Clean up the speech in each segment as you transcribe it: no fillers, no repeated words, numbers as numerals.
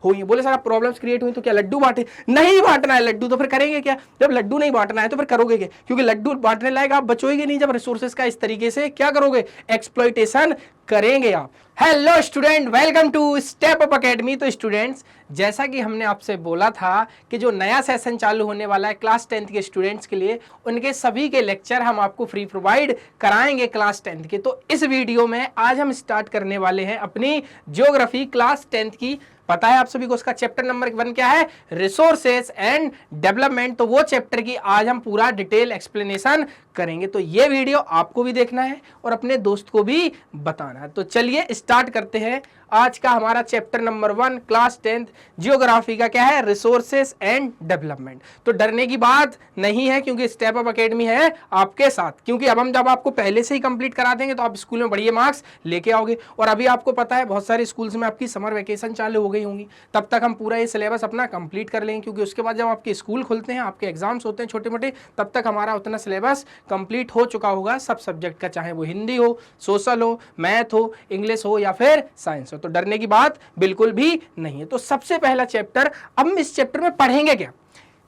हुई है। बोले सर प्रॉब्लम्स क्रिएट हुई तो क्या लड्डू बांटे? नहीं बांटना है लड्डू, तो फिर करेंगे क्या? जब लड्डू नहीं बांटना है तो फिर करोगे क्या? क्योंकि लड्डू बांटने लायक आप बचोगे नहीं जब रिसोर्सेज का इस तरीके से क्या करोगे, एक्सप्लॉइटेशन करेंगे आप। Hello student, welcome to step up academy. तो स्टूडेंट्स, जैसा कि हमने आपसे बोला था कि जो नया सेशन चालू होने वाला है क्लास 10th के स्टूडेंट्स के लिए, उनके सभी के लेक्चर हम आपको फ्री प्रोवाइड कराएंगे क्लास 10th के। तो इस वीडियो में आज हम स्टार्ट करने वाले हैं अपनी ज्योग्राफी क्लास 10th की। पता है आप सभी को उसका चैप्टर नंबर 1 क्या है, रिसोर्सेस एंड डेवलपमेंट। तो वो चैप्टर की आज हम पूरा डिटेल एक्सप्लेनेशन करेंगे। तो ये वीडियो आपको भी देखना है और अपने दोस्त को भी बताना है। तो चलिए स्टार्ट करते हैं आज का हमारा chapter number 1 class 10th geography का क्या है, रिसोर्सेस एंड डेवलपमेंट। तो डरने की बात नहीं है क्योंकि स्टेप अप एकेडमी है आपके साथ। क्योंकि अब हम जब आपको पहले से ही कंप्लीट करा देंगे तो आप स्कूल में बढ़िया मार्क्स लेके आओगे। और अभी आपको पता है बहुत सारे स्कूल्स में आपकी समर वेकेशन चालू हो गई होंगी, तब तक हम पूरा ये सिलेबस अपना कंप्लीट कर लेंगे। क्योंकि उसके बाद जब आपके स्कूल खुलते हैं, आपके एग्जाम्स होते हैं छोटे मोटे, तब तक हमारा उतना सिलेबस कंप्लीट हो चुका होगा सब सब्जेक्ट का, चाहे वो हिंदी हो, सोशल हो, मैथ हो, इंग्लिश हो या फिर साइंस हो। तो डरने की बात बिल्कुल भी नहीं है। तो सबसे पहला चैप्टर, अब हम इस चैप्टर में पढ़ेंगे क्या,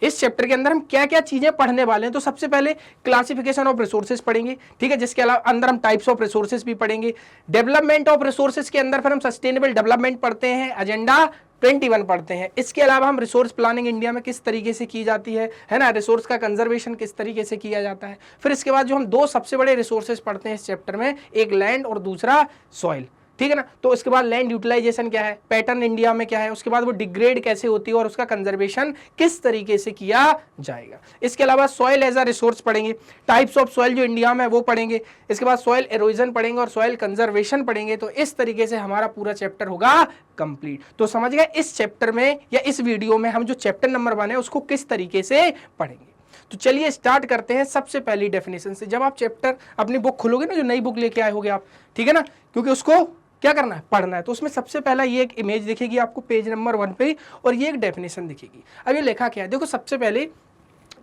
इस चैप्टर के अंदर हम क्या क्या चीजें पढ़ने वाले हैं। तो सबसे पहले क्लासिफिकेशन ऑफ रिसोर्सेज पढ़ेंगे, ठीक है, जिसके अलावा अंदर हम टाइप्स ऑफ रिसोर्सेज भी पढ़ेंगे। डेवलपमेंट ऑफ रिसोर्सेज के अंदर फिर हम सस्टेनेबल डेवलपमेंट पढ़ते हैं, एजेंडा 21 पढ़ते हैं। इसके अलावा हम रिसोर्स प्लानिंग इंडिया में किस तरीके से की जाती है ना, रिसोर्स का कंजर्वेशन किस तरीके से किया जाता है। फिर इसके बाद जो हम दो सबसे बड़े रिसोर्सेज पढ़ते हैं इस चैप्टर में, एक लैंड और दूसरा सॉइल, ठीक है ना। तो इसके बाद लैंड यूटिलाइजेशन क्या है, पैटर्न इंडिया में क्या है, उसके बाद वो डिग्रेड कैसे होती है और उसका कंजर्वेशन किस तरीके से किया जाएगा। इसके अलावा सॉइल एज अ रिसोर्स पढ़ेंगे, टाइप्स ऑफ सॉइल जो इंडिया में वो पढ़ेंगे। इसके बाद सॉइल एरोजन पढ़ेंगे और सॉइल कंजर्वेशन पढ़ेंगे। तो इस तरीके से हमारा पूरा चैप्टर होगा कंप्लीट। तो समझ गए, इस चैप्टर में या इस वीडियो में हम जो चैप्टर नंबर 1 है उसको किस तरीके से पढ़ेंगे। तो चलिए स्टार्ट करते हैं सबसे पहली डेफिनेशन से। जब आप चैप्टर अपनी बुक खोलोगे ना, जो नई बुक लेके आए होगे आप, ठीक है ना, क्योंकि उसको क्या करना है, पढ़ना है। तो उसमें सबसे पहला ये एक इमेज दिखेगी आपको पेज नंबर 1 पे, और ये एक डेफिनेशन दिखेगी। अब ये लिखा क्या है, देखो सबसे पहले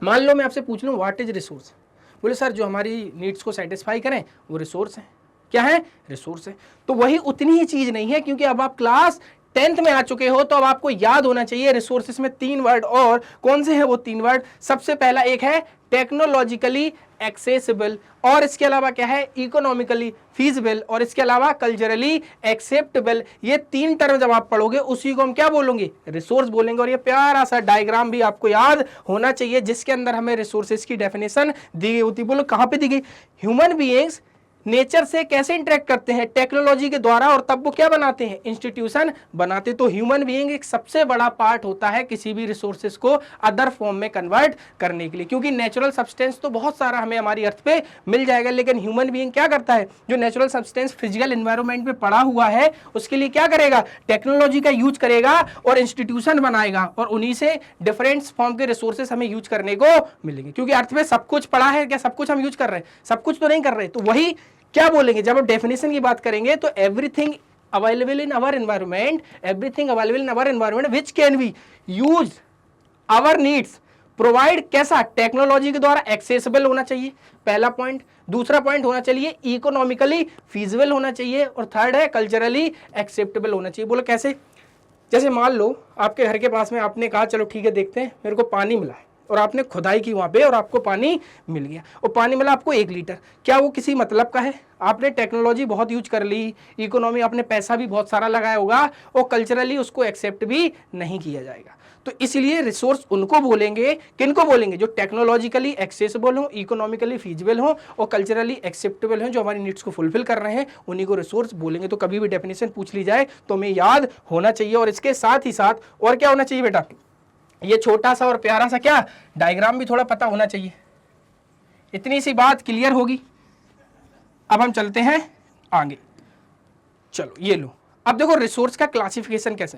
मान लो मैं आपसे पूछ लूँ व्हाट इज रिसोर्स। बोले सर जो हमारी नीड्स को सेटिस्फाई करें वो रिसोर्स है। क्या है, रिसोर्स है। तो वही उतनी ही चीज नहीं है, क्योंकि अब आप क्लास 10th में आ चुके हो तो अब आपको याद होना चाहिए रिसोर्सेस में 3 वर्ड। और कौन से हैं वो 3 वर्ड, सबसे पहला एक है टेक्नोलॉजिकली एक्सेसिबल, और इसके अलावा क्या है, इकोनॉमिकली फीजिबल, और इसके अलावा कल्चरली एक्सेप्टेबल। ये 3 टर्म जब आप पढ़ोगे उसी को हम क्या बोलेंगे, रिसोर्स बोलेंगे। और ये प्यारा सा डायग्राम भी आपको याद होना चाहिए जिसके अंदर हमें रिसोर्सेज की डेफिनेशन दी गई होती है। बोलो कहां पे दी गई, ह्यूमन बीइंग्स नेचर से कैसे इंटरेक्ट करते हैं, टेक्नोलॉजी के द्वारा, और तब वो क्या बनाते हैं, इंस्टीट्यूशन बनाते। तो ह्यूमन बीइंग एक सबसे बड़ा पार्ट होता है किसी भी रिसोर्सेज को अदर फॉर्म में कन्वर्ट करने के लिए। क्योंकि नेचुरल सब्सटेंस तो बहुत सारा हमें हमारी अर्थ पे मिल जाएगा, लेकिन ह्यूमन बीइंग क्या करता है, जो नेचुरल सब्सटेंस फिजिकल एनवायरमेंट में पड़ा हुआ है उसके लिए क्या करेगा, टेक्नोलॉजी का यूज करेगा और इंस्टीट्यूशन बनाएगा, और उन्हीं से डिफरेंट फॉर्म के रिसोर्सेज हमें यूज करने को मिलेंगे। क्योंकि अर्थ में सब कुछ पड़ा है, क्या सब कुछ हम यूज कर रहे हैं, सब कुछ तो नहीं कर रहे। तो वही क्या बोलेंगे जब हम डेफिनेशन की बात करेंगे, तो everything available in our environment, everything available in our environment which can be use our needs, provide कैसा, टेक्नोलॉजी के द्वारा एक्सेसिबल होना चाहिए, पहला पॉइंट। दूसरा पॉइंट होना चाहिए इकोनॉमिकली फीजिबल होना चाहिए, और थर्ड है कल्चरली एक्सेप्टेबल होना चाहिए। बोलो कैसे, जैसे मान लो आपके घर के पास में आपने कहा चलो ठीक है देखते हैं, मेरे को पानी मिला है, और आपने खुदाई की वहां पे और आपको पानी मिल गया, और पानी मिला आपको 1 लीटर। क्या वो किसी मतलब का है, आपने टेक्नोलॉजी बहुत यूज कर ली, इकोनॉमी आपने पैसा भी बहुत सारा लगाया होगा, और कल्चरली उसको एक्सेप्ट भी नहीं किया जाएगा। तो इसलिए रिसोर्स उनको बोलेंगे, किनको बोलेंगे, जो टेक्नोलॉजिकली एक्सेसिबल हो, इकोनॉमिकली फीजिबल हो और कल्चरली एक्सेप्टेबल हो, जो हमारी नीड्स को फुलफिल कर रहे हैं, उन्हीं को रिसोर्स बोलेंगे। तो कभी भी डेफिनेशन पूछ ली जाए तो हमें याद होना चाहिए। और इसके साथ ही साथ और क्या होना चाहिए बेटा, ये छोटा सा और प्यारा सा क्या डायग्राम भी थोड़ा पता होना चाहिए। इतनी सी बात क्लियर होगी। अब हम चलते हैं आगे, चलो ये लो। अब देखो रिसोर्स का क्लासिफिकेशन कैसे,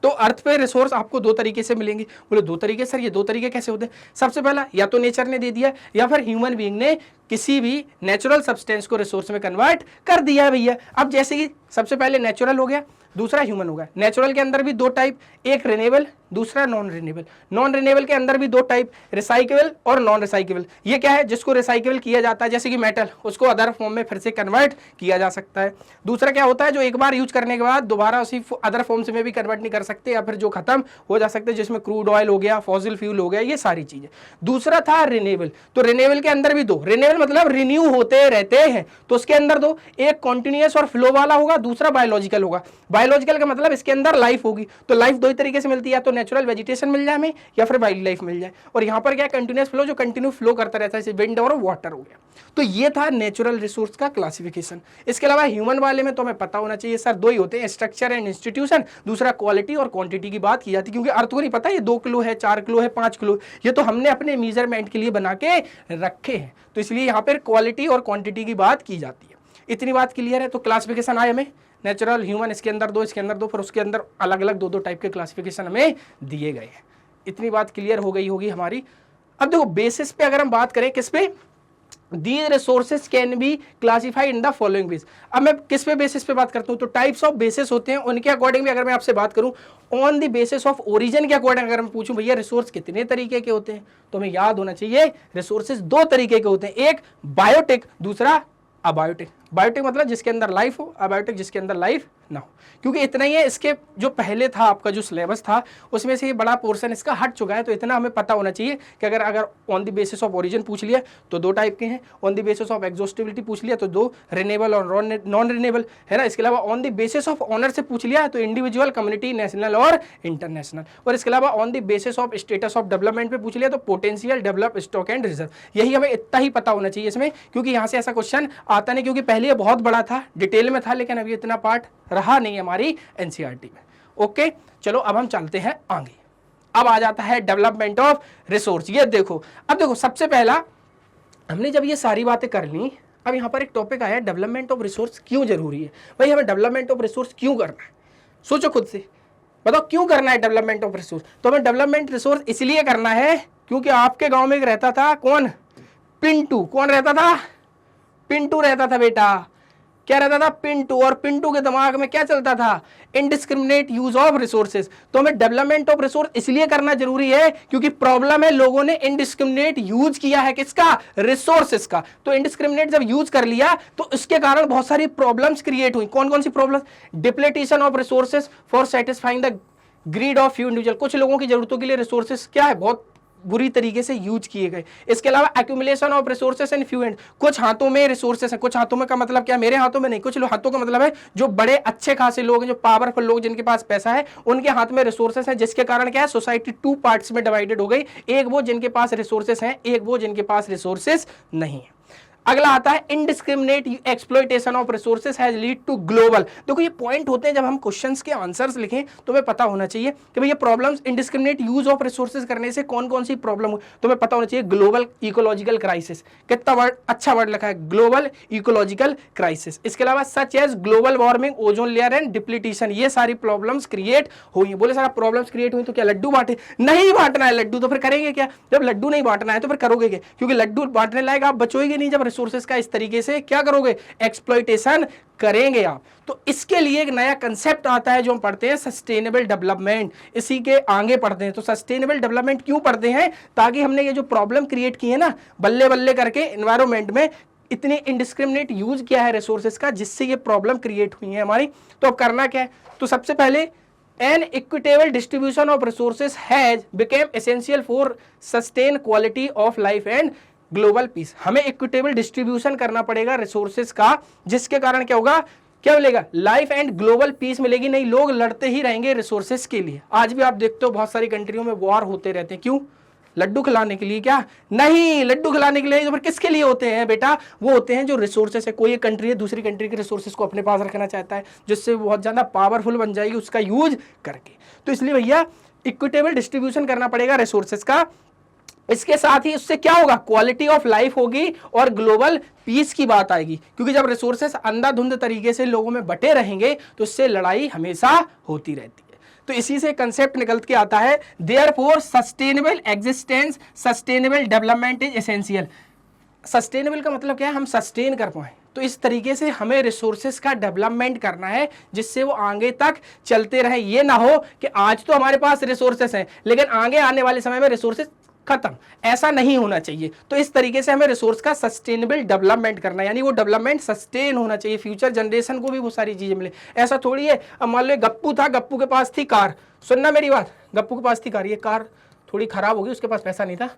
तो अर्थ पे रिसोर्स आपको 2 तरीके से मिलेंगे। बोले 2 तरीके, सर ये 2 तरीके कैसे होते हैं। सबसे पहला, या तो नेचर ने दे दिया या फिर ह्यूमन बीइंग ने किसी भी नेचुरल सब्सटेंस को रिसोर्स में कन्वर्ट कर दिया भैया। अब जैसे कि सबसे पहले नेचुरल हो गया, दूसरा ह्यूमन हो गया। नेचुरल के अंदर भी दो टाइप, एक रिन्यूएबल, दूसरा नॉन रिन्यूएबल। नॉन रिन्यूएबल के अंदर भी दो टाइप, रिसाइकेबल और नॉन रिसाइकेबल। ये क्या है, जिसको रिसाइकेबल किया जाता है जैसे कि मेटल, उसको अदर फॉर्म में फिर से कन्वर्ट किया जा सकता है। दूसरा क्या होता है, जो एक बार यूज करने के बाद दोबारा उसी अदर फॉर्म्स में भी कन्वर्ट नहीं कर सकते, या फिर जो खत्म हो जा सकते हैं, जिसमें क्रूड ऑयल हो गया, फॉसिल फ्यूल हो गया, ये सारी चीजें। दूसरा था रिन्यूएबल, तो रिन्यूएबल के अंदर भी दो, रिन्यूएबल मतलब रिन्यू होते रहते हैं, तो उसके अंदर दो, एक कॉन्टिन्यूअस और फ्लो वाला होगा, दूसरा बायोलॉजिकल होगा। बायोलॉजिकल का मतलब इसके अंदर लाइफ होगी, तो लाइफ दो ही तरीके से मिलती है, या तो नेचुरल वेजिटेशन मिल जाए हमें, या फिर वाइल्ड लाइफ मिल जाए। और यहाँ पर क्या, कंटिन्यूअस फ्लो, जो कंटिन्यू फ्लो करता रहता है, जैसे विंड और वाटर हो गया। तो ये था नेचुरल रिसोर्स का क्लासिफिकेशन। इसके अलावा ह्यूमन वाले में तो हमें पता होना चाहिए सर, दो ही होते हैं, स्ट्रक्चर एंड इंस्टीट्यूशन, दूसरा क्वालिटी और क्वांटिटी की बात की जाती है, क्योंकि अर्थ को नहीं पता ये 2 किलो है, 4 किलो है, 5 किलो, ये तो हमने अपने मेजरमेंट के लिए बना के रखे हैं, तो इसलिए यहाँ पर क्वालिटी और क्वांटिटी की बात की जाती है। इतनी बात क्लियर है। तो क्लासिफिकेशन आए हमें, नेचुरल, ह्यूमन, इसके अंदर दो, इसके अंदर दो, फिर उसके अंदर अलग अलग दो टाइप के क्लासिफिकेशन हमें दिए गए हैं। इतनी बात क्लियर हो गई होगी हमारी। अब देखो बेसिस पे अगर हम बात करें, किस पे, These resources can be classified in the following ways। अब मैं किस पे बेसिस पे बात करता हूँ, तो टाइप्स ऑफ बेसिस होते हैं, उनके अकॉर्डिंग भी अगर मैं आपसे बात करूँ, on the basis of origin के अकॉर्डिंग अगर मैं पूछूं भैया रिसोर्स कितने तरीके के होते हैं, तो हमें याद होना चाहिए रिसोर्सेज 2 तरीके के होते हैं, एक बायोटिक, दूसरा अबायोटिक। बायोटिक मतलब जिसके अंदर लाइफ हो, अबायोटिक जिसके अंदर लाइफ ना हो। क्योंकि इतना ही है, इसके जो पहले था आपका जो सिलेबस था उसमें से ये बड़ा पोर्शन इसका हट चुका है, तो इतना हमें पता होना चाहिए कि अगर on the basis of origin पूछ लिया तो 2 टाइप के हैं, on the basis of exhaustibility पूछ लिया तो 2, रिन्यूएबल और नॉन रिन्यूएबल, है ना। इसके अलावा on the basis of owner से पूछ लिया तो इंडिविजुअल, कम्युनिटी, नेशनल और इंटरनेशनल। और इसके अलावा on the basis of status of development पे पूछ लिया तो potential, develop, stock and reserve. यही हमें इतना ही पता होना चाहिए इसमें, क्योंकि यहाँ से ऐसा क्वेश्चन आता नहीं, क्योंकि पहले ये बहुत बड़ा था, डिटेल में था, लेकिन अभी इतना पार्ट रहा नहीं हमारी एनसीईआरटी में। ओके, चलो अब हम चलते हैं आगे। अब आ जाता है डेवलपमेंट ऑफ रिसोर्स। ये देखो, अब देखो सबसे पहला हमने जब ये सारी बातें कर ली, अब यहाँ पर एक टॉपिक आया, डेवलपमेंट ऑफ रिसोर्स क्यों जरूरी है। भाई हमें डेवलपमेंट ऑफ रिसोर्स क्यों करना है, सोचो खुद से, बताओ क्यों करना है डेवलपमेंट ऑफ रिसोर्स। तो हमें डेवलपमेंट रिसोर्स इसलिए करना है क्योंकि आपके गांव में एक रहता था, कौन, पिंटू। कौन रहता था, पिंटू रहता था बेटा। क्या रहता था, पिंटू। और पिंटू के दिमाग में क्या चलता था, इनडिस्क्रिमिनेट यूज ऑफ रिसोर्सेज। तो हमें डेवलपमेंट ऑफ रिसोर्स इसलिए करना जरूरी है क्योंकि प्रॉब्लम है, लोगों ने इनडिस्क्रिमिनेट यूज किया है, किसका, रिसोर्सेज का। तो इनडिस्क्रिमिनेट जब यूज कर लिया तो इसके कारण बहुत सारी प्रॉब्लम्स क्रिएट हुई। कौन कौन सी problem, depletion of resources for satisfying the greed of few individual. कुछ लोगों की जरूरतों के लिए रिसोर्सेज क्या है, बहुत बुरी तरीके से यूज किए गए। इसके अलावा accumulation of resources and few and, कुछ हाथों में रिसोर्सेस हैं, कुछ हाथों में का मतलब क्या, मेरे हाथों में नहीं, कुछ हाथों का मतलब है जो बड़े अच्छे खासे लोग हैं, जो पावरफुल लोग, जिनके पास पैसा है, उनके हाथ में रिसोर्सेस हैं, जिसके कारण क्या है, सोसाइटी 2 पार्ट्स में डिवाइडेड हो गई। एक वो जिनके पास रिसोर्सेस हैं, एक वो जिनके पास रिसोर्सेस नहीं है। अगला आता है indiscriminate exploitation of resources has lead to global. देखो ये पॉइंट होते हैं, जब हम क्वेश्चंस के आंसर्स लिखें तो हमें पता होना चाहिए कि भाई ये problems indiscriminate use of resources करने से कौन कौन सी प्रॉब्लम हो, तो हमें पता होना चाहिए ग्लोबल इकोलॉजिकल क्राइसिस। कितना वर्ड, अच्छा वर्ड लिखा है, ग्लोबल इकोलॉजिकल क्राइसिस। इसके अलावा such as global warming, ozone layer and depletion, ये सारी प्रॉब्लम्स क्रिएट हुई है। बोले सारा प्रॉब्लम्स क्रिएट हुई तो क्या लड्डू बांटे, नहीं बांटना है लड्डू, तो फिर करेंगे क्या, जब लड्डू नहीं बांटना है तो फिर करोगे क्या, क्योंकि लड्डू बांटने लायक आप बचोगे नहीं, जब रिसोर्सेज का इस तरीके से क्या करोगे, एक्सप्लॉइटेशन करेंगे आप। तो इसके लिए एक नया कंसेप्ट आता है जो हम पढ़ते हैं, सस्टेनेबल डेवलपमेंट। इसी के आगे पढ़ते हैं। तो सस्टेनेबल डेवलपमेंट क्यों पढ़ते हैं, ताकि हमने ये जो प्रॉब्लम क्रिएट की है ना बल्ले बल्ले करके एनवायरमेंट में, इतनी इनडिस्क्रिमिनेट यूज किया है रिसोर्सेज का, जिससे ये प्रॉब्लम क्रिएट हुई है हमारी। तो अब करना क्या है, तो सबसे पहले an equitable distribution of resources has become essential for sustain quality of life and global peace। हमें इक्विटेबल डिस्ट्रीब्यूशन करना पड़ेगा रिसोर्सेज का, जिसके कारण क्या होगा, क्या मिलेगा, लाइफ एंड ग्लोबल पीस मिलेगी। नहीं, लोग लड़ते ही रहेंगे रिसोर्सेज के लिए। आज भी आप देखते हो बहुत सारी कंट्रियों में वॉर होते रहते हैं, क्यों, लड्डू खिलाने के लिए, क्या नहीं, लड्डू खिलाने के लिए। तो फिर किसके लिए होते हैं बेटा, वो होते हैं जो रिसोर्सेस है। कोई एक कंट्री है दूसरी कंट्री के रिसोर्सेस को अपने पास रखना चाहता है, जिससे वो बहुत ज्यादा पावरफुल बन जाएगी उसका यूज करके। तो इसलिए भैया इक्विटेबल डिस्ट्रीब्यूशन करना पड़ेगा रिसोर्सेस का। इसके साथ ही उससे क्या होगा, क्वालिटी ऑफ लाइफ होगी और ग्लोबल पीस की बात आएगी, क्योंकि जब रिसोर्सेस अंधाधुंध तरीके से लोगों में बटे रहेंगे तो इससे लड़ाई हमेशा होती रहती है। तो इसी से कंसेप्ट निकल के आता है, therefore sustainable existence, sustainable development is essential. Sustainable का मतलब क्या है, हम सस्टेन कर पाए। तो इस तरीके से हमें रिसोर्सेस का डेवलपमेंट करना है जिससे वो आगे तक चलते रहे। ये ना हो कि आज तो हमारे पास रिसोर्सेस हैं लेकिन आगे आने वाले समय में रिसोर्सेस खत्म, ऐसा नहीं होना चाहिए। तो इस तरीके से हमें रिसोर्स का सस्टेनेबल डेवलपमेंट करना है, यानी वो डेवलपमेंट सस्टेन होना चाहिए, फ्यूचर जनरेशन को भी वो सारी चीजें मिले। ऐसा थोड़ी है अब मान लो गप्पू था, गप्पू के पास थी कार, सुनना मेरी बात, गप्पू के पास थी कार, ये कार थोड़ी खराब होगी, उसके पास पैसा नहीं था,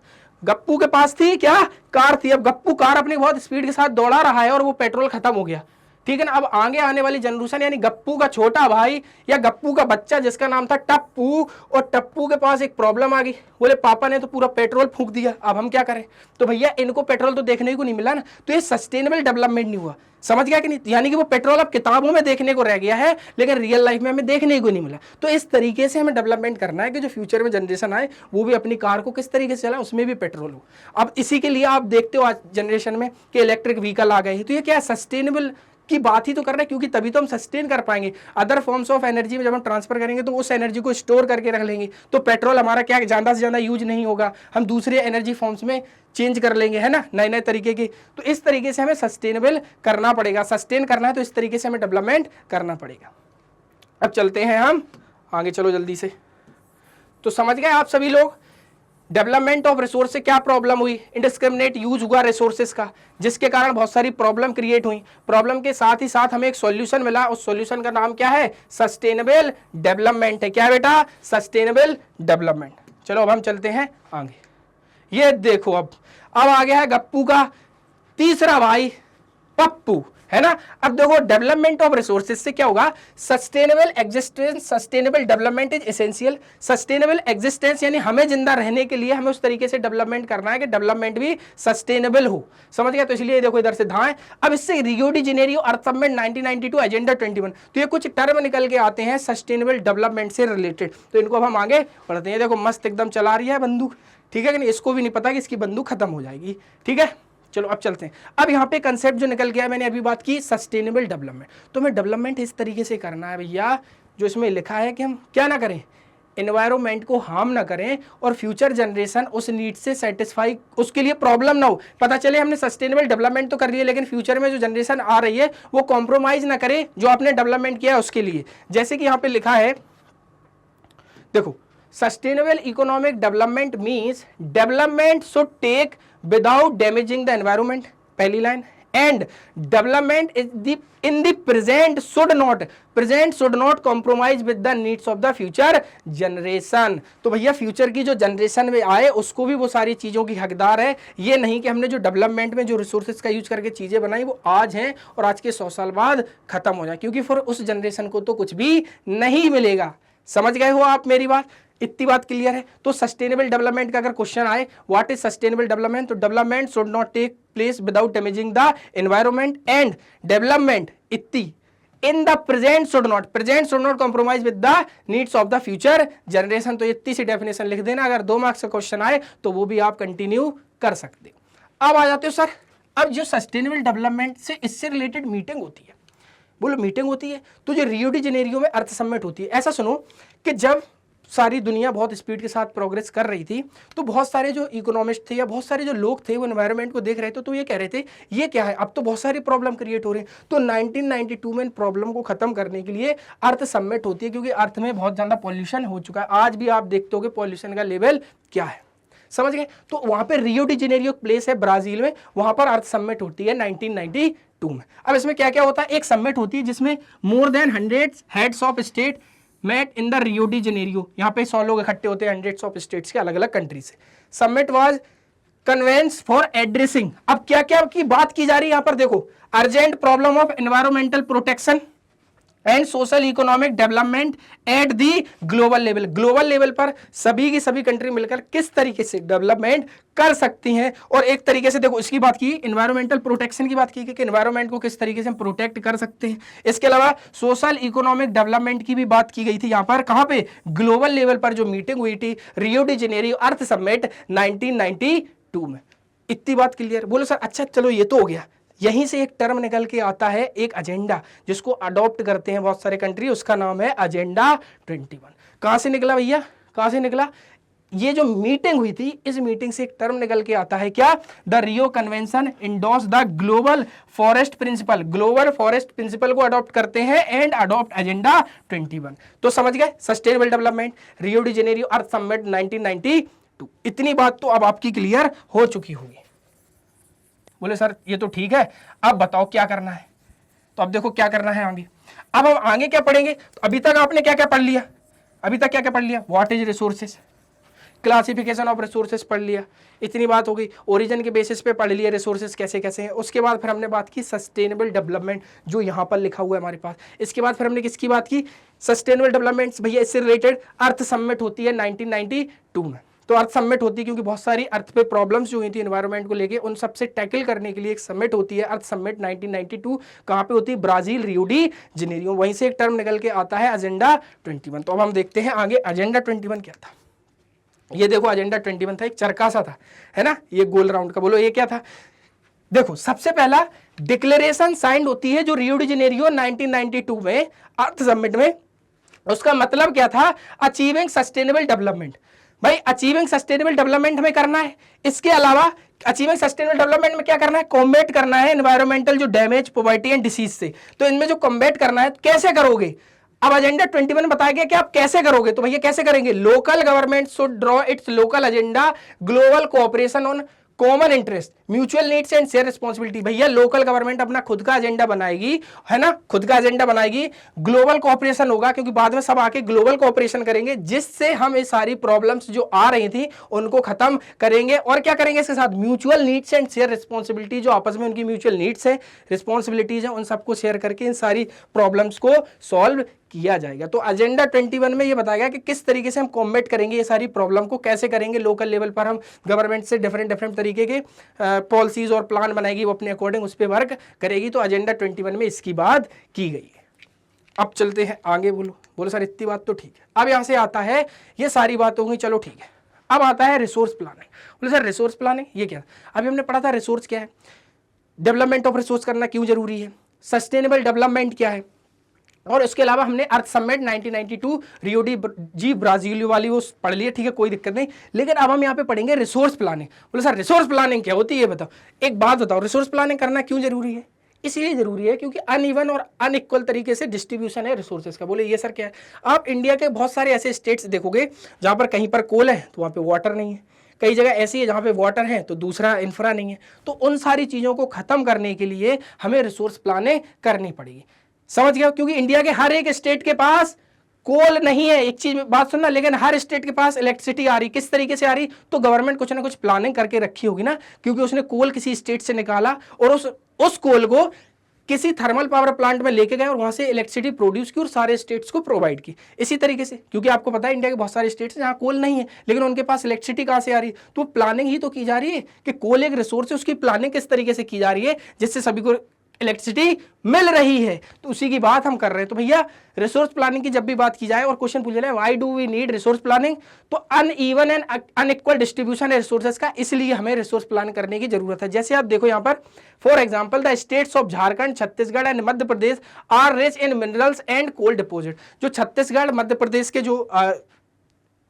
गप्पू के पास थी क्या, कार थी। अब गप्पू कार अपनी बहुत स्पीड के साथ दौड़ा रहा है और वो पेट्रोल खत्म हो गया, ठीक है ना। अब आगे आने वाली जनरेशन यानी गप्पू का छोटा भाई या गप्पू का बच्चा जिसका नाम था टप्पू, और टप्पू के पास एक प्रॉब्लम आ गई, बोले पापा ने तो पूरा पेट्रोल फूंक दिया, अब हम क्या करें। तो भैया इनको पेट्रोल तो देखने को नहीं मिला ना, तो ये सस्टेनेबल डेवलपमेंट नहीं हुआ, समझ गया कि नहीं। यानी कि वो पेट्रोल अब किताबों में देखने को रह गया है लेकिन रियल लाइफ में हमें देखने को नहीं मिला। तो इस तरीके से हमें डेवलपमेंट करना है कि जो फ्यूचर में जनरेशन आए वो भी अपनी कार को किस तरीके से चलाए, उसमें भी पेट्रोल हो। अब इसी के लिए आप देखते हो आज जनरेशन में कि इलेक्ट्रिक व्हीकल आ गए हैं, तो ये क्या सस्टेनेबल की बात ही तो कर रहे हैं, क्योंकि तभी तो हम सस्टेन कर पाएंगे। अदर फॉर्म्स ऑफ एनर्जी में जब हम ट्रांसफर करेंगे तो उस एनर्जी को स्टोर करके रख लेंगे, तो पेट्रोल हमारा क्या ज़्यादा से ज़्यादा यूज नहीं होगा, हम दूसरे एनर्जी फॉर्म्स में चेंज कर लेंगे, है ना, नए नए तरीके की। तो इस तरीके से हमें सस्टेनेबल करना पड़ेगा, सस्टेन करना है तो इस तरीके से हमें डेवलपमेंट करना पड़ेगा। अब चलते हैं हम आगे, चलो जल्दी से। तो समझ गए आप सभी लोग डेवलपमेंट ऑफ रिसोर्स से क्या प्रॉब्लम हुई, इंडिस्क्रिमिनेट यूज हुआ रिसोर्सेज का, जिसके कारण बहुत सारी प्रॉब्लम क्रिएट हुई। प्रॉब्लम के साथ ही साथ हमें एक सॉल्यूशन मिला, उस सॉल्यूशन का नाम क्या है, सस्टेनेबल डेवलपमेंट है। क्या बेटा, सस्टेनेबल डेवलपमेंट। चलो अब हम चलते हैं आगे। ये देखो अब आ गया है गप्पू का तीसरा भाई पप्पू, है ना। अब देखो डेवलपमेंट ऑफ रिसोर्सेज से क्या होगा, sustainable existence, sustainable development is essential. Sustainable existence यानी हमें जिंदा रहने के लिए हमें उस तरीके से डेवलपमेंट करना है कि डेवलपमेंट भी सस्टेनेबल हो, समझ गया। तो इसलिए देखो इधर से धाए। अब इससे रियो de Janeiro earth summit 1992 agenda 21, तो ये कुछ टर्म निकल के आते हैं सस्टेनेबल डेवलपमेंट से रिलेटेड, तो इनको अब हम आगे बढ़ते हैं। देखो मस्त एकदम चला रही है बंदूक, ठीक है कि नहीं, इसको भी नहीं पता कि इसकी बंदूक खत्म हो जाएगी, ठीक है। चलो अब चलते हैं। अब यहाँ पे कंसेप्ट जो निकल गया, मैंने अभी बात की सस्टेनेबल डेवलपमेंट, तो हमें डेवलपमेंट इस तरीके से करना है भैया, जो इसमें लिखा है कि हम क्या ना करें, एनवायरमेंट को हार्म ना करें और फ्यूचर जनरेशन उस नीड से सेटिस्फाई, उसके लिए प्रॉब्लम ना हो। पता चले हमने सस्टेनेबल डेवलपमेंट तो कर लिया लेकिन फ्यूचर में जो जनरेशन आ रही है वो कॉम्प्रोमाइज ना करे जो आपने डेवलपमेंट किया है उसके लिए। जैसे कि यहाँ पे लिखा है, देखो sustainable economic development means development should take without damaging the environment, पहली line, and development in the present should not compromise with the needs of the future generation. तो भैया फ्यूचर की जो जनरेशन में आए उसको भी वो सारी चीजों की हकदार है, ये नहीं कि हमने जो डेवलपमेंट में जो रिसोर्सेज का यूज करके चीजें बनाई वो आज हैं और आज के 100 साल बाद खत्म हो जाए, क्योंकि फिर उस जनरेशन को तो कुछ भी नहीं मिलेगा। समझ गए हो आप मेरी बात, इतनी बात क्लियर है। तो सस्टेनेबल डेवलपमेंट का अगर क्वेश्चन आए व्हाट इज सस्टेनेबल डेवलपमेंट, तो development should not take place without damaging the environment and development इतनी in the present should not compromise with the needs of the future generation. तो इतनी सी definition लिख देना, अगर 2 मार्क्स का question आए तो वो भी आप कंटिन्यू कर सकते हो। अब आ जाते हो सर, अब जो सस्टेनेबल डेवलपमेंट से इससे रिलेटेड मीटिंग होती है, बोलो मीटिंग होती है, तो जो रियो डी जेनेरियो में अर्थ समिट होती है। ऐसा सुनो कि जब सारी दुनिया बहुत स्पीड के साथ प्रोग्रेस कर रही थी तो बहुत सारे जो इकोनॉमिस्ट थे या बहुत सारे जो लोग थे वो एनवायरनमेंट को देख रहे थे, तो ये कह रहे थे ये क्या है, अब तो बहुत सारी प्रॉब्लम क्रिएट हो रही है। तो 1992 में इन प्रॉब्लम को खत्म करने के लिए अर्थ समिट होती है, क्योंकि अर्थ में बहुत ज़्यादा पॉल्यूशन हो चुका है। आज भी आप देखते हो कि पॉल्यूशन का लेवल क्या है, समझ गए। तो वहाँ पे रियो डी जेनेरियो प्लेस है ब्राजील में, वहाँ पर अर्थ समिट होती है 1992 में। अब इसमें क्या क्या होता है, एक समिट होती है जिसमें more than 100 heads of state met in the Rio de Janeiro, यहाँ पे 100 लोग इकट्ठे होते हैं 100 ऑफ स्टेट्स के अलग अलग कंट्री से। Summit was convened for addressing, अब क्या क्या की बात की जा रही है यहाँ पर देखो, urgent problem of environmental protection and social economic development at the global level. Global level पर सभी की सभी कंट्री मिलकर किस तरीके से डेवलपमेंट कर सकती हैं, और एक तरीके से देखो इसकी बात की, एनवायरमेंटल प्रोटेक्शन की बात की कि एनवायरमेंट को किस तरीके से हम प्रोटेक्ट कर सकते हैं। इसके अलावा सोशल इकोनॉमिक डेवलपमेंट की भी बात की गई थी यहाँ पर, कहाँ पे, ग्लोबल लेवल पर जो मीटिंग हुई थी रियो डी जेनेरियो अर्थ समिट 1992 में। इतनी बात क्लियर, बोलो सर अच्छा चलो ये तो हो गया। यहीं से एक टर्म निकल के आता है, एक एजेंडा जिसको अडॉप्ट करते हैं बहुत सारे कंट्री, उसका नाम है एजेंडा 21। कहां से निकला भैया, कहां से निकला, ये जो मीटिंग हुई थी, इस मीटिंग से एक टर्म निकल के आता है क्या, the Rio convention endorses the global forest principle, global forest principle को अडॉप्ट करते हैं एंड अडॉप्ट एजेंडा 21। तो समझ गए, sustainable development, Rio de Janeiro earth summit 1992, इतनी बात तो अब आपकी क्लियर हो चुकी होगी। बोले सर ये तो ठीक है, अब बताओ क्या करना है। तो अब देखो क्या करना है आगे। अब हम आगे क्या पढ़ेंगे, तो अभी तक आपने क्या क्या पढ़ लिया, अभी तक क्या क्या पढ़ लिया, what is resources, classification of resources पढ़ लिया, इतनी बात हो गई। ओरिजिन के बेसिस पे पढ़ लिया रिसोर्सेज कैसे कैसे हैं। उसके बाद फिर हमने बात की सस्टेनेबल डेवलपमेंट, जो यहाँ पर लिखा हुआ है हमारे पास। इसके बाद फिर हमने किसकी बात की, सस्टेनेबल डेवलपमेंट, भैया इससे रिलेटेड अर्थ समिट होती है 1992 में। तो अर्थ समिट होती है क्योंकि बहुत सारी अर्थ पे प्रॉब्लम्स जो हुई थी एनवायरनमेंट को लेके, उन सबसे टैकल करने के लिए एक समिट होती है, अर्थ समिट 1992। कहाँ पे होती है, ब्राजील, रियो डी जेनेरियो। वहीं से एक टर्म निकल के आता है एजेंडा 21। तो अब हम देखते हैं आगे एजेंडा 21 क्या था। ये देखो एजेंडा 21 था, एक चरखा सा था, है ना, ये गोल राउंड का। बोलो ये क्या था। देखो सबसे पहला डिक्लेरेशन साइन होती है जो रियो डी जेनेरियो 1992 में अर्थ समिट में। उसका मतलब क्या था, अचीविंग सस्टेनेबल डेवलपमेंट। भाई अचीविंग सस्टेनेबल डेवलपमेंट हमें करना है। इसके अलावा अचीविंग सस्टेनेबल डेवलपमेंट में क्या करना है, कॉम्बैट करना है एनवायरमेंटल जो डैमेज, पॉवर्टी एंड डिसीज से। तो इनमें जो कॉम्बैट करना है, कैसे करोगे। अब एजेंडा 21 में बताया गया कि आप कैसे करोगे। तो भैया कैसे करेंगे, local government should draw it's local agenda, global cooperation on common interest, mutual needs and share responsibility. भैया लोकल गवर्नमेंट अपना खुद का एजेंडा बनाएगी, है ना, खुद का एजेंडा बनाएगी। ग्लोबल कोऑपरेशन होगा क्योंकि बाद में सब आके ग्लोबल कोऑपरेशन करेंगे, जिससे हम ये सारी प्रॉब्लम्स जो आ रही थी उनको खत्म करेंगे। और क्या करेंगे इसके साथ, mutual needs and share responsibility, जो आपस में उनकी म्यूचुअल नीड्स है, रिस्पॉन्सिबिलिटीज है, उन सबको शेयर करके इन सारी प्रॉब्लम्स को सॉल्व किया जाएगा। तो एजेंडा 21 में ये बताया गया कि किस तरीके से हम कॉम्बैट करेंगे ये सारी प्रॉब्लम को, कैसे करेंगे। लोकल लेवल पर हम गवर्नमेंट से डिफरेंट तरीके के पॉलिसीज और प्लान बनाएगी, वो अपने अकॉर्डिंग उस पर वर्क करेगी। तो एजेंडा 21 में इसकी बात की गई है। अब चलते हैं आगे। बोलो सर इतनी बात तो ठीक है। अब यहां से आता है, ये सारी बात हो गई, चलो ठीक है। अब आता है रिसोर्स प्लानिंग। बोले सर रिसोर्स प्लानिंग ये क्या, अभी हमने पढ़ा था रिसोर्स क्या है, डेवलपमेंट ऑफ रिसोर्स करना क्यों जरूरी है, सस्टेनेबल डेवलपमेंट क्या है, और उसके अलावा हमने अर्थ समिट 1992 रियो डी जी ब्राजील वाली वो पढ़ लिया, ठीक है, कोई दिक्कत नहीं। लेकिन अब हम यहाँ पे पढ़ेंगे रिसोर्स प्लानिंग। बोले सर रिसोर्स प्लानिंग क्या होती है, ये बताओ। एक बात बताओ, रिसोर्स प्लानिंग करना क्यों जरूरी है। इसलिए जरूरी है क्योंकि अनइवन और अनइक्वल तरीके से डिस्ट्रीब्यूशन है रिसोर्सेज का। बोले ये सर क्या है। आप इंडिया के बहुत सारे ऐसे स्टेट्स देखोगे जहाँ पर कहीं पर कोल है तो वहाँ पे वाटर नहीं है, कई जगह ऐसी है जहाँ पे वाटर है तो दूसरा इंफ्रा नहीं है। तो उन सारी चीज़ों को खत्म करने के लिए हमें रिसोर्स प्लानिंग करनी पड़ेगी। समझ गया, क्योंकि इंडिया के हर एक स्टेट के पास कोल नहीं है। एक चीज बात सुनना, लेकिन हर स्टेट के पास इलेक्ट्रिसिटी आ रही, किस तरीके से आ रही, तो गवर्नमेंट कुछ ना कुछ प्लानिंग करके रखी होगी ना, क्योंकि उसने कोल किसी स्टेट से निकाला और उस कोल को किसी थर्मल पावर प्लांट में लेके गए और वहां से इलेक्ट्रिसिटी प्रोड्यूस की और सारे स्टेट्स को प्रोवाइड की। इसी तरीके से, क्योंकि आपको पता है इंडिया के बहुत सारे स्टेट्स जहां कोल नहीं है लेकिन उनके पास इलेक्ट्रिसिटी कहां से आ रही है, तो प्लानिंग ही तो की जा रही है कि कोल एक रिसोर्स है, उसकी प्लानिंग किस तरीके से की जा रही है जिससे सभी को इलेक्ट्रिसिटी मिल रही है। तो उसी की बात हम कर रहे हैं। तो भैया रिसोर्स प्लानिंग की जब भी बात की जाए और क्वेश्चन पूछ रहे हैं why do we need resource planning, तो अनइवन एंड अनइक्वल डिस्ट्रीब्यूशन है रिसोर्सेज का, इसलिए हमें रिसोर्स प्लान करने की जरूरत है। जैसे आप देखो यहाँ पर for example the states of Jharkhand, Chhattisgarh and Madhya Pradesh are rich in minerals and coal deposit. जो छत्तीसगढ़ मध्य प्रदेश के जो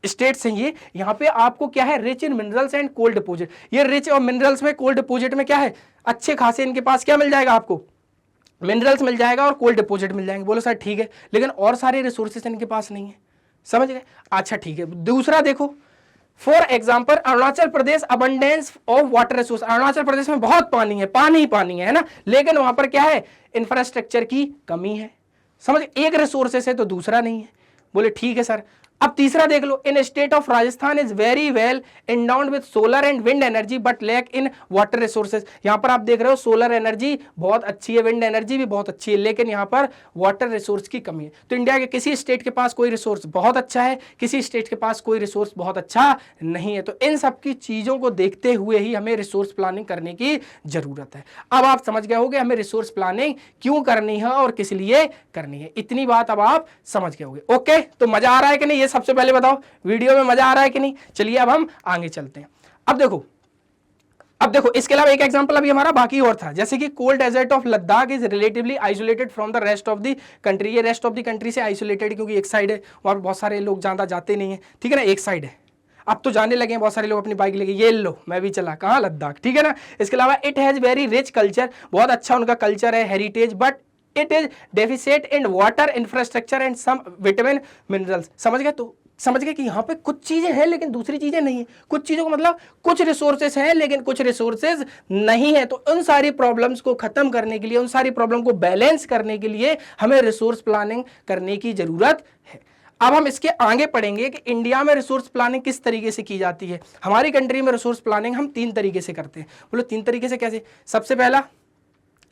स्टेट्स हैं, ये यहाँ पे आपको क्या है, rich in minerals and coal deposit. ये रिच और मिनरल्स में, कोल डिपोजिट में क्या है, अच्छे खासे इनके पास क्या मिल जाएगा, आपको मिनरल्स मिल जाएगा और कोल डिपोजिट मिल जाएंगे। बोलो सर ठीक है, लेकिन और सारे रिसोर्सेज इनके पास नहीं है। समझ गए, अच्छा ठीक है। दूसरा देखो, for example Arunachal Pradesh abundance of water resource. Arunachal Pradesh में बहुत पानी है, पानी ही पानी है ना, लेकिन वहां पर क्या है, इंफ्रास्ट्रक्चर की कमी है। समझ, एक रिसोर्सेस है तो दूसरा नहीं है। बोले ठीक है सर। अब तीसरा देख लो, in state of Rajasthan is very well endowed with solar and wind energy but lack in water resources. यहां पर आप देख रहे हो सोलर एनर्जी बहुत अच्छी है, विंड एनर्जी भी बहुत अच्छी है, लेकिन यहां पर वाटर रिसोर्स की कमी है। तो इंडिया के किसी स्टेट के पास कोई रिसोर्स बहुत अच्छा है, किसी स्टेट के पास कोई रिसोर्स बहुत अच्छा नहीं है। तो इन सब की चीजों को देखते हुए ही हमें रिसोर्स प्लानिंग करने की जरूरत है। अब आप समझ गए होंगे हमें रिसोर्स प्लानिंग क्यों करनी है और किस लिए करनी है, इतनी बात अब आप समझ गए होंगे। ओके, तो मजा आ रहा है कि नहीं, सबसे पहले बताओ वीडियो में मजा आ रहा है कि नहीं। चलिए अब हम आगे चलते हैं। अब देखो इसके अलावा एक एग्जांपल अभी हमारा बाकी और था, जैसे कि cold desert of Ladakh is relatively isolated from the rest of the country. ये रेस्ट ऑफ द कंट्री से आइसोलेटेड क्योंकि एक साइड है, वहां बहुत सारे लोग ज्यादा जाते नहीं है, ठीक है ना, एक साइड है। अब तो जाने लगे हैं बहुत सारे लोग अपनी बाइक लेके, ये लो मैं भी चला, कहाँ, लद्दाख, ठीक है ना। इसके अलावा it has very rich culture, बहुत अच्छा उनका कल्चर है, heritage, but it is deficit in water infrastructure and some vitamin minerals. समझ गए? तो समझ गए कि यहाँ पे कुछ चीजें हैं लेकिन दूसरी चीजें नहीं है, कुछ चीजों को मतलब कुछ रिसोर्सेस हैं लेकिन कुछ रिसोर्सेज नहीं है। तो उन सारी प्रॉब्लम्स को खत्म करने के लिए, उन सारी प्रॉब्लम को बैलेंस करने के लिए हमें रिसोर्स प्लानिंग करने की जरूरत है। अब हम इसके आगे पढ़ेंगे कि इंडिया में रिसोर्स प्लानिंग किस तरीके से की जाती है। हमारी कंट्री में रिसोर्स प्लानिंग हम 3 तरीके से करते हैं। बोलो 3 तरीके से कैसे? सबसे पहला,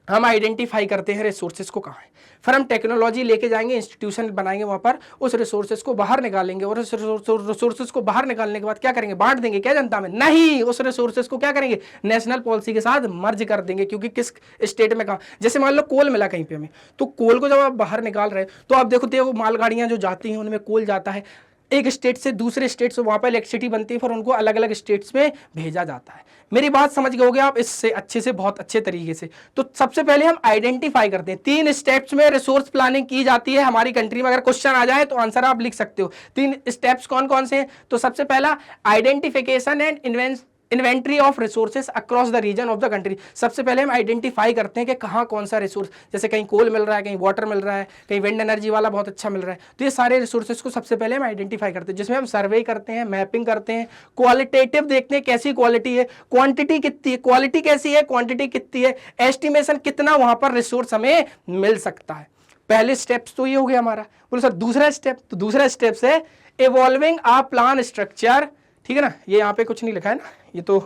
हम आइडेंटिफाई करते हैं रिसोर्सेज को कहाँ है, फिर हम टेक्नोलॉजी लेके जाएंगे, इंस्टीट्यूशन बनाएंगे, वहां पर उस रिसोर्सेज को बाहर निकालेंगे, और उस रिसोर्सेज को बाहर निकालने के बाद क्या करेंगे? बांट देंगे। क्या जनता में? नहीं, उस रिसोर्सेज को क्या करेंगे? नेशनल पॉलिसी के साथ मर्ज कर देंगे, क्योंकि किस स्टेट में कहाँ, जैसे मान लो कोल मिला कहीं पे हमें, तो कोल को जब आप बाहर निकाल रहे हैं तो आप देखो मालगाड़ियां जो जाती हैं उनमें कोल जाता है एक स्टेट से दूसरे स्टेट से, वहां पर इलेक्ट्रिसिटी बनती है, फिर उनको अलग अलग स्टेट्स में भेजा जाता है। मेरी बात समझ गए होगे आप इससे अच्छे से, बहुत अच्छे तरीके से। तो सबसे पहले हम आइडेंटिफाई करते हैं, 3 स्टेप्स में रिसोर्स प्लानिंग की जाती है हमारी कंट्री में। अगर क्वेश्चन आ जाए तो आंसर आप लिख सकते हो। 3 स्टेप्स कौन कौन से हैं? तो सबसे पहला, identification and inventory of resources across the region of the country. सबसे पहले हम आइडेंटिफाई करते हैं कि कहाँ कौन सा रिसोर्स, जैसे कहीं कोल मिल रहा है, कहीं वाटर मिल रहा है, कहीं विंड एनर्जी वाला बहुत अच्छा मिल रहा है, तो ये सारे रिसोर्सेज को सबसे पहले हम आइडेंटिफाई करते हैं, जिसमें हम सर्वे करते हैं, मैपिंग करते हैं, क्वालिटेटिव देखते हैं कैसी क्वालिटी है, क्वांटिटी कितनी है, क्वालिटी कैसी है, क्वांटिटी कितनी है, एस्टिमेशन कितना वहां पर रिसोर्स हमें मिल सकता है। पहले स्टेप्स तो ये हो गया हमारा। बोलो सर दूसरा स्टेप? तो दूसरा स्टेप है इवॉल्विंग अ प्लान स्ट्रक्चर, ठीक है ना। ये यहाँ पे कुछ नहीं लिखा है ना, ये तो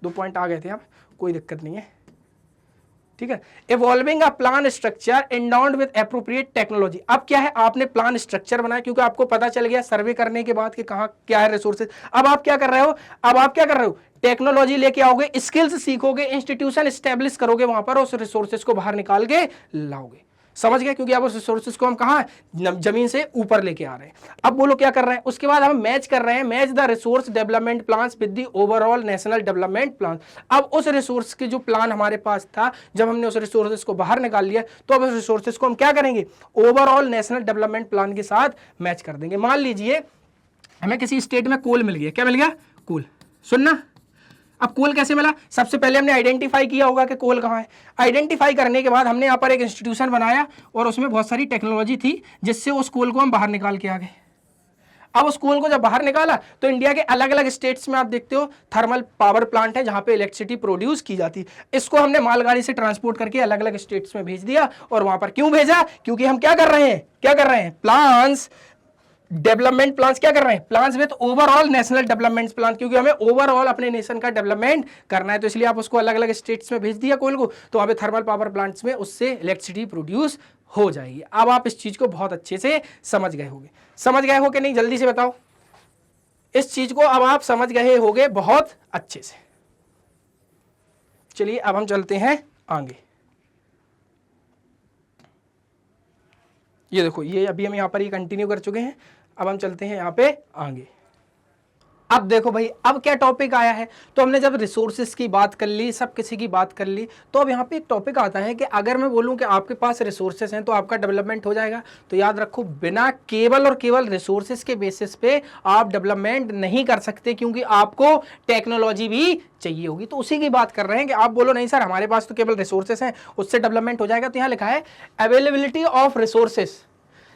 2 पॉइंट आ गए थे, यहाँ कोई दिक्कत नहीं है, ठीक है। Evolving a plan structure endowed with appropriate technology. अब क्या है, आपने प्लान स्ट्रक्चर बनाया क्योंकि आपको पता चल गया सर्वे करने के बाद कि कहाँ क्या है रिसोर्सेज। अब आप क्या कर रहे हो? अब आप क्या कर रहे हो? टेक्नोलॉजी लेके आओगे, स्किल्स सीखोगे, इंस्टीट्यूशन एस्टेब्लिश करोगे, वहां पर उस रिसोर्सेज को बाहर निकाल के लाओगे। समझ गए? क्योंकि अब उस रिसोर्सेज को हम कहाँ, जमीन से ऊपर लेके आ रहे हैं। अब बोलो क्या कर रहे हैं? उसके बाद हम मैच कर रहे हैं, match the resource development plans with the overall national development plan. अब उस रिसोर्स के जो प्लान हमारे पास था, जब हमने उस रिसोर्सेज को बाहर निकाल लिया, तो अब उस रिसोर्सेज को हम क्या करेंगे? ओवरऑल नेशनल डेवलपमेंट प्लान के साथ मैच कर देंगे। मान लीजिए हमें किसी स्टेट में कोल मिल गया, क्या मिल गया? कोल। सुनना, अब कोल कैसे मिला? सबसे पहले हमने आइडेंटिफाई किया होगा कि कोल कहाँ है। आइडेंटिफाई करने के बाद हमने यहाँ पर एक इंस्टीट्यूशन बनाया और उसमें बहुत सारी टेक्नोलॉजी थी, जिससे उस कोल को हम बाहर निकाल के आ गए। अब उस कोल को जब बाहर निकाला तो इंडिया के अलग अलग स्टेट्स में आप देखते हो थर्मल पावर प्लांट है, जहां पे इलेक्ट्रिसिटी प्रोड्यूस की जाती है। इसको हमने मालगाड़ी से ट्रांसपोर्ट करके अलग अलग स्टेट्स में भेज दिया। और वहां पर क्यों भेजा? क्योंकि हम क्या कर रहे हैं? क्या कर रहे हैं? प्लान्स, डेवलपमेंट प्लान्स क्या कर रहे हैं? Plans with overall national development plan, क्योंकि हमें ओवरऑल अपने नेशन का डेवलपमेंट करना है। तो इसलिए आप उसको अलग अलग स्टेट्स में भेज दिया कोयल को, तो वहां पे थर्मल पावर प्लांट्स में उससे इलेक्ट्रिसिटी प्रोड्यूस हो जाएगी। अब आप इस चीज को बहुत अच्छे से समझ गए होंगे। समझ गए हो कि नहीं? जल्दी से बताओ इस चीज को। अब आप समझ गए होंगे बहुत अच्छे से। चलिए अब हम चलते हैं आगे। ये देखो, ये अभी हम यहाँ पर ये कंटिन्यू कर चुके हैं, अब हम चलते हैं यहाँ पे आगे। अब देखो भाई, अब क्या टॉपिक आया है? तो हमने जब रिसोर्सेज की बात कर ली, सब किसी की बात कर ली, तो अब यहाँ पे एक टॉपिक आता है कि अगर मैं बोलूँ कि आपके पास रिसोर्सेज हैं तो आपका डेवलपमेंट हो जाएगा। तो याद रखो, बिना केवल और केवल रिसोर्सेज के बेसिस पे आप डेवलपमेंट नहीं कर सकते, क्योंकि आपको टेक्नोलॉजी भी चाहिए होगी। तो उसी की बात कर रहे हैं कि आप बोलो नहीं सर हमारे पास तो केवल रिसोर्सेज हैं, उससे डेवलपमेंट हो जाएगा। तो यहाँ लिखा है availability of resources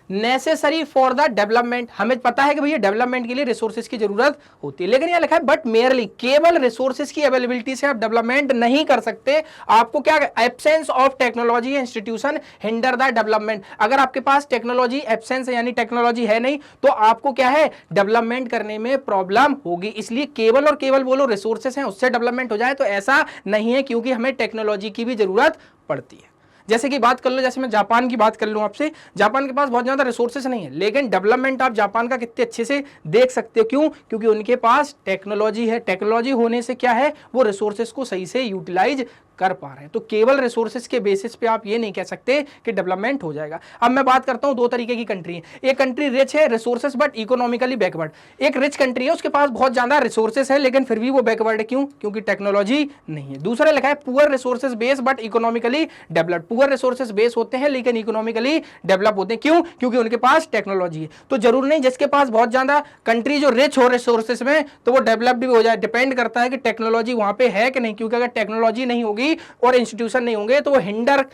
necessary for the development. हमें पता है कि भैया डेवलपमेंट के लिए रिसोर्सेज की जरूरत होती है, लेकिन यहां लिखा है बट मेयरली, केवल रिसोर्सेज की अवेलेबिलिटी से आप डेवलपमेंट नहीं कर सकते। आपको क्या, absence of technology institution hinder the development. अगर आपके पास टेक्नोलॉजी एब्सेंस है, यानी टेक्नोलॉजी है नहीं, तो आपको क्या है, डेवलपमेंट करने में प्रॉब्लम होगी। इसलिए केवल और केवल बोलो रिसोर्सेज हैं उससे डेवलपमेंट हो जाए, तो ऐसा नहीं है, क्योंकि हमें टेक्नोलॉजी की भी जरूरत पड़ती है। जैसे कि बात कर लो, जैसे मैं जापान की बात कर लूं आपसे, जापान के पास बहुत ज्यादा रिसोर्सेज नहीं है, लेकिन डेवलपमेंट आप जापान का कितने अच्छे से देख सकते हो। क्यों? क्योंकि उनके पास टेक्नोलॉजी है। टेक्नोलॉजी होने से क्या है, वो रिसोर्सेज को सही से यूटिलाइज कर पा रहे हैं। तो केवल रिसोर्सेज के बेसिस पे आप ये नहीं कह सकते कि डेवलपमेंट हो जाएगा। अब मैं बात करता हूं, दो तरीके की कंट्री है। एक कंट्री रिच है रिसोर्सेज बट इकोनॉमिकली बैकवर्ड। एक रिच कंट्री है, उसके पास बहुत ज्यादा रिसोर्सेज है लेकिन फिर भी वो बैकवर्ड है। क्यों? क्योंकि टेक्नोलॉजी नहीं है। दूसरा लिखा है poor resources base but economically developed. Poor resources base होते हैं लेकिन इकोनॉमिकली डेवलप होते हैं। क्यों? क्योंकि उनके पास टेक्नोलॉजी है। तो जरूर नहीं जिसके पास बहुत ज्यादा कंट्री जो रिच हो रिसोर्सेज में तो वो डेवलप्ड भी हो जाए, डिपेंड करता है कि टेक्नोलॉजी वहां पे है कि नहीं। क्योंकि अगर टेक्नोलॉजी नहीं होगी और इंस्टीट्यूशन नहीं होंगे तो वो हिंडर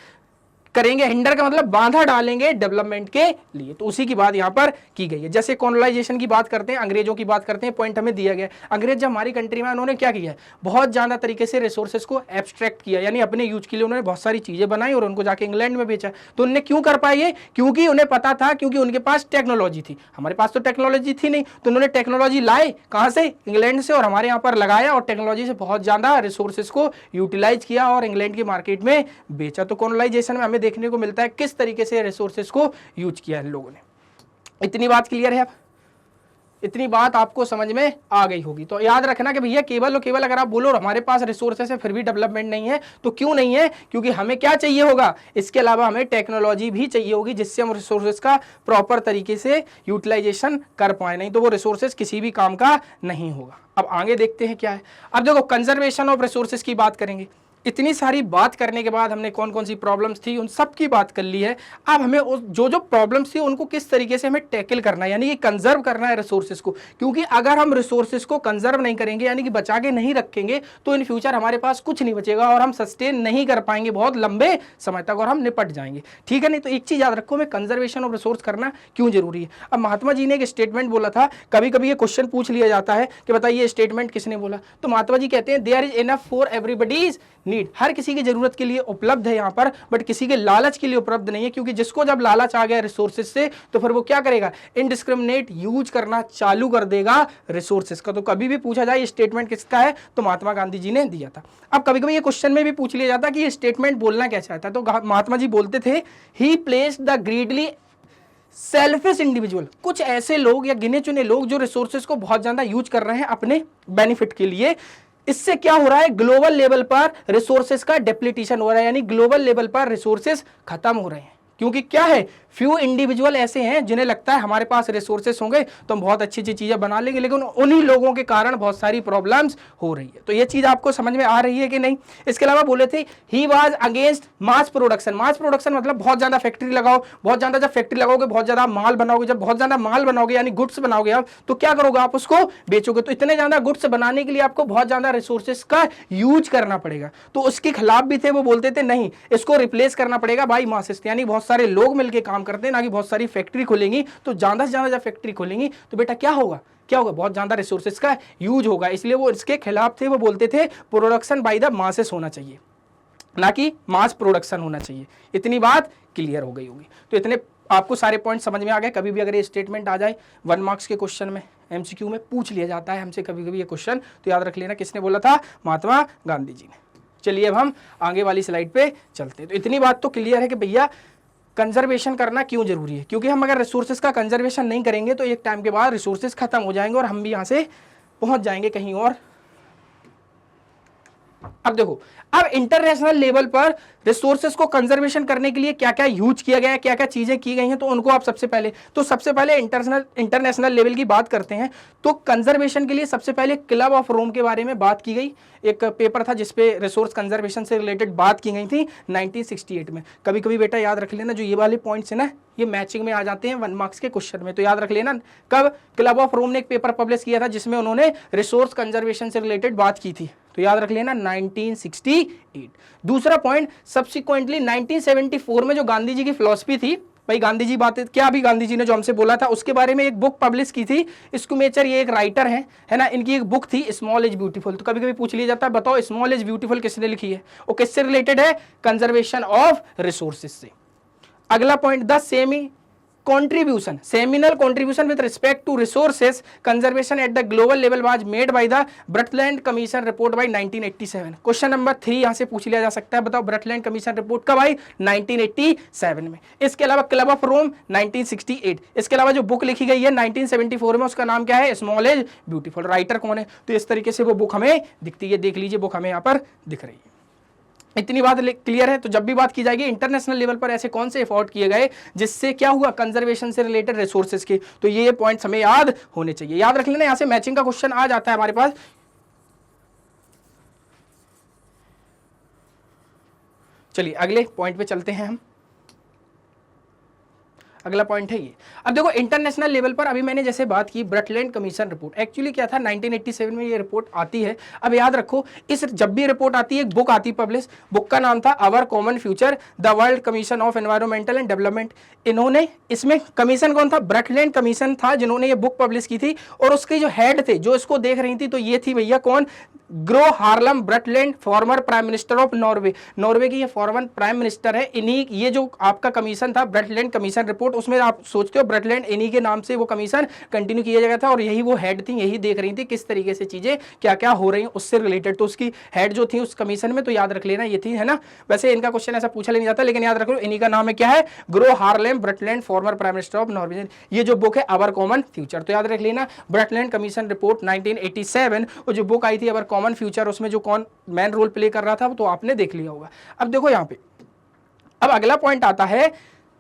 करेंगे। हिंडर का मतलब बाधा डालेंगे डेवलपमेंट के लिए। तो उसी की बात यहां पर की गई है। जैसे कॉलोनाइजेशन की बात करते हैं, अंग्रेजों की बात करते हैं, पॉइंट हमें दिया गया। अंग्रेज जब हमारी कंट्री में उन्होंने क्या किया है, बहुत ज्यादा तरीके से रिसोर्सेज को एब्स्ट्रैक्ट किया, यानी अपने यूज के लिए उन्होंने बहुत सारी चीजें बनाई और उनको जाके इंग्लैंड में बेचा। तो उन्होंने क्यों कर पाए ये? क्योंकि उन्हें पता था, क्योंकि उनके पास टेक्नोलॉजी थी। हमारे पास तो टेक्नोलॉजी थी नहीं, तो उन्होंने टेक्नोलॉजी लाए कहां से? इंग्लैंड से, और हमारे यहाँ पर लगाया और टेक्नोलॉजी से बहुत ज्यादा रिसोर्सेज को यूटिलाइज किया और इंग्लैंड की मार्केट में बेचा। तो कॉलोनाइजेशन में हमें देखने को मिलता है किस तरीके से रिसोर्सेज को यूज किया है लोगों ने। इतनी बात क्लियर है? अब इतनी बात आपको समझ में आ गई होगी। तो याद रखना कि भैया केवल और केवल अगर आप बोलो और हमारे पास रिसोर्सेज है फिर भी डेवलपमेंट नहीं है, तो क्यों नहीं है? क्योंकि हमें क्या चाहिए होगा, इसके अलावा हमें टेक्नोलॉजी भी चाहिए होगी जिससे हम रिसोर्सेज का प्रॉपर तरीके से यूटिलाइजेशन कर पाए। नहीं तो वो रिसोर्सेज किसी भी काम का नहीं होगा। अब आगे देखते हैं क्या है। अब देखो कंजर्वेशन ऑफ रिसोर्सेज की बात करेंगे। इतनी सारी बात करने के बाद हमने कौन कौन सी प्रॉब्लम्स थी उन सब की बात कर ली है। अब हमें जो जो प्रॉब्लम्स थी उनको किस तरीके से हमें टैकल करना है, यानी कि कंजर्व करना है रिसोर्सेज को। क्योंकि अगर हम रिसोर्सेज को कंजर्व नहीं करेंगे, यानी कि बचा के नहीं रखेंगे, तो इन फ्यूचर हमारे पास कुछ नहीं बचेगा और हम सस्टेन नहीं कर पाएंगे बहुत लंबे समय तक और हम निपट जाएंगे। ठीक है? नहीं तो एक चीज याद रखो, हमें कंजर्वेशन ऑफ रिसोर्स करना क्यों जरूरी है। अब महात्मा जी ने एक स्टेटमेंट बोला था, कभी कभी ये क्वेश्चन पूछ लिया जाता है कि बताइए स्टेटमेंट किसने बोला। तो महात्मा जी कहते हैं there is enough for everybody's need. हर किसी की जरूरत के लिए उपलब्ध है यहाँ पर, बट किसी के लालच के लिए उपलब्ध नहीं है। क्योंकि जिसको जब लालच आ गया रिसोर्सेज से तो फिर वो क्या करेगा, इनडिस्क्रिमिनेट यूज करना चालू कर देगा रिसोर्सेज का। तो कभी भी पूछा जाए ये स्टेटमेंट किसका है, तो महात्मा गांधी जी ने दिया था। अब कभी कभी ये क्वेश्चन में भी पूछ लिया जाता कि ये स्टेटमेंट बोलना क्या चाहता है, तो महात्मा जी बोलते थे ही placed the greedily selfish individual. कुछ ऐसे लोग या गिने चुने लोग जो रिसोर्सेज को बहुत ज्यादा यूज कर रहे हैं अपने बेनिफिट के लिए। इससे क्या हो रहा है, ग्लोबल लेवल पर रिसोर्सेज का डिप्लीटेशन हो रहा है, यानी ग्लोबल लेवल पर रिसोर्सेज खत्म हो रहे हैं। क्योंकि क्या है, फ्यू इंडिविजुअल ऐसे हैं जिन्हें लगता है हमारे पास रिसोर्सेस होंगे तो हम बहुत अच्छी अच्छी चीजें बना लेंगे, लेकिन उन्हीं लोगों के कारण बहुत सारी प्रॉब्लम्स हो रही है। तो ये चीज आपको समझ में आ रही है कि नहीं? इसके अलावा बोले थे he was against mass production. Mass production मतलब बहुत ज्यादा फैक्ट्री लगाओ, बहुत ज्यादा जब फैक्ट्री लगाओगे बहुत ज्यादा माल बनाओगे, जब बहुत ज्यादा माल बनाओगे यानी गुड्स बनाओगे आप, तो क्या करोगे, आप उसको बेचोगे। तो इतने ज्यादा गुड्स बनाने के लिए आपको बहुत ज्यादा रिसोर्सेज का यूज करना पड़ेगा। तो उसके खिलाफ भी थे, वो बोलते थे नहीं इसको रिप्लेस करना पड़ेगा बाई मासेस, यानी बहुत सारे लोग मिलकर काम करते हैं, ना कि बहुत सारी फैक्ट्री खोलेंगी। तो ज्यादा से ज्यादा जब फैक्ट्री खोलेंगी तो बेटा क्या होगा, क्या होगा, बहुत ज्यादा रिसोर्सेज का यूज होगा। इसलिए वो इसके खिलाफ थे, वो बोलते थे प्रोडक्शन बाय द मासेस होना चाहिए, ना कि मास प्रोडक्शन होना चाहिए। इतनी बात क्लियर हो गई होगी। तो इतने आपको सारे पॉइंट समझ में आ गए। कभी भी अगर ये स्टेटमेंट आ जाए 1 मार्क्स के क्वेश्चन में, एमसीक्यू में पूछ लिया जाता है हमसे कभी कभी ये क्वेश्चन, तो याद रख लेना किसने बोला था, महात्मा गांधी जी ने। चलिए अब हम आगे वाली स्लाइड पे चलते हैं। तो इतनी बात तो क्लियर है कि भैया कंजर्वेशन करना क्यों जरूरी है, क्योंकि हम अगर रिसोर्सेज का कंजर्वेशन नहीं करेंगे तो एक टाइम के बाद रिसोर्सेज खत्म हो जाएंगे और हम भी यहाँ से पहुंच जाएंगे कहीं और। अब देखो, अब इंटरनेशनल लेवल पर रिसोर्सेज को कंजर्वेशन करने के लिए क्या क्या यूज किया गया है, क्या क्या चीजें की गई हैं, तो उनको आप सबसे पहले इंटरनेशनल लेवल की बात करते हैं। तो कंजर्वेशन के लिए सबसे पहले क्लब ऑफ रोम के बारे में बात की गई। एक पेपर था जिसपे रिसोर्स कंजर्वेशन से रिलेटेड बात की गई थी 1968 में। कभी कभी बेटा याद रख लेना, जो ये वाले पॉइंट्स है ना, ये मैचिंग में आ जाते हैं 1 मार्क्स के क्वेश्चन में, तो याद रख लेना। कब क्लब ऑफ रोम ने एक पेपर पब्लिश किया था जिसमें उन्होंने रिसोर्स कंजर्वेशन से रिलेटेड बात की थी, तो याद रख लेना 1968। दूसरा पॉइंट, सब्सिक्वेंटली 1974 में जो गांधी जी की फिलॉसफी थी, भाई गांधी जी बातें क्या, अभी गांधी जी ने जो हमसे बोला था उसके बारे में एक बुक पब्लिश की थी। स्कूमेचर ये एक राइटर है ना, इनकी एक बुक थी स्मॉल इज ब्यूटीफुल। तो कभी कभी पूछ लिया जाता है बताओ स्मॉल इज ब्यूटीफुल किसने लिखी है, वो किससे रिलेटेड है, कंजर्वेशन ऑफ रिसोर्सेज से। अगला point, the contribution, seminal contribution with respect to resources conservation at the global level was made by the Brundtland Commission report by 1987। Question number 3 यहां से पूछ लिया जा सकता है, बताओ ब्रटलैंड कमीशन रिपोर्ट कब आई, 1987 में। इसके अलावा क्लब ऑफ रोम 1968। इसके अलावा जो बुक लिखी गई है 1974 में, उसका नाम क्या है, स्मॉल इज ब्यूटीफुल। राइटर कौन है, तो इस तरीके से वो बुक हमें दिखती है, देख लीजिए बुक हमें यहाँ पर दिख रही है। इतनी बात क्लियर है। तो जब भी बात की जाएगी इंटरनेशनल लेवल पर ऐसे कौन से एफर्ट किए गए जिससे क्या हुआ, कंजर्वेशन से रिलेटेड रिसोर्सेज की, तो ये पॉइंट्स हमें याद होने चाहिए। याद रख लेना, यहां से मैचिंग का क्वेश्चन आ जाता है हमारे पास। चलिए अगले पॉइंट पे चलते हैं हम। अगला पॉइंट है ये। अब देखो इंटरनेशनल लेवल पर अभी मैंने जैसे बात की ब्रटलैंड कमीशन रिपोर्ट, एक्चुअली क्या था 1987 में ये रिपोर्ट आती है। अब याद रखो इस जब भी रिपोर्ट आती है एक बुक आती है पब्लिश, बुक का नाम था our common future the world commission of environmental and development. इन्होंने इसमें कमीशन कौन था, ब्रटलैंड कमीशन था जिन्होंने ये बुक पब्लिश की थी। और उसके जो हेड थे जो इसको देख रही थी तो ये थी भैया कौन, Gro Harlem Brundtland, former prime minister of Norway. Norway की ये फॉर्मर प्राइम मिनिस्टर है। इन्हीं ये जो आपका कमीशन था ब्रटलैंड कमीशन रिपोर्ट, उसमें आप सोचते हो ब्रटलैंड इन्हीं के नाम से वो कमीशन कंटिन्यू किया गया था। और यही वो हेड थी, यही देख रही थी किस तरीके से चीजें क्या क्या हो रही हैं उससे रिलेटेड। तो उसकी हेड जो थी उस कमीशन में, तो याद रख लेना ये थी, है ना। वैसे इनका क्वेश्चन ऐसा पूछा नहीं जाता, लेकिन याद रख लो इन्हीं का नाम है क्या है, Gro Harlem Brundtland, former prime minister of Norway. ये जो बुक है आवर कॉमन फ्यूचर, तो याद रख लेना ब्रटलैंड कमीशन रिपोर्ट 1987, और जो बुक आई थी आवर कॉमन फ्यूचर, उसमें जो कौन मेन रोल प्ले कर रहा था तो आपने देख लिया होगा। अब देखो यहाँ पे अब अगला पॉइंट आता है,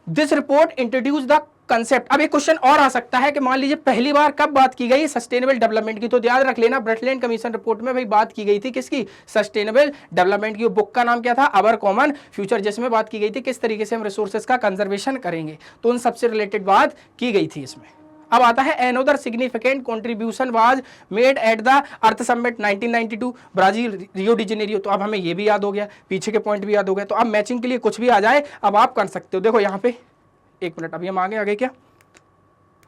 this report introduce the concept. अब एक क्वेश्चन और आ सकता है कि मान लीजिए पहली बार कब बात की गई, सस्टेनेबल डेवलपमेंट की। तो याद रख लेना ब्रटलैंड कमीशन रिपोर्ट में भाई बात की गई थी किसकी, सस्टेनेबल डेवलपमेंट की। बुक का नाम क्या था, आवर कॉमन फ्यूचर, जिसमें बात की गई थी किस तरीके से हम रिसोर्सेज का कंजर्वेशन करेंगे। तो उन सबसे रिलेटेड बात की गई थी इसमें। अब आता है another significant contribution was made at the earth summit 1992 Brazil Rio de Janeiro. तो अब हमें ये भी याद हो गया, पीछे के पॉइंट भी याद हो गए। तो अब मैचिंग के लिए कुछ भी आ जाए अब आप कर सकते हो। देखो यहाँ पे एक मिनट, अभी हम आगे क्या,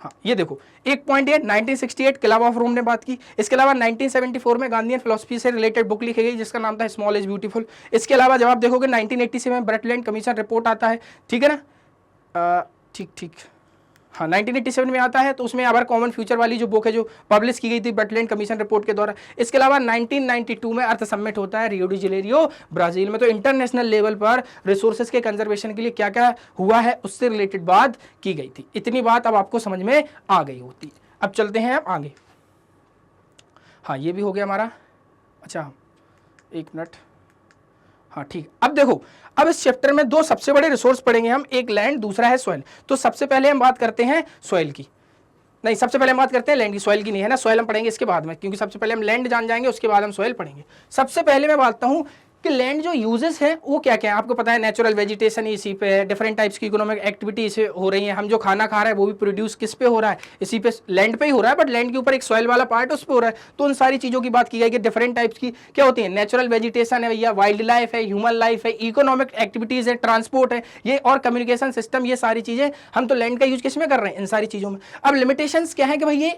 हाँ ये देखो एक पॉइंट है 1968 क्लब ऑफ रोम ने बात की। इसके अलावा 1974 में गांधीयन फिलोसफी से रिलेटेड बुक लिखी गई जिसका नाम था स्मॉल इज ब्यूटीफुल। इसके अलावा जब आप देखोगे 1987 में ब्रटलैंड कमीशन रिपोर्ट आता है, ठीक है ना, ठीक हाँ 1987 में आता है। तो उसमें आवर कॉमन फ्यूचर वाली जो बुक है जो पब्लिश की गई थी ब्रटलैंड कमीशन रिपोर्ट के द्वारा। इसके अलावा 1992 में अर्थ समिट होता है रियो डी जेनेरियो ब्राजील में। तो इंटरनेशनल लेवल पर रिसोर्सेज के कंजर्वेशन के लिए क्या क्या हुआ है उससे रिलेटेड बात की गई थी। इतनी बात अब आपको समझ में आ गई होती। अब चलते हैं अब आगे। हाँ ये भी हो गया हमारा, अच्छा एक मिनट, हाँ ठीक। अब देखो अब इस चैप्टर में दो सबसे बड़े रिसोर्स पढ़ेंगे हम, एक लैंड दूसरा है सॉइल। तो सबसे पहले हम बात करते हैं सॉइल की, नहीं सबसे पहले हम बात करते हैं लैंड की, सॉइल की नहीं है ना, सॉइल हम पढ़ेंगे इसके बाद में, क्योंकि सबसे पहले हम लैंड जान जाएंगे उसके बाद हम सॉइल पढ़ेंगे। सबसे पहले मैं बात हूँ कि लैंड जो यूजेस है वो क्या क्या है। आपको पता है नेचुरल वेजिटेशन इसी पे है, डिफरेंट टाइप्स की इकोनॉमिक एक्टिविटी इसे हो रही है। हम जो खाना खा रहे हैं वो भी प्रोड्यूस किस पे हो रहा है, इसी पे लैंड पे ही हो रहा है, बट लैंड के ऊपर एक सॉइल वाला पार्ट उस पे हो रहा है। तो उन सारी चीजों की बात की गई कि डिफरेंट टाइप्स की क्या होती है, नेचुरल वेजिटेशन है भैया, वाइल्ड लाइफ है, ह्यूमन लाइफ है, इकोनॉमिक एक्टिविटीज है, ट्रांसपोर्ट है ये, और कम्युनिकेशन सिस्टम, ये सारी चीजें हम तो लैंड का यूज किस में कर रहे हैं, इन सारी चीजों में। अब लिमिटेशंस क्या है कि भाई ये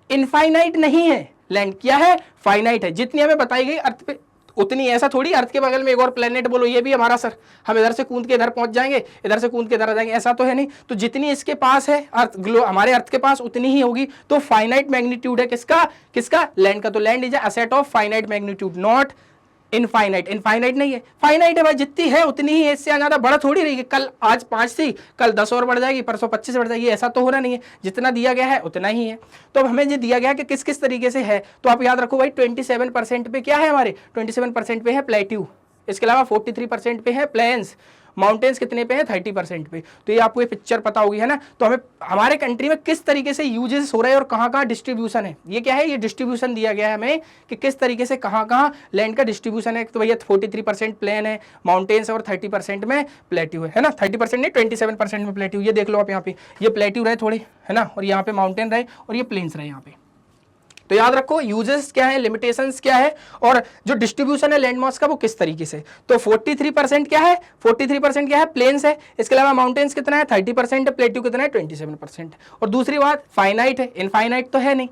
इनफाइनाइट नहीं है, लैंड क्या है, फाइनाइट है। जितनी हमें बताई गई अर्थ पे उतनी, ऐसा थोड़ी अर्थ के बगल में एक और प्लेनेट बोलो ये भी हमारा सर, हम इधर से कूद के इधर पहुंच जाएंगे, इधर से कूद के इधर आ जाएंगे, ऐसा तो है नहीं। तो जितनी इसके पास है अर्थ, हमारे अर्थ के पास उतनी ही होगी। तो फाइनाइट मैग्नीट्यूड है किसका लैंड का। तो land is a set of finite magnitude, not infinite. Infinite नहीं है, फाइनाइट है भाई, जितनी है उतनी ही है, इससे ज्यादा बढ़ थोड़ी रही। कल आज 5 थी, कल 10 और बढ़ जाएगी, परसों 25 बढ़ जाएगी, ऐसा तो होना नहीं है। जितना दिया गया है उतना ही है। तो अब हमें जो दिया गया है कि किस किस तरीके से है, तो आप याद रखो भाई 27% पे क्या है हमारे, 27% पे है प्लेट्यू, इसके अलावा 43% पे है प्लेन्स, माउंटेन्स कितने पे है 30% पे। तो ये आपको ये पिक्चर पता होगी, है ना। तो हमें हमारे कंट्री में किस तरीके से यूजेस हो रहे हैं और कहाँ कहाँ डिस्ट्रीब्यूशन है, ये क्या है, ये डिस्ट्रीब्यूशन दिया गया है हमें कि किस तरीके से कहाँ कहाँ लैंड का डिस्ट्रीब्यूशन है। तो भैया 43% प्लेन है, माउंटेन्स और 30% में प्लेट्यू है ना, 30% नहीं 27% में प्लेट्यू। ये देख लो आप यहाँ पे, ये प्लेट्यू रहे थोड़े, है ना, और यहाँ पे माउंटेन रहे और ये प्लेन्स रहे यहाँ पे। तो याद रखो यूजेस क्या है, लिमिटेशंस क्या है, और जो डिस्ट्रीब्यूशन है लैंड मास का वो किस तरीके से। तो 43% क्या है, 43% क्या है, प्लेन्स है। इसके अलावा माउंटेन्स कितना है 30% है, प्लेट्यू कितना है 27%। और दूसरी बात फाइनाइट है, इनफाइनाइट तो है नहीं।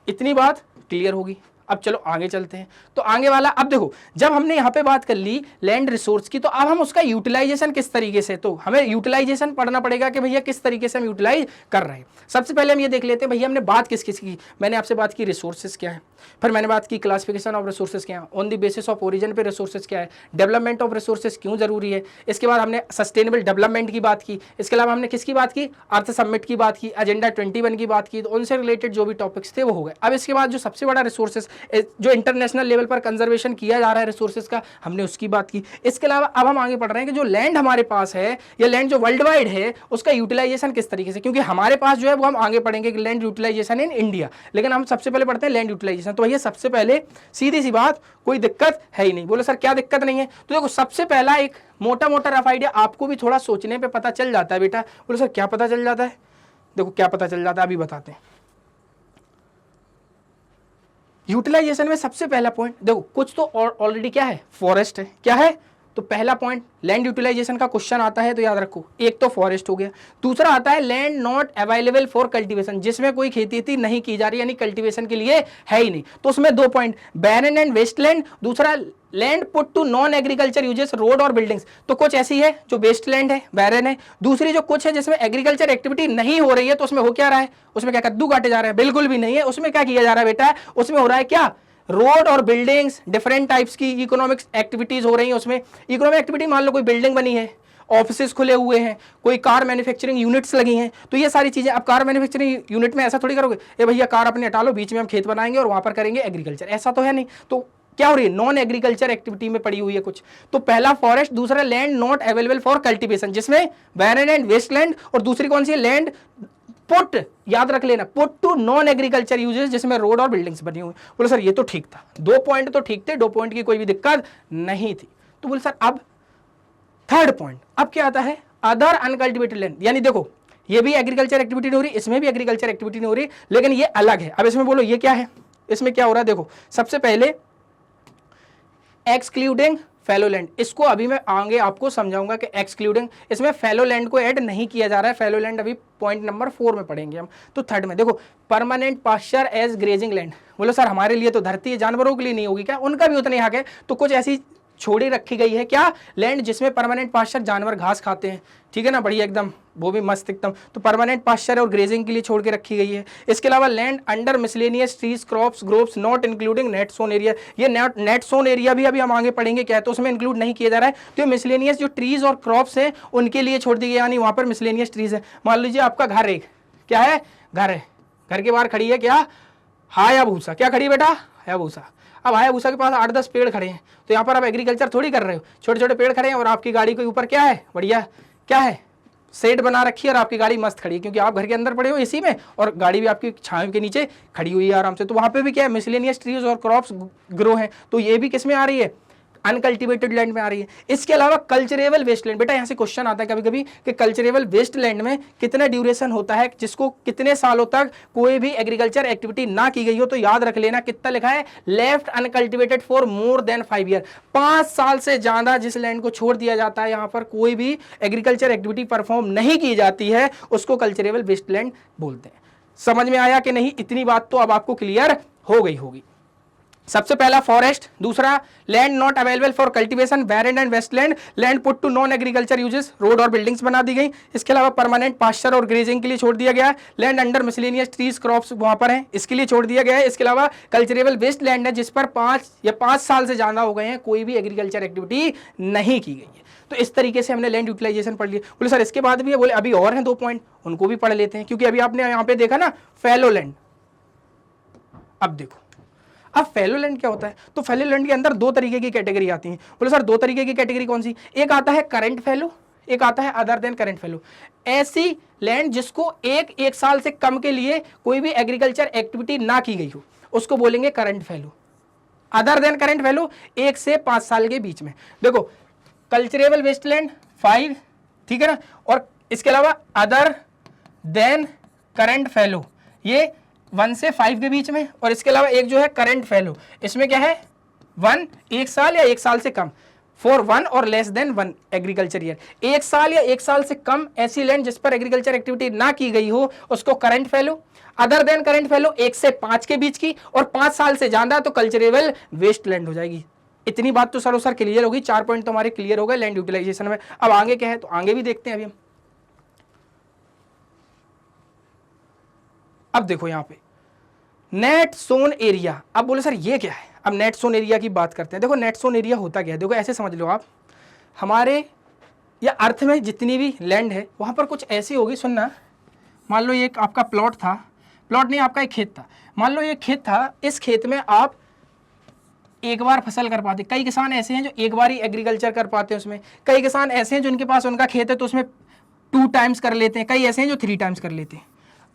इतनी बात क्लियर होगी। अब चलो आगे चलते हैं। तो आगे वाला, अब देखो जब हमने यहाँ पे बात कर ली लैंड रिसोर्स की, तो अब हम उसका यूटिलाइजेशन किस तरीके से, तो हमें यूटिलाइजेशन पढ़ना पड़ेगा कि भैया किस तरीके से हम यूटिलाइज कर रहे हैं। सबसे पहले हम ये देख लेते हैं भैया हमने बात किस किस की। मैंने आपसे बात की रिसोर्सेज क्या है, फिर मैंने बात की क्लासिफिकेशन ऑफ रिसोर्सेज क्या है, on the basis of origin पे रिसोर्सेज क्या है, डेवलपमेंट ऑफ रिसोर्सेज क्यों जरूरी है। इसके बाद हमने सस्टेनेबल डेवलपमेंट की बात की। इसके अलावा हमने किसकी बात की, अर्थ समिट की बात की, एजेंडा 21 की बात की। तो उनसे रिलेटेड जो भी टॉपिक्स थे वो हो गए। अब इसके बाद जो सबसे बड़ा रिसोर्सेज जो इंटरनेशनल लेवल पर कंजर्वेशन किया जा रहा है रिसोर्सेज का, हमने उसकी बात की। इसके अलावा अब हम आगे पढ़ रहे हैं कि जो लैंड हमारे पास है या लैंड जो वर्ल्ड वाइड है उसका यूटिलाइजेशन किस तरीके से, क्योंकि हमारे पास जो है वो हम आगे पढ़ेंगे कि लैंड यूटिलाइजेशन इन इंडिया, लेकिन हम सबसे पहले पढ़ते हैं लैंड यूटिलाइजेशन। तो भैया सबसे पहले सीधी सी बात, कोई दिक्कत है ही नहीं। बोले सर क्या दिक्कत नहीं है? तो देखो सबसे पहला एक मोटा मोटा रफ आइडिया आपको भी थोड़ा सोचने पे पता चल जाता है बेटा। बोले सर क्या पता चल जाता है? देखो क्या पता चल जाता है अभी बताते हैं। यूटिलाइजेशन में सबसे पहला पॉइंट देखो, कुछ तो ऑलरेडी क्या है, फॉरेस्ट है। क्या है? तो पहला पॉइंट लैंड यूटिलाइजेशन का क्वेश्चन आता है तो याद रखो, एक तो फॉरेस्ट हो गया, दूसरा आता है land not available for cultivation, जिसमें कोई खेती नहीं की जा रही, यानी कल्टीवेशन के लिए है ही नहीं। तो उसमें दो पॉइंट, बैरन एंड वेस्टलैंड, दूसरा land put to non agriculture uses, road और बिल्डिंग्स। तो कुछ ऐसी है जो वेस्ट लैंड है, बैरन है, दूसरी जो कुछ है जिसमें एग्रीकल्चर एक्टिविटी नहीं हो रही है, तो उसमें हो क्या रहा है, उसमें क्या कद्दू काटे जा रहे हैं? बिल्कुल भी नहीं है। उसमें क्या किया जा रहा है बेटा, उसमें हो रहा है क्या, रोड और बिल्डिंग्स, डिफरेंट टाइप्स की इकोनॉमिक्स एक्टिविटीज हो रही हैं। उसमें इकोनॉमिक एक्टिविटी मान लो कोई बिल्डिंग बनी है, ऑफिसेस खुले हुए हैं, कोई कार मैन्युफैक्चरिंग यूनिट्स लगी हैं, तो ये सारी चीजें। अब कार मैन्युफैक्चरिंग यूनिट में ऐसा थोड़ी करोगे, ए भैया कार अपने हटा लो, बीच में हम खेत बनाएंगे और वहां पर करेंगे एग्रीकल्चर, ऐसा तो है नहीं। तो क्या हो रही है, नॉन एग्रीकल्चर एक्टिविटी में पड़ी हुई है कुछ। तो पहला फॉरेस्ट, दूसरा land not available for cultivation, जिसमें बैरन एंड वेस्टलैंड, और दूसरी कौन सी है, लैंड पुट, याद रख लेना, put to non agriculture uses, जिसमें रोड और बिल्डिंग्स बनी हुई। बोले सर ये तो ठीक था, दो पॉइंट तो ठीक थे, दो पॉइंट की कोई भी दिक्कत नहीं थी। तो बोले सर अब थर्ड पॉइंट, अब क्या आता है, अदर अनकल्टिवेटेड लैंड, यानी देखो ये भी एग्रीकल्चर एक्टिविटी नहीं हो रही, इसमें भी एग्रीकल्चर एक्टिविटी नहीं हो रही, लेकिन ये अलग है। अब इसमें बोलो ये क्या है, इसमें क्या हो रहा है, देखो सबसे पहले एक्सक्लूडिंग फैलो लैंड, इसको अभी मैं आगे आपको समझाऊंगा कि एक्सक्लूडिंग, इसमें फैलो लैंड को ऐड नहीं किया जा रहा है। फैलो लैंड अभी पॉइंट नंबर 4 में पढ़ेंगे हम। तो थर्ड में देखो, permanent pasture as grazing land. बोलो सर हमारे लिए तो धरती है, जानवरों के लिए नहीं होगी क्या? उनका भी उतना ही हक है। तो कुछ ऐसी छोड़ी रखी गई है क्या, लैंड जिसमें परमानेंट पास्चर, जानवर घास खाते हैं, ठीक है ना, बढ़िया एकदम, वो भी मस्त एकदम। तो परमानेंट पास्चर और ग्रेजिंग के लिए छोड़ के रखी गई है। इसके अलावा land under miscellaneous trees, crops, groves not including net sown area, ये नेट सोन एरिया भी अभी हम आगे पढ़ेंगे क्या है, तो उसमें इंक्लूड नहीं किया जा रहा है। तो मिसलेनियस जो ट्रीज और क्रॉप्स हैं उनके लिए छोड़ दी गई, यानी वहां पर मिसलेनियस ट्रीज है। मान लीजिए आपका घर, एक क्या है, घर है, घर के बाहर खड़ी है क्या, हायाबूसा, क्या खड़ी है बेटा, हायाबूसा। अब हायाबूसा के पास 8-10 पेड़ खड़े हैं, तो यहाँ पर आप एग्रीकल्चर थोड़ी कर रहे हो, छोटे छोटे पेड़ खड़े हैं और आपकी गाड़ी के ऊपर क्या है, बढ़िया क्या है, शेड बना रखी है और आपकी गाड़ी मस्त खड़ी है, क्योंकि आप घर के अंदर पड़े हो इसी में और गाड़ी भी आपकी छांव के नीचे खड़ी हुई है आराम से। तो वहाँ पे भी क्या है, मिसलेनियस ट्रीज और क्रॉप्स ग्रो हैं। तो ये भी किस में आ रही है, अनकल्टिवेटेड लैंड में आ रही है। इसके अलावा कल्चरेबल वेस्टलैंड, बेटा यहाँ से क्वेश्चन आता है कभी कभी कि कल्चरेबल वेस्टलैंड में कितना ड्यूरेशन होता है, जिसको कितने सालों तक कोई भी एग्रीकल्चर एक्टिविटी ना की गई हो। तो याद रख लेना कितना लिखा है, left uncultivated for more than 5 year, 5 साल से ज्यादा जिस लैंड को छोड़ दिया जाता है, यहाँ पर कोई भी एग्रीकल्चर एक्टिविटी परफॉर्म नहीं की जाती है, उसको कल्चरेबल वेस्टलैंड बोलते हैं। समझ में आया कि नहीं? इतनी बात तो अब आपको क्लियर हो गई होगी। सबसे पहला फॉरेस्ट, दूसरा land not available for cultivation, barren and wasteland, land put to non agriculture uses, road और बिल्डिंग्स बना दी गई। इसके अलावा परमानेंट पास्चर और ग्रेजिंग के लिए छोड़ दिया गया है। Land under miscellaneous trees, crops वहां पर है, इसके लिए छोड़ दिया गया है। इसके अलावा कल्चरेबल वेस्ट लैंड है जिस पर 5 साल से ज्यादा हो गए हैं कोई भी एग्रीकल्चर एक्टिविटी नहीं की गई है। तो इस तरीके से हमने लैंड यूटिलाइजेशन पढ़ लिया। बोले सर इसके बाद भी है, बोले अभी और हैं 2 पॉइंट, उनको भी पढ़ लेते हैं, क्योंकि अभी आपने यहाँ पे देखा ना फैलो लैंड। अब देखो अब फैलो लैंड क्या होता है, तो फैलो लैंड के अंदर 2 तरीके की कैटेगरी आती है। बोले सर 2 तरीके की कैटेगरी कौन सी, एक आता है करंट फैलो, एक आता है अदर देन करंट फैलो। ऐसी लैंड जिसको एक साल से कम के लिए कोई भी एग्रीकल्चर एक्टिविटी ना की गई हो, उसको बोलेंगे current fallow. Other than current फैलो 1 से 5 साल के बीच में। देखो कल्चरेबल वेस्टलैंड 5, ठीक है ना, और इसके अलावा अदर देन करंट फैलो ये 1 से 5 के बीच में, और इसके अलावा एक जो है करंट फैलो, इसमें क्या है 1 साल या 1 साल से कम, फॉर 1 और लेस देन 1 एग्रीकल्चर ईयर, 1 साल या 1 साल से कम ऐसी लैंड जिस पर एग्रीकल्चर एक्टिविटी ना की गई हो उसको current fallow. Other than current फैलो 1 से 5 के बीच की, और 5 साल से ज्यादा तो कल्चरेबल वेस्ट लैंड हो जाएगी। इतनी बात तो सर क्लियर होगी, 4 पॉइंट तो हमारे क्लियर हो गए लैंड यूटिलाइजेशन में। अब आगे क्या है, तो आगे भी देखते हैं अभी हम। अब देखो यहाँ पे नेट सोन एरिया। अब बोले सर ये क्या है, अब नेट सोन एरिया की बात करते हैं। देखो नेट सोन एरिया होता क्या है, देखो ऐसे समझ लो आप, हमारे या अर्थ में जितनी भी लैंड है वहां पर कुछ ऐसी होगी, सुनना, मान लो ये आपका प्लॉट था, प्लॉट नहीं आपका एक खेत था, मान लो ये खेत था, इस खेत में आप एक बार फसल कर पाते, कई किसान ऐसे हैं जो एक बार ही एग्रीकल्चर कर पाते हैं उसमें, कई किसान ऐसे हैं जो उनके पास उनका खेत है तो उसमें 2 टाइम्स कर लेते हैं, कई ऐसे हैं जो 3 टाइम्स कर लेते हैं।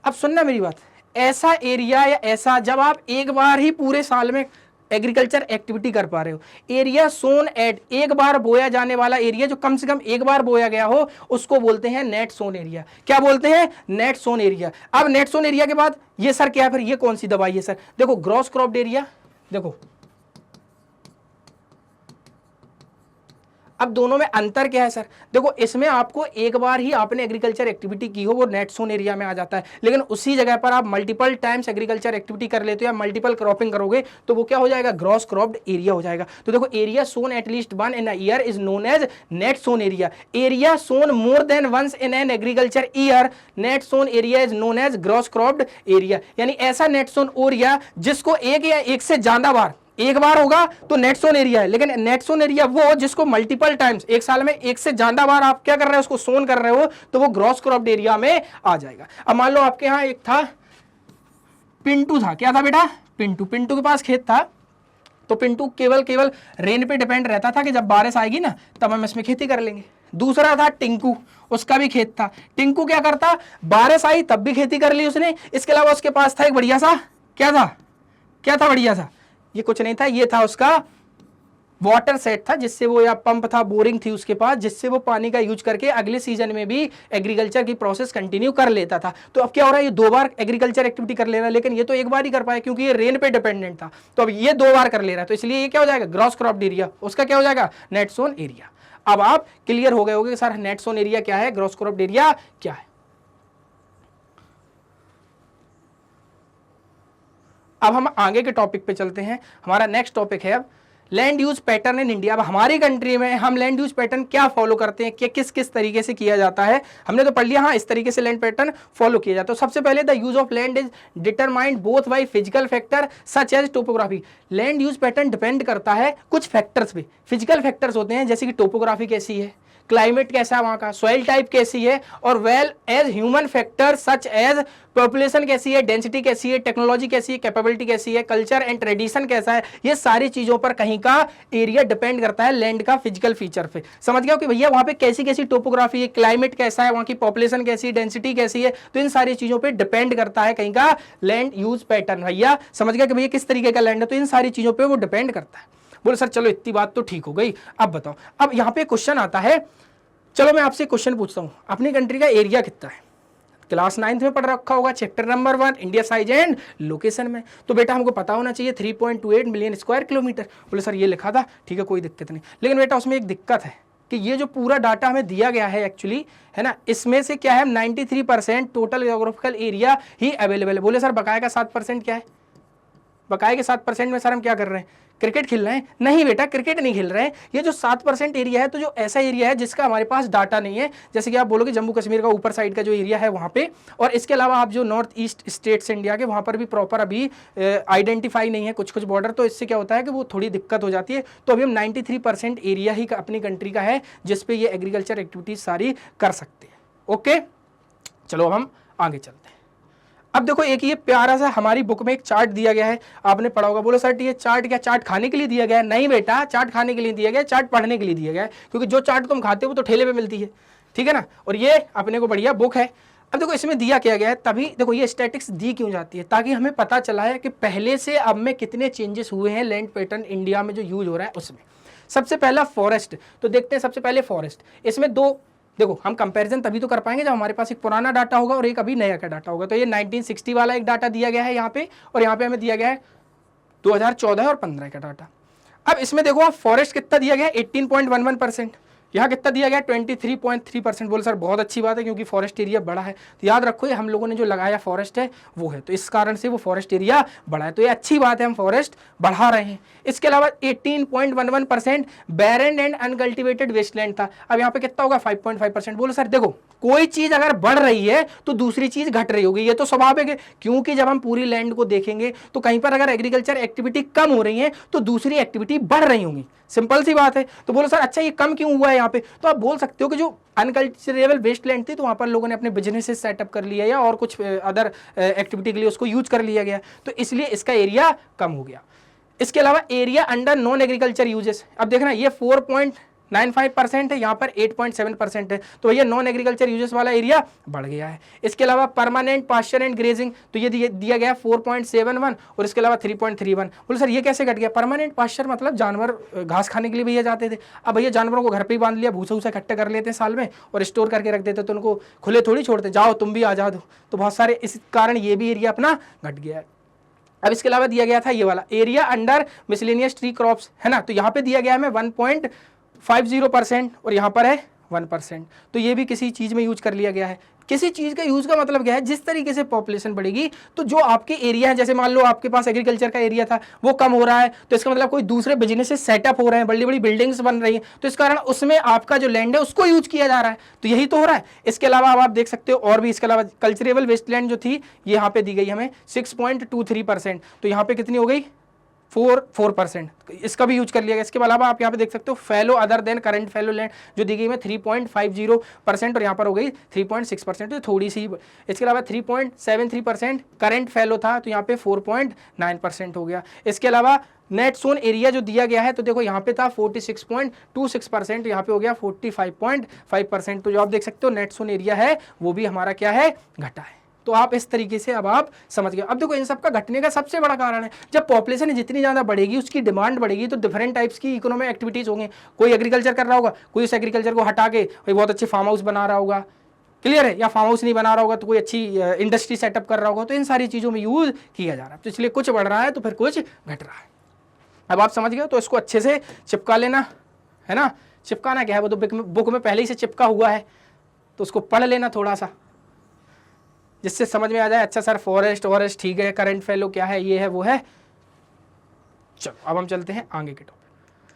अब सुनना मेरी बात, ऐसा एरिया या ऐसा जब आप एक बार ही पूरे साल में एग्रीकल्चर एक्टिविटी कर पा रहे हो, एरिया सोन एट, एक बार बोया जाने वाला एरिया जो कम से कम एक बार बोया गया हो, उसको बोलते हैं नेट सोन एरिया। क्या बोलते हैं? Net sown area. अब नेट सोन एरिया के बाद ये सर क्या है, फिर ये कौन सी दवाई है सर? देखो ग्रॉस क्रॉप्ड एरिया, देखो अब दोनों में अंतर क्या है सर? देखो इसमें आपको एक बार ही आपने एग्रीकल्चर एक्टिविटी की हो वो नेट सोन एरिया में आ जाता है, लेकिन उसी जगह पर आप मल्टीपल टाइम्स एग्रीकल्चर एक्टिविटी कर लेते हो या मल्टीपल क्रॉपिंग करोगे तो वो क्या हो जाएगा? ग्रॉस क्रॉप्ड एरिया हो जाएगा। तो देखो area sown at least one in a year is known as net sown area. Area sown more than once in an agriculture year, net sown area is known as gross cropped area. यानी ऐसा net sown area जिसको एक या एक से ज्यादा बार, एक बार होगा तो नेट सोन एरिया है, लेकिन नेट सोन एरिया वो जिसको मल्टीपल टाइम्स एक साल में एक से ज्यादा बार आप क्या कर रहे हो, उसको सोन कर रहे हो, तो वो ग्रॉस क्रॉप्ड एरिया में आ जाएगा। अब मान लो आपके यहां एक था पिंटू था, क्या था बेटा? पिंटू। पिंटू के पास खेत था, तो पिंटू केवल रेन पे डिपेंड रहता था कि जब बारिश आएगी ना तब हम इसमें खेती कर लेंगे। दूसरा था टिंकू, उसका भी खेत था। टिंकू क्या करता, बारिश आई तब भी खेती कर ली उसने। इसके अलावा उसके पास था एक बढ़िया सा, क्या था बढ़िया सा? ये कुछ नहीं था, ये था उसका वाटर सेट था, जिससे वो, या पंप था, बोरिंग थी उसके पास, जिससे वो पानी का यूज करके अगले सीजन में भी एग्रीकल्चर की प्रोसेस कंटिन्यू कर लेता था। तो अब क्या हो रहा है, ये 2 बार एग्रीकल्चर एक्टिविटी कर ले रहा है, लेकिन ये तो एक बार ही कर पाया क्योंकि ये रेन पे डिपेंडेंट था। तो अब ये 2 बार कर ले रहा है, तो इसलिए ये क्या हो जाएगा? Gross cropped area. उसका क्या हो जाएगा? Net sown area. अब आप क्लियर हो गए होगे सर नेट सोन एरिया क्या है, ग्रॉस क्रॉप्ड एरिया क्या है। अब हम आगे के टॉपिक पे चलते हैं। हमारा नेक्स्ट टॉपिक है अब land use pattern in India. अब हमारी कंट्री में हम लैंड यूज पैटर्न क्या फॉलो करते हैं, कि किस किस तरीके से किया जाता है, हमने तो पढ़ लिया। हाँ, इस तरीके से लैंड पैटर्न फॉलो किया जाता है। तो सबसे पहले the use of land is determined both by physical factor such as topography. Land use pattern depend करता है कुछ फैक्टर्स पे। फिजिकल फैक्टर्स होते हैं जैसे कि टोपोग्राफी कैसी है, क्लाइमेट कैसा है वहां का, सॉइल टाइप कैसी है, और well as human factor such as population कैसी है, डेंसिटी कैसी है, टेक्नोलॉजी कैसी है, कैपेबिलिटी कैसी है, कल्चर एंड ट्रेडिशन कैसा है। ये सारी चीजों पर कहीं का एरिया डिपेंड करता है लैंड का फिजिकल फीचर पे। समझ गया कि भैया वहां पे कैसी कैसी टोपोग्राफी है, क्लाइमेट कैसा है, वहां की पॉपुलेशन कैसी है, डेंसिटी कैसी है। तो इन सारी चीजों पर डिपेंड करता है कहीं का लैंड यूज पैटर्न। भैया समझ गया कि भैया किस तरीके का लैंड है, तो इन सारी चीजों पर वो डिपेंड करता है। बोले सर चलो इतनी बात तो ठीक हो गई, अब बताओ। अब यहाँ पे क्वेश्चन आता है, चलो मैं आपसे क्वेश्चन पूछता हूं, अपनी कंट्री का एरिया कितना है? क्लास 9th में पढ़ रखा होगा, chapter number 1 India size and location में। तो बेटा हमको पता होना चाहिए 3.28 मिलियन स्क्वायर किलोमीटर। बोले सर ये लिखा था, ठीक है कोई दिक्कत नहीं, लेकिन बेटा उसमें एक दिक्कत है कि ये जो पूरा डाटा हमें दिया गया है एक्चुअली, है ना, इसमें से क्या है 93% टोटल जियोग्राफिकल एरिया ही अवेलेबल है। बोले सर बकाया का 7% क्या है? बकाया के 7% में सर हम क्या कर रहे हैं, क्रिकेट खेल रहे हैं? नहीं बेटा क्रिकेट नहीं खेल रहे हैं। ये जो 7% एरिया है, तो जो ऐसा एरिया है जिसका हमारे पास डाटा नहीं है, जैसे कि आप बोलोगे जम्मू कश्मीर का ऊपर साइड का जो एरिया है वहाँ पे, और इसके अलावा आप जो नॉर्थ ईस्ट स्टेट्स इंडिया के वहाँ पर भी प्रॉपर अभी आइडेंटिफाई नहीं है कुछ कुछ बॉर्डर, तो इससे क्या होता है कि वो थोड़ी दिक्कत हो जाती है। तो अभी हम 93% एरिया ही अपनी कंट्री का है जिसपे ये एग्रीकल्चर एक्टिविटीज सारी कर सकते हैं। ओके चलो अब हम आगे चलते हैं। अब देखो एक ये प्यारा सा हमारी बुक में एक चार्ट दिया गया है, आपने पढ़ा होगा। बोलो सर ये चार्ट क्या चार्ट खाने के लिए दिया गया है? नहीं बेटा चार्ट खाने के लिए दिया गया है, चार्ट पढ़ने के लिए दिया गया है, क्योंकि जो चार्ट तुम खाते हो वो तो ठेले पे मिलती है, ठीक है ना। और ये अपने को बढ़िया बुक है। अब देखो इसमें दिया क्या गया है, तभी देखो ये स्टैटिक्स दी क्यों जाती है, ताकि हमें पता चला है कि पहले से अब में कितने चेंजेस हुए हैं लैंड पैटर्न इंडिया में जो यूज हो रहा है उसमें। सबसे पहला फॉरेस्ट, तो देखते हैं सबसे पहले फॉरेस्ट। इसमें दो देखो हम कंपैरिजन तभी तो कर पाएंगे जब हमारे पास एक पुराना डाटा होगा और एक अभी नया का डाटा होगा। तो ये 1960 वाला एक डाटा दिया गया है यहाँ पे, और यहाँ पे हमें दिया गया है 2014 और 15 का डाटा। अब इसमें देखो आप फॉरेस्ट कितना दिया गया है 18.11%, यहाँ कितना दिया गया 23.3%। बोल सर बहुत अच्छी बात है क्योंकि फॉरेस्ट एरिया बड़ा है। तो याद रखो ये हम लोगों ने जो लगाया फॉरेस्ट है वो है, तो इस कारण से वो फॉरेस्ट एरिया बड़ा है, तो ये अच्छी बात है, हम फॉरेस्ट बढ़ा रहे हैं। इसके अलावा 18.11% बैरन एंड अनकल्टिवेटेड वेस्टलैंड था। अब यहाँ पे कितना होगा 5.5%। बोलो सर देखो कोई चीज अगर बढ़ रही है तो दूसरी चीज घट रही होगी, ये तो स्वाभाविक है, क्योंकि जब हम पूरी लैंड को देखेंगे तो कहीं पर अगर एग्रीकल्चर एक्टिविटी कम हो रही है तो दूसरी एक्टिविटी बढ़ रही होंगी, सिंपल सी बात है। तो बोलो सर अच्छा ये कम क्यों हुआ है यहाँ पे, तो आप बोल सकते हो कि जो अनकल्चरेबल वेस्टलैंड थी तो वहाँ पर लोगों ने अपने बिजनेसेस सेटअप कर लिया या और कुछ अदर एक्टिविटी के लिए उसको यूज कर लिया गया, तो इसलिए इसका एरिया कम हो गया। इसके अलावा area under non agriculture uses, अब देखना ये 4.95% है, यहाँ पर 8.7% है, तो ये नॉन एग्रीकल्चर यूजेस वाला एरिया बढ़ गया है। इसके अलावा परमानेंट पास्चर एंड ग्रेजिंग, तो ये दिया गया 4.71 और इसके अलावा 3.31। बोले सर ये कैसे घट गया? परमानेंट पास्चर मतलब जानवर घास खाने के लिए भैया जाते थे, अब भैया जानवरों को घर पे ही बांध लिया, भूसा भूसा इकट्ठा कर लेते हैं साल में और स्टोर करके रख देते, तो उनको खुले थोड़ी छोड़ते, जाओ तुम भी आजाद हो, तो बहुत सारे इस कारण ये भी एरिया अपना घट गया है। अब इसके अलावा दिया गया था ये वाला area under miscellaneous tree crops, है ना, तो यहाँ पे दिया गया है 1.50% और यहाँ पर है 1%, तो ये भी किसी चीज़ में यूज कर लिया गया है। किसी चीज़ का यूज का मतलब क्या है? जिस तरीके से पॉपुलेशन बढ़ेगी तो जो आपके एरिया है, जैसे मान लो आपके पास एग्रीकल्चर का एरिया था वो कम हो रहा है, तो इसका मतलब कोई दूसरे बिजनेसेस सेटअप हो रहे हैं, बड़ी बड़ी बिल्डिंग्स बन रही हैं, तो इस कारण उसमें आपका जो लैंड है उसको यूज किया जा रहा है, तो यही तो हो रहा है। इसके अलावा अब आप देख सकते हो और भी, इसके अलावा कल्चरेबल वेस्टलैंड जो थी ये यहाँ पे दी गई हमें 6.23%, तो यहाँ पे कितनी हो गई 4%, इसका भी यूज कर लिया गया। इसके अलावा आप यहाँ पे देख सकते हो fallow other than current fallow land जो दी गई में 3.50% और यहाँ पर हो गई 3.6%, तो थोड़ी सी। इसके अलावा 3.73% करंट फैलो था, तो यहाँ पे 4.9% हो गया। इसके अलावा नेट सोन एरिया जो दिया गया है, तो देखो यहाँ पे था 46.26%, यहाँ पे हो गया 45.5%, तो जो आप देख सकते हो नेट सोन एरिया है वो भी हमारा क्या है, घटा है। तो आप इस तरीके से अब आप समझ गए। अब देखो इन सब का घटने का सबसे बड़ा कारण है, जब पॉपुलेशन जितनी ज़्यादा बढ़ेगी उसकी डिमांड बढ़ेगी, तो डिफरेंट टाइप्स की इकोनॉमिक एक्टिविटीज़ होंगे। कोई एग्रीकल्चर कर रहा होगा, कोई उस एग्रीकल्चर को हटा के कोई बहुत अच्छे फार्म हाउस बना रहा होगा, क्लियर है, या फार्म हाउस नहीं बना रहा होगा तो कोई अच्छी इंडस्ट्री सेटअप कर रहा होगा, तो इन सारी चीज़ों में यूज़ किया जा रहा है। तो इसलिए कुछ बढ़ रहा है तो फिर कुछ घट रहा है। अब आप समझ गए, तो इसको अच्छे से चिपका लेना है ना। चिपकाना क्या है, वो तो बुक में पहले ही से चिपका हुआ है, तो उसको पढ़ लेना थोड़ा सा, जिससे समझ में आ जाए। अच्छा सर फॉरेस्ट ठीक है, करंट फैलो क्या है, ये है वो है। चलो अब हम चलते हैं आगे के टॉपिक।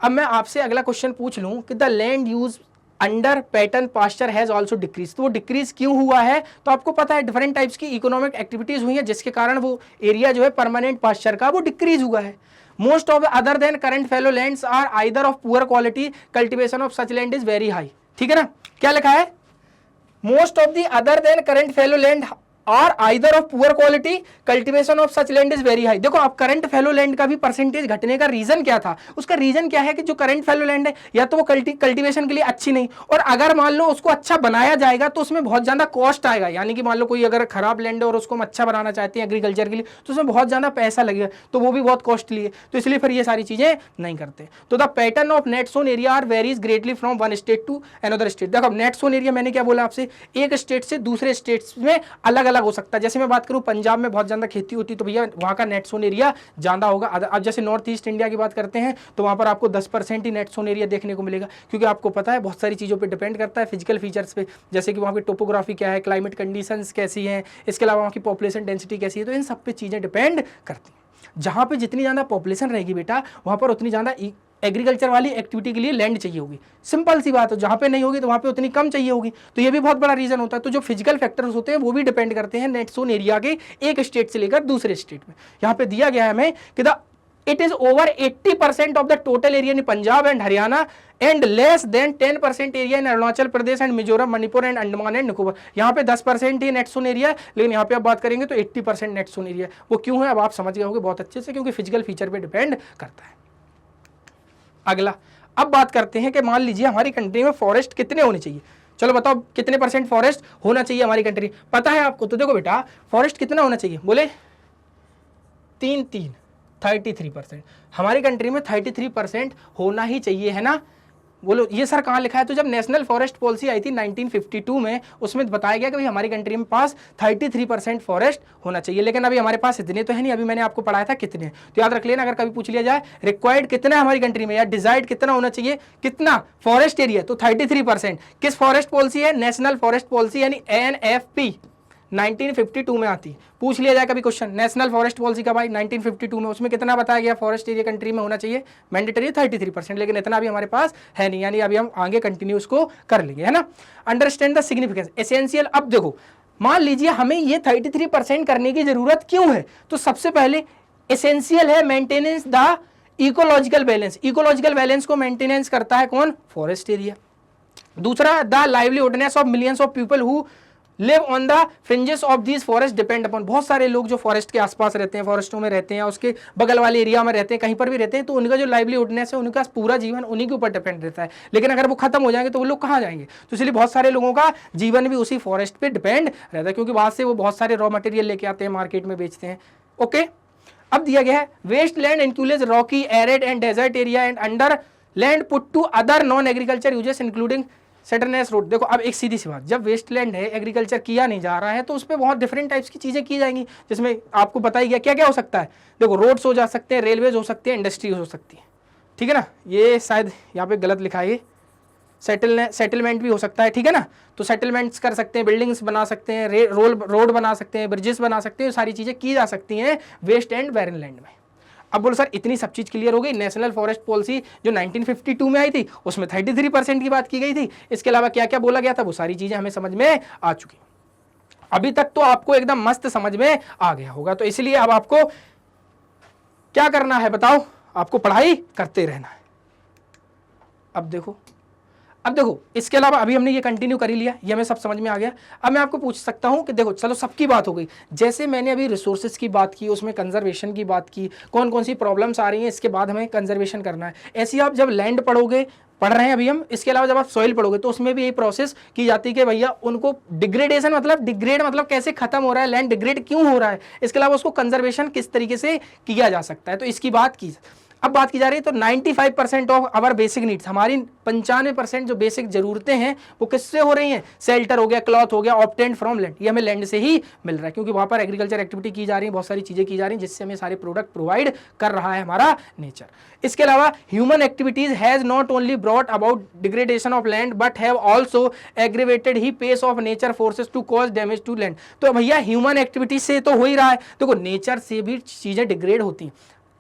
अब मैं आपसे अगला क्वेश्चन पूछ लूं कि the land use under pattern pasture has also decrease, तो वो डिक्रीज क्यों हुआ है? तो आपको पता है डिफरेंट टाइप्स की इकोनॉमिक एक्टिविटीज हुई है जिसके कारण वो एरिया जो है परमानेंट पास्चर का वो डिक्रीज हुआ है। Most of other than current fallow lands are either of poor quality, cultivation of such land is very high, ठीक है ना। क्या लिखा है? Most of the other than current fallow land are either of poor quality, cultivation of such land is very high। देखो आप current fallow land का भी परसेंटेज घटने का रीजन क्या था? उसका रीजन क्या है कि जो करंट फैलो लैंड है या तो वो कल्टीवेशन के लिए अच्छी नहीं, और अगर मान लो उसको अच्छा बनाया जाएगा तो उसमें बहुत ज्यादा कॉस्ट आएगा। यानी कि मान लो कोई अगर खराब लैंड है और उसको हम अच्छा बनाना चाहते हैं एग्रीकल्चर के लिए, तो उसमें बहुत ज्यादा पैसा लगेगा, तो वो भी बहुत कॉस्टली है, तो इसलिए फिर ये सारी चीजें नहीं करते। तो the pattern of net sown area are varies greatly from one state to another state. देखो नेट सोन एरिया मैंने क्या बोला आपसे, एक स्टेट से दूसरे स्टेट्स में अलग अलग हो सकता है। जैसे मैं बात करूं पंजाब में बहुत ज्यादा खेती होती है, तो भैया वहां का नेट सोन एरिया ज्यादा होगा। अब जैसे नॉर्थ ईस्ट इंडिया की बात करते हैं तो वहां पर आपको 10% ही नेट सोन एरिया देखने को मिलेगा, क्योंकि आपको पता है बहुत सारी चीजों पे डिपेंड करता है, फिजिकल फीचर्स पे, जैसे कि वहां की टोपोग्राफी क्या है, क्लाइमेट कंडीशंस कैसी हैं, इसके अलावा वहां की पॉपुलेशन डेंसिटी कैसी है, तो इन सब पे चीजें डिपेंड करती हैं। जहां पे जितनी ज्यादा पॉपुलेशन रहेगी बेटा, वहां पर उतनी ज्यादा एग्रीकल्चर वाली एक्टिविटी के लिए लैंड चाहिए होगी। सिंपल सी बात है, जहाँ पे नहीं होगी तो वहाँ पे उतनी कम चाहिए होगी, तो ये भी बहुत बड़ा रीजन होता है। तो जो फिजिकल फैक्टर्स होते हैं वो भी डिपेंड करते हैं नेट सोन एरिया के एक स्टेट से लेकर दूसरे स्टेट में। यहाँ पे दिया गया है हमें कि it is over 80% of the total area in Punjab and Haryana and less than 10% area in Arunachal Pradesh and Mizoram, Manipur and Andaman and Nicobar. यहाँ पे 10% ही नेट सोन एरिया है, लेकिन यहाँ पे आप बात करेंगे तो 80% नेट सोन एरिया। वो क्यों है अब आप समझ गए होंगे बहुत अच्छे से, क्योंकि फिजिकल फीचर पे डिपेंड करता है। अगला अब बात करते हैं कि मान लीजिए हमारी कंट्री में फॉरेस्ट कितने होने चाहिए। चलो बताओ कितने % फॉरेस्ट होना चाहिए हमारी कंट्री, पता है आपको? तो देखो बेटा फॉरेस्ट कितना होना चाहिए, बोले 33% हमारी कंट्री में 33% होना ही चाहिए, है ना। बोलो ये सर कहाँ लिखा है? तो जब नेशनल फॉरेस्ट पॉलिसी आई थी 1952 में, उसमें बताया गया कि भाई हमारी कंट्री में पास 33% फॉरेस्ट होना चाहिए, लेकिन अभी हमारे पास इतने तो है नहीं। अभी मैंने आपको पढ़ाया था कितने, तो याद रख लेना, अगर कभी पूछ लिया जाए रिक्वायर्ड कितना है हमारी कंट्री में या डिजायर्ड कितना होना चाहिए, कितना फॉरेस्ट एरिया, तो 33%। किस फॉरेस्ट पॉलिसी है? नेशनल फॉरेस्ट पॉलिसी यानी NFP 1952 में आती। पूछ लिया जाए कभी क्वेश्चन, नेशनल फॉरेस्ट पॉलिसी का भाई 1952 में, उसमें कितना बताया गया फॉरेस्ट एरिया कंट्री में होना चाहिए? मैंडेटरी 33%, लेकिन इतना भी हमारे पास है नहीं, यानी अभी हम आगे कंटिन्यू उसको कर लेंगे, है ना। Understand the significance essential. अब देखो मान लीजिए हमें ये 33% करने की जरूरत क्यों है, तो सबसे पहले एसेंशियल है maintenance the ecological balance. Ecological balance को मेंटेनेंस करता है कौन? Forest area. दूसरा the livelihoodness of millions of people who live on the fringes of these forest depend upon, बहुत सारे लोग जो फॉरेस्ट के आसपास रहते हैं, फॉरेस्टों में रहते हैं, उसके बगल वाले एरिया में रहते हैं, कहीं पर भी रहते हैं, तो उनका जो लाइवलीहुडनेस है, उनका पूरा जीवन उन्हीं के ऊपर डिपेंड रहता है। लेकिन अगर वो खत्म हो जाएंगे तो वो लोग कहाँ जाएंगे? तो इसलिए बहुत सारे लोगों का जीवन भी उसी फॉरेस्ट पे डिपेंड रहता है, क्योंकि वहां से वो बहुत सारे रॉ मटेरियल लेके आते हैं, मार्केट में बेचते हैं। ओके, अब दिया गया है waste land includes rocky, arid and desert area and under land put to other non agriculture uses including सेटरनेस रोड। देखो अब एक सीधी सी बात, जब वेस्टलैंड है, एग्रीकल्चर किया नहीं जा रहा है, तो उस पर बहुत डिफरेंट टाइप्स की चीजें की जाएंगी, जिसमें आपको पता ही क्या क्या हो सकता है। देखो रोड्स हो जा सकते हैं, रेलवेज हो सकते हैं, इंडस्ट्रीज हो सकती है, ठीक है ना। ये शायद यहाँ पे गलत लिखा है, सेटलमेंट भी हो सकता है, ठीक है ना। तो सेटलमेंट्स कर सकते हैं, बिल्डिंग्स बना सकते हैं, रोड बना सकते हैं, ब्रिजेस बना सकते हैं, सारी चीजें की जा सकती हैं वेस्ट एंड बैरन लैंड में। अब बोलो सर इतनी सब चीज क्लियर हो गई। नेशनल फॉरेस्ट पॉलिसी जो 1952 में आई थी उसमें 33% की बात की गई थी, इसके अलावा क्या क्या बोला गया था वो सारी चीजें हमें समझ में आ चुकी। अभी तक तो आपको एकदम मस्त समझ में आ गया होगा, तो इसलिए अब आपको क्या करना है बताओ, आपको पढ़ाई करते रहना है। अब देखो इसके अलावा अभी हमने ये कंटिन्यू कर ही लिया, ये हमें सब समझ में आ गया। अब मैं आपको पूछ सकता हूं कि देखो चलो सबकी बात हो गई, जैसे मैंने अभी रिसोर्सेज की बात की, उसमें कंजर्वेशन की बात की, कौन कौन सी प्रॉब्लम्स आ रही हैं, इसके बाद हमें कंजर्वेशन करना है। ऐसे आप जब लैंड पढ़ रहे हैं अभी हम, इसके अलावा जब आप सॉइल पढ़ोगे तो उसमें भी यही प्रोसेस की जाती है कि भैया उनको डिग्रेडेशन मतलब कैसे खत्म हो रहा है, लैंड डिग्रेड क्यों हो रहा है, इसके अलावा उसको कंजर्वेशन किस तरीके से किया जा सकता है, तो इसकी बात की। अब बात की जा रही है तो 95% ऑफ आवर बेसिक नीड्स, हमारी 95% जो बेसिक जरूरतें हैं वो किससे हो रही हैं? शेल्टर हो गया, क्लॉथ हो गया, ऑब्टेन्ड फ्रॉम लैंड, ये हमें लैंड से ही मिल रहा है, क्योंकि वहां पर एग्रीकल्चर एक्टिविटी की जा रही है, बहुत सारी चीजें की जा रही हैं जिससे हमें सारे प्रोडक्ट प्रोवाइड कर रहा है हमारा नेचर। इसके अलावा human activities has not only brought about degradation of land but have also aggravated he pace of nature forces to cause damage to land. तो भैया ह्यूमन एक्टिविटीज से तो हो ही रहा है, देखो नेचर से भी चीजें डिग्रेड होती हैं,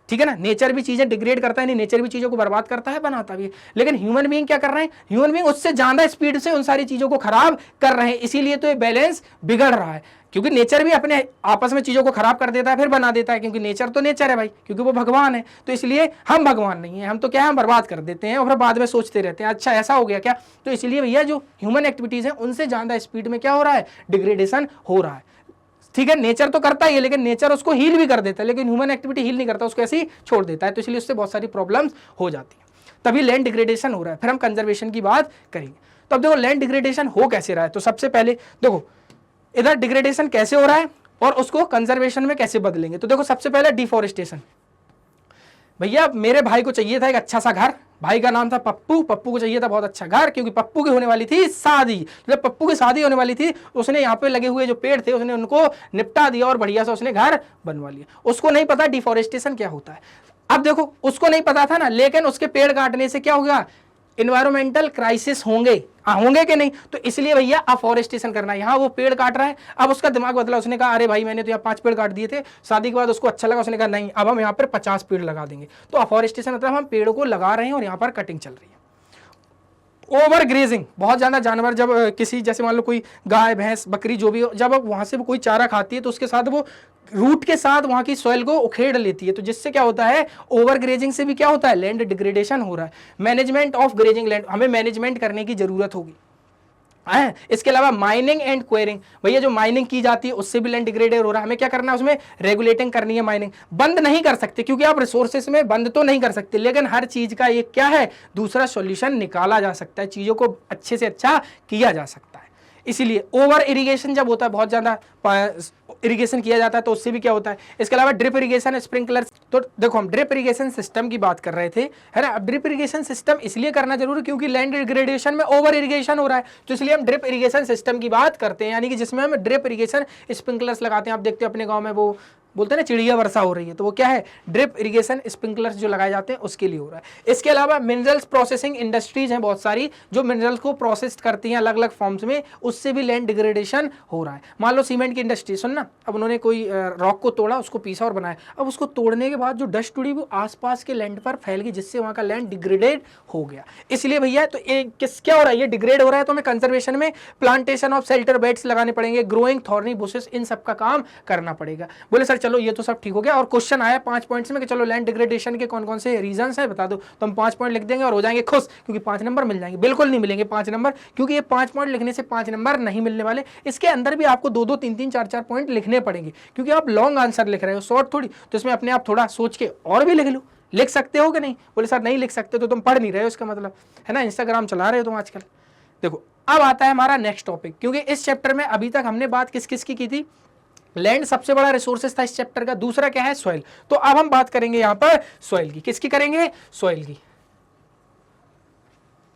ठीक है ना। नेचर भी चीजें डिग्रेड करता है, नहीं नेचर भी चीजों को बर्बाद करता है, बनाता भी है, लेकिन ह्यूमन बीइंग क्या कर रहे हैं? ह्यूमन बीइंग उससे ज्यादा स्पीड से उन सारी चीजों को खराब कर रहे हैं, इसीलिए तो ये बैलेंस बिगड़ रहा है, क्योंकि नेचर भी अपने आपस में चीजों को खराब कर देता है फिर बना देता है, क्योंकि नेचर तो नेचर है भाई, क्योंकि वो भगवान है। तो इसलिए हम भगवान नहीं है, हम तो क्या है, हम बर्बाद कर देते हैं और फिर बाद में सोचते रहते हैं अच्छा ऐसा हो गया क्या। तो इसलिए भैया जो ह्यूमन एक्टिविटीज है उनसे ज्यादा स्पीड में क्या हो रहा है? डिग्रेडेशन हो रहा है, ठीक है। नेचर तो करता ही है, लेकिन नेचर उसको हील भी कर देता है, लेकिन ह्यूमन एक्टिविटी हील नहीं करता, उसको ऐसे ही छोड़ देता है, तो इसलिए उससे बहुत सारी प्रॉब्लम्स हो जाती है, तभी लैंड डिग्रेडेशन हो रहा है। फिर हम कंजर्वेशन की बात करेंगे। तो अब देखो लैंड डिग्रेडेशन हो कैसे रहा है, तो सबसे पहले देखो इधर डिग्रेडेशन कैसे हो रहा है और उसको कंजर्वेशन में कैसे बदलेंगे। तो देखो सबसे पहले डिफॉरेस्टेशन। भैया मेरे भाई को चाहिए था एक अच्छा सा घर, भाई का नाम था पप्पू, पप्पू को चाहिए था बहुत अच्छा घर, क्योंकि पप्पू की होने वाली थी शादी। जब पप्पू की शादी होने वाली थी उसने यहाँ पे लगे हुए जो पेड़ थे उसने उनको निपटा दिया और बढ़िया सा उसने घर बनवा लिया। उसको नहीं पता डिफॉरेस्टेशन क्या होता है। अब देखो उसको नहीं पता था ना, लेकिन उसके पेड़ काटने से क्या होगा? इन्वायरमेंटल क्राइसिस होंगे कि नहीं, तो इसलिए भैया अफॉरेस्टेशन करना है। यहाँ वो पेड़ काट रहा है, अब उसका दिमाग बदला, उसने कहा अरे भाई मैंने तो यहाँ 5 पेड़ काट दिए थे, शादी के बाद उसको अच्छा लगा, उसने कहा नहीं अब हम यहाँ पर 50 पेड़ लगा देंगे। तो अफॉरेस्टेशन मतलब हम पेड़ को लगा रहे हैं और यहाँ पर कटिंग चल रही है। ओवर ग्रेजिंग, बहुत ज्यादा जानवर जब किसी जैसे मान लो कोई गाय भैंस बकरी जो भी हो, जब वहां से वो कोई चारा खाती है तो उसके साथ वो रूट के साथ वहां की सॉइल को उखेड़ लेती है, तो जिससे क्या होता है? ओवर ग्रेजिंग से भी क्या होता है? लैंड डिग्रेडेशन हो रहा है। मैनेजमेंट ऑफ ग्रेजिंग लैंड, हमें मैनेजमेंट करने की जरूरत होगी। इसके अलावा माइनिंग एंड क्वेरिंग, भैया जो माइनिंग की जाती है उससे भी लैंड डिग्रेडेड हो रहा है, हमें क्या करना है? उसमें रेगुलेटिंग करनी है। माइनिंग बंद नहीं कर सकते, क्योंकि आप रिसोर्सेस में बंद तो नहीं कर सकते, लेकिन हर चीज का ये क्या है? दूसरा सॉल्यूशन निकाला जा सकता है, चीजों को अच्छे से अच्छा किया जा सकता है। इसीलिए ओवर इरिगेशन जब होता है, बहुत ज्यादा इरिगेशन किया जाता है, तो उससे भी क्या होता है? इसके अलावा ड्रिप इरिगेशन, स्प्रिंकलर। तो देखो हम ड्रिप इरिगेशन सिस्टम की बात कर रहे थे, है ना। अब ड्रिप इरिगेशन सिस्टम इसलिए करना जरूरी क्योंकि लैंड डिग्रेडेशन में ओवर इरिगेशन हो रहा है, तो इसलिए हम ड्रिप इरिगेशन सिस्टम की बात करते हैं, यानी कि जिसमें हम ड्रिप इरिगेशन स्प्रिंकलर्स लगाते हैं। आप देखते हो अपने गाँव में वो बोलते हैं ना चिड़िया वर्षा हो रही है, तो वो क्या है? ड्रिप इरिगेशन स्प्रिंकलर्स जो लगाए जाते हैं उसके लिए हो रहा है। इसके अलावा मिनरल्स प्रोसेसिंग इंडस्ट्रीज हैं बहुत सारी जो मिनरल्स को प्रोसेस करती हैं अलग अलग फॉर्म्स में, उससे भी लैंड डिग्रेडेशन हो रहा है। मान लो सीमेंट की इंडस्ट्री, सुनना, अब उन्होंने कोई रॉक को तोड़ा, उसको पीसा और बनाया, अब उसको तोड़ने के बाद जो डस्ट उड़ी वो आसपास के लैंड पर फैल गई, जिससे वहाँ का लैंड डिग्रेडेड हो गया। इसलिए भैया तो क्या हो रहा है? ये डिग्रेड हो रहा है, तो हमें कंजर्वेशन में प्लांटेशन ऑफ शेल्टर बेड्स लगाने पड़ेंगे, ग्रोइंग थॉर्नी बुशेस, इन सब का काम करना पड़ेगा। बोले सर चलो ये तो सब ठीक हो गया। और क्वेश्चन आया 5 पॉइंट्स में कि चलो लैंड डिग्रेडेशन के कौन कौन से रीजंस है बता दो, तो हम 5 पॉइंट लिख देंगे और हो जाएंगे खुश, क्योंकि 5 नंबर मिल जाएंगे। बिल्कुल नहीं मिलेंगे 5 नंबर, क्योंकि ये 5 पॉइंट लिखने से 5 नंबर नहीं मिलने वाले। इसके अंदर भी आपको 2-2, 3-3, 4-4 पॉइंट लिखने पड़ेंगे, क्योंकि आप लॉन्ग आंसर लिख रहे हो, शॉर्ट थोड़ी। तो इसमें अपने आप थोड़ा सोच के और भी लिख लो। लिख सकते हो कि नहीं? बोले सर नहीं लिख सकते तो तुम पढ़ नहीं रहे हो, इसका मतलब है ना, इंस्टाग्राम चला रहे हो तुम आजकल। देखो अब आता है हमारा नेक्स्ट टॉपिक, क्योंकि इस चैप्टर में अभी तक हमने बात किस किस की थी? लैंड सबसे बड़ा रिसोर्सेस था इस चैप्टर का। दूसरा क्या है? सॉइल। तो अब हम बात करेंगे यहां पर सॉइल की। किसकी करेंगे? सॉइल की।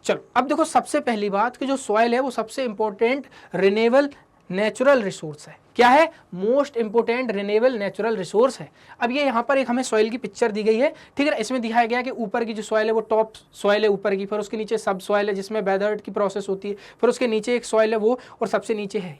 चलो अब देखो, सबसे पहली बात कि जो सॉइल है वो सबसे इंपॉर्टेंट रिन्यूएबल नेचुरल रिसोर्स है। क्या है? Most important renewable natural resource है। अब ये यहाँ पर एक हमें सॉइल की पिक्चर दी गई है, ठीक है। इसमें दिखाया गया कि ऊपर की जो सॉइल है वो टॉप सॉइल है ऊपर की, फिर उसके नीचे सब सॉइल है जिसमें वेदर्ड की प्रोसेस होती है, फिर उसके नीचे एक सॉइल है वो, और सबसे नीचे है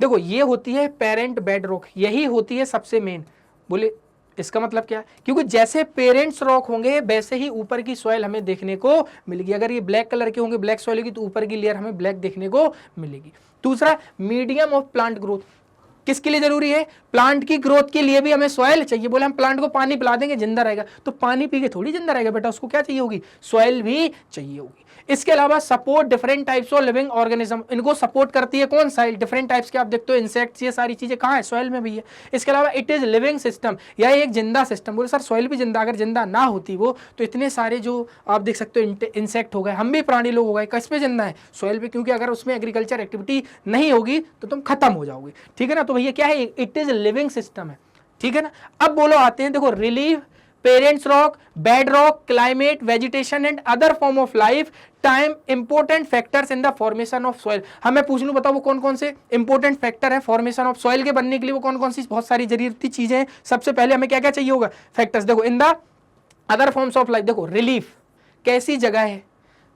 देखो ये होती है पेरेंट बेड रॉक, यही होती है सबसे मेन। बोले इसका मतलब क्या? क्योंकि जैसे पेरेंट्स रॉक होंगे वैसे ही ऊपर की सॉइल हमें देखने को मिलेगी। अगर ये ब्लैक कलर के होंगे, ब्लैक सॉइल होगी, तो ऊपर की लेयर हमें ब्लैक देखने को मिलेगी। दूसरा, मीडियम ऑफ प्लांट ग्रोथ। किसके लिए जरूरी है? प्लांट की ग्रोथ के लिए भी हमें सॉइल चाहिए। बोले हम प्लांट को पानी पिला देंगे जिंदा रहेगा, तो पानी पी के थोड़ी जिंदा रहेगा बेटा, उसको क्या चाहिए होगी? सॉइल भी चाहिए होगी। इसके अलावा support different types of living organism, इनको सपोर्ट करती है कौन? सॉइल। डिफरेंट टाइप्स के आप देखते हो इंसेक्ट्स, ये सारी चीजें कहाँ है? सॉइल में भी है। इसके अलावा इट इज लिविंग सिस्टम, या एक जिंदा सिस्टम। बोले सर सॉइल भी जिंदा, अगर जिंदा ना होती वो तो इतने सारे जो आप देख सकते हो इंसेक्ट हो गए, हम भी प्राणी लोग हो गए, किस पे जिंदा है? सॉइल पे, क्योंकि अगर उसमें एग्रीकल्चर एक्टिविटी नहीं होगी तो तुम खत्म हो जाओगे, ठीक है ना। तो भैया क्या है? इट इज लिविंग सिस्टम है, ठीक है ना। अब बोलो आते हैं, देखो relieve parents rock, bed rock, climate, vegetation and other form of life, time, important factors in the formation of soil. हमें पूछ लूं, बताओ वो कौन कौन से इंपोर्टेंट फैक्टर है फॉर्मेशन ऑफ सॉइल के बनने के लिए? वो कौन कौन सी बहुत सारी जरूरती चीजें हैं। सबसे पहले हमें क्या क्या चाहिए होगा? फैक्टर्स। देखो in the other forms of life, देखो रिलीफ कैसी जगह है,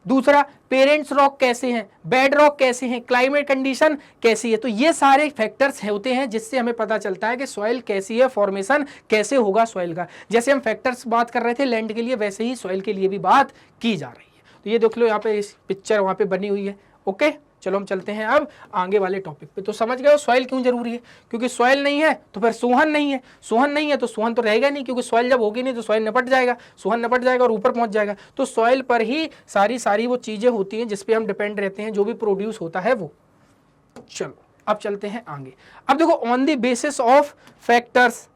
दूसरा पेरेंट्स रॉक कैसे हैं, बेड रॉक कैसे हैं, क्लाइमेट कंडीशन कैसी है। तो ये सारे फैक्टर्स होते हैं जिससे हमें पता चलता है कि सॉइल कैसी है, फॉर्मेशन कैसे होगा सॉइल का। जैसे हम फैक्टर्स बात कर रहे थे लैंड के लिए, वैसे ही सॉइल के लिए भी बात की जा रही है। तो ये देख लो यहाँ पे इस पिक्चर वहाँ पे बनी हुई है। ओके, चलो हम चलते हैं अब आगे वाले टॉपिक पे। तो समझ गए सॉइल क्यों जरूरी है? क्योंकि सॉइल नहीं है तो फिर सोहन नहीं है, सोहन नहीं है तो सोहन तो रहेगा नहीं, क्योंकि सॉइल जब होगी नहीं तो सॉइल निपट जाएगा, सोहन निपट जाएगा और ऊपर पहुंच जाएगा। तो सॉइल पर ही सारी वो चीजें होती हैं जिसपे हम डिपेंड रहते हैं, जो भी प्रोड्यूस होता है वो। चलो अब चलते हैं आगे। अब देखो on the basis of factors,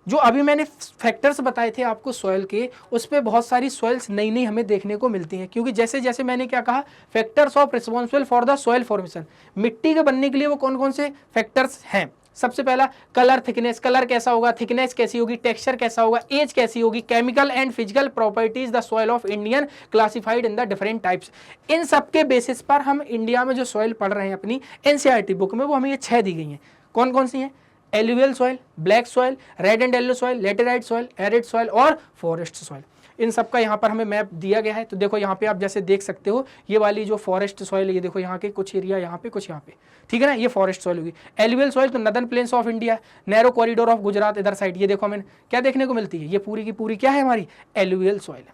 जो अभी मैंने फैक्टर्स बताए थे आपको सॉइल के, उस पर बहुत सारी सॉइल्स नई नई हमें देखने को मिलती हैं। क्योंकि जैसे जैसे मैंने क्या कहा, factors of responsible for the soil formation, मिट्टी के बनने के लिए वो कौन कौन से फैक्टर्स हैं? सबसे पहला कलर, थिकनेस, कलर कैसा होगा, थिकनेस कैसी होगी, टेक्सचर कैसा होगा, एज कैसी होगी, chemical and physical properties the soil of Indian classified in the different types. इन सब के बेसिस पर हम इंडिया में जो सॉइल पढ़ रहे हैं अपनी एनसीईआरटी बुक में, वो हमें ये 6 दी गई हैं। कौन कौन सी हैं? Alluvial soil, black soil, red and yellow soil, laterite soil, arid soil और फॉरेस्ट सॉइल। इन सब का यहाँ पर हमें मैप दिया गया है। तो देखो यहाँ पे आप जैसे देख सकते हो, ये वाली जो फॉरेस्ट सॉइल है, ये देखो यहाँ के कुछ एरिया यहाँ पे, कुछ यहाँ पे, ठीक है ना, ये फॉरेस्ट सॉइल होगी। एलुवियल सॉइल तो northern plains of India, narrow corridor of Gujarat, इधर साइड, ये देखो हमें क्या देखने को मिलती है, ये पूरी की पूरी क्या है हमारी? Alluvial soil.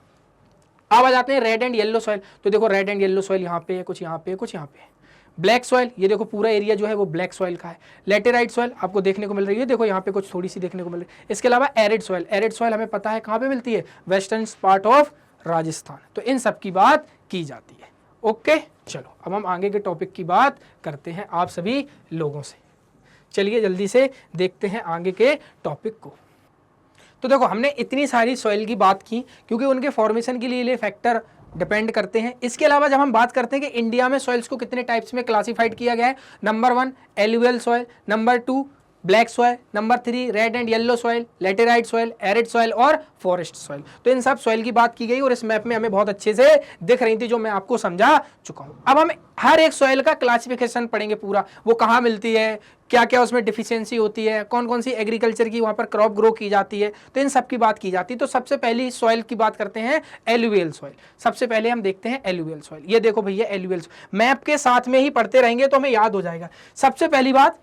अब आ जाते हैं रेड एंड येलो सॉइल। तो देखो रेड एंड येलो सॉइल यहाँ पे है, कुछ यहाँ पे, कुछ यहाँ पे। ब्लैक सॉइल, ये देखो पूरा एरिया जो है वो ब्लैक सॉइल का है। लेटेराइट सॉइल आपको देखने को मिल रही है, देखो यहाँ पे कुछ थोड़ी सी देखने को मिल रही है। इसके अलावा एरिड सॉइल, एरिड सॉइल हमें पता है कहाँ पे मिलती है? Western part of Rajasthan. तो इन सब की बात की जाती है। ओके, चलो अब हम आगे के टॉपिक की बात करते हैं आप सभी लोगों से। चलिए जल्दी से देखते हैं आगे के टॉपिक को। तो देखो हमने इतनी सारी सॉइल की बात की क्योंकि उनके फॉर्मेशन के लिए फैक्टर डिपेंड करते हैं। इसके अलावा जब हम बात करते हैं कि इंडिया में सॉइल्स को कितने टाइप्स में क्लासिफाइड किया गया है, number 1 alluvial soil, number 2 black soil, number 3 red and yellow soil, laterite soil, arid soil और फॉरेस्ट सॉइल। तो इन सब सॉइल की बात की गई और इस मैप में हमें बहुत अच्छे से दिख रही थी, जो मैं आपको समझा चुका हूं। अब हम हर एक सॉइल का क्लासिफिकेशन पढ़ेंगे पूरा, वो कहाँ मिलती है, क्या क्या उसमें डिफिशियंसी होती है, कौन कौन सी एग्रीकल्चर की वहाँ पर क्रॉप ग्रो की जाती है, तो इन सब की बात की जाती है। तो सबसे पहली सॉइल की बात करते हैं एलुवियल सॉइल। सबसे पहले हम देखते हैं एलुवियल सॉइल। ये देखो भैया एलुवियल, मैप के साथ में ही पढ़ते रहेंगे तो हमें याद हो जाएगा। सबसे पहली बात,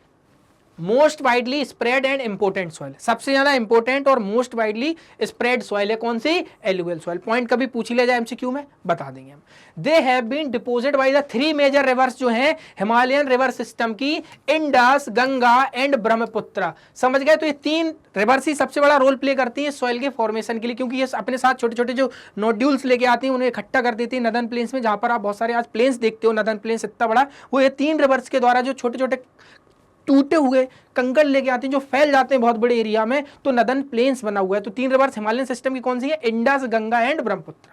most widely spread and important soil, सबसे ज्यादा इंपोर्टेंट और मोस्ट वाइडली स्प्रेड सॉइल है कौन सी? Alluvial soil. पॉइंट कभी पूछ लिया जाए एमसीक्यू में बता देंगे हम। They have been deposit by the 3 major rivers जो हैं हिमालयन रिवर सिस्टम की, इंडस, गंगा एंड ब्रह्मपुत्र। समझ गए? तो ये 3 रिवर्स ही सबसे बड़ा रोल प्ले करती है सॉइल के फॉर्मेशन के लिए, क्योंकि ये अपने साथ छोटे छोटे जो नोड्यूल्स लेके आती हैं उन्हें इकट्ठा कर देती है नदन प्लेन्स में, जहां पर आप बहुत सारे आज प्लेन्स देखते हो, नदन प्लेन्स इतना बड़ा, वो ये 3 रिवर्स के द्वारा जो छोटे छोटे टूटे हुए कंकड़ लेके आते हैं जो फैल जाते हैं बहुत बड़े एरिया में, तो नदन प्लेन्स बना हुआ है। तो 3 रिवर्स हिमालयन सिस्टम की कौन सी है? Indus, Ganga and Brahmaputra.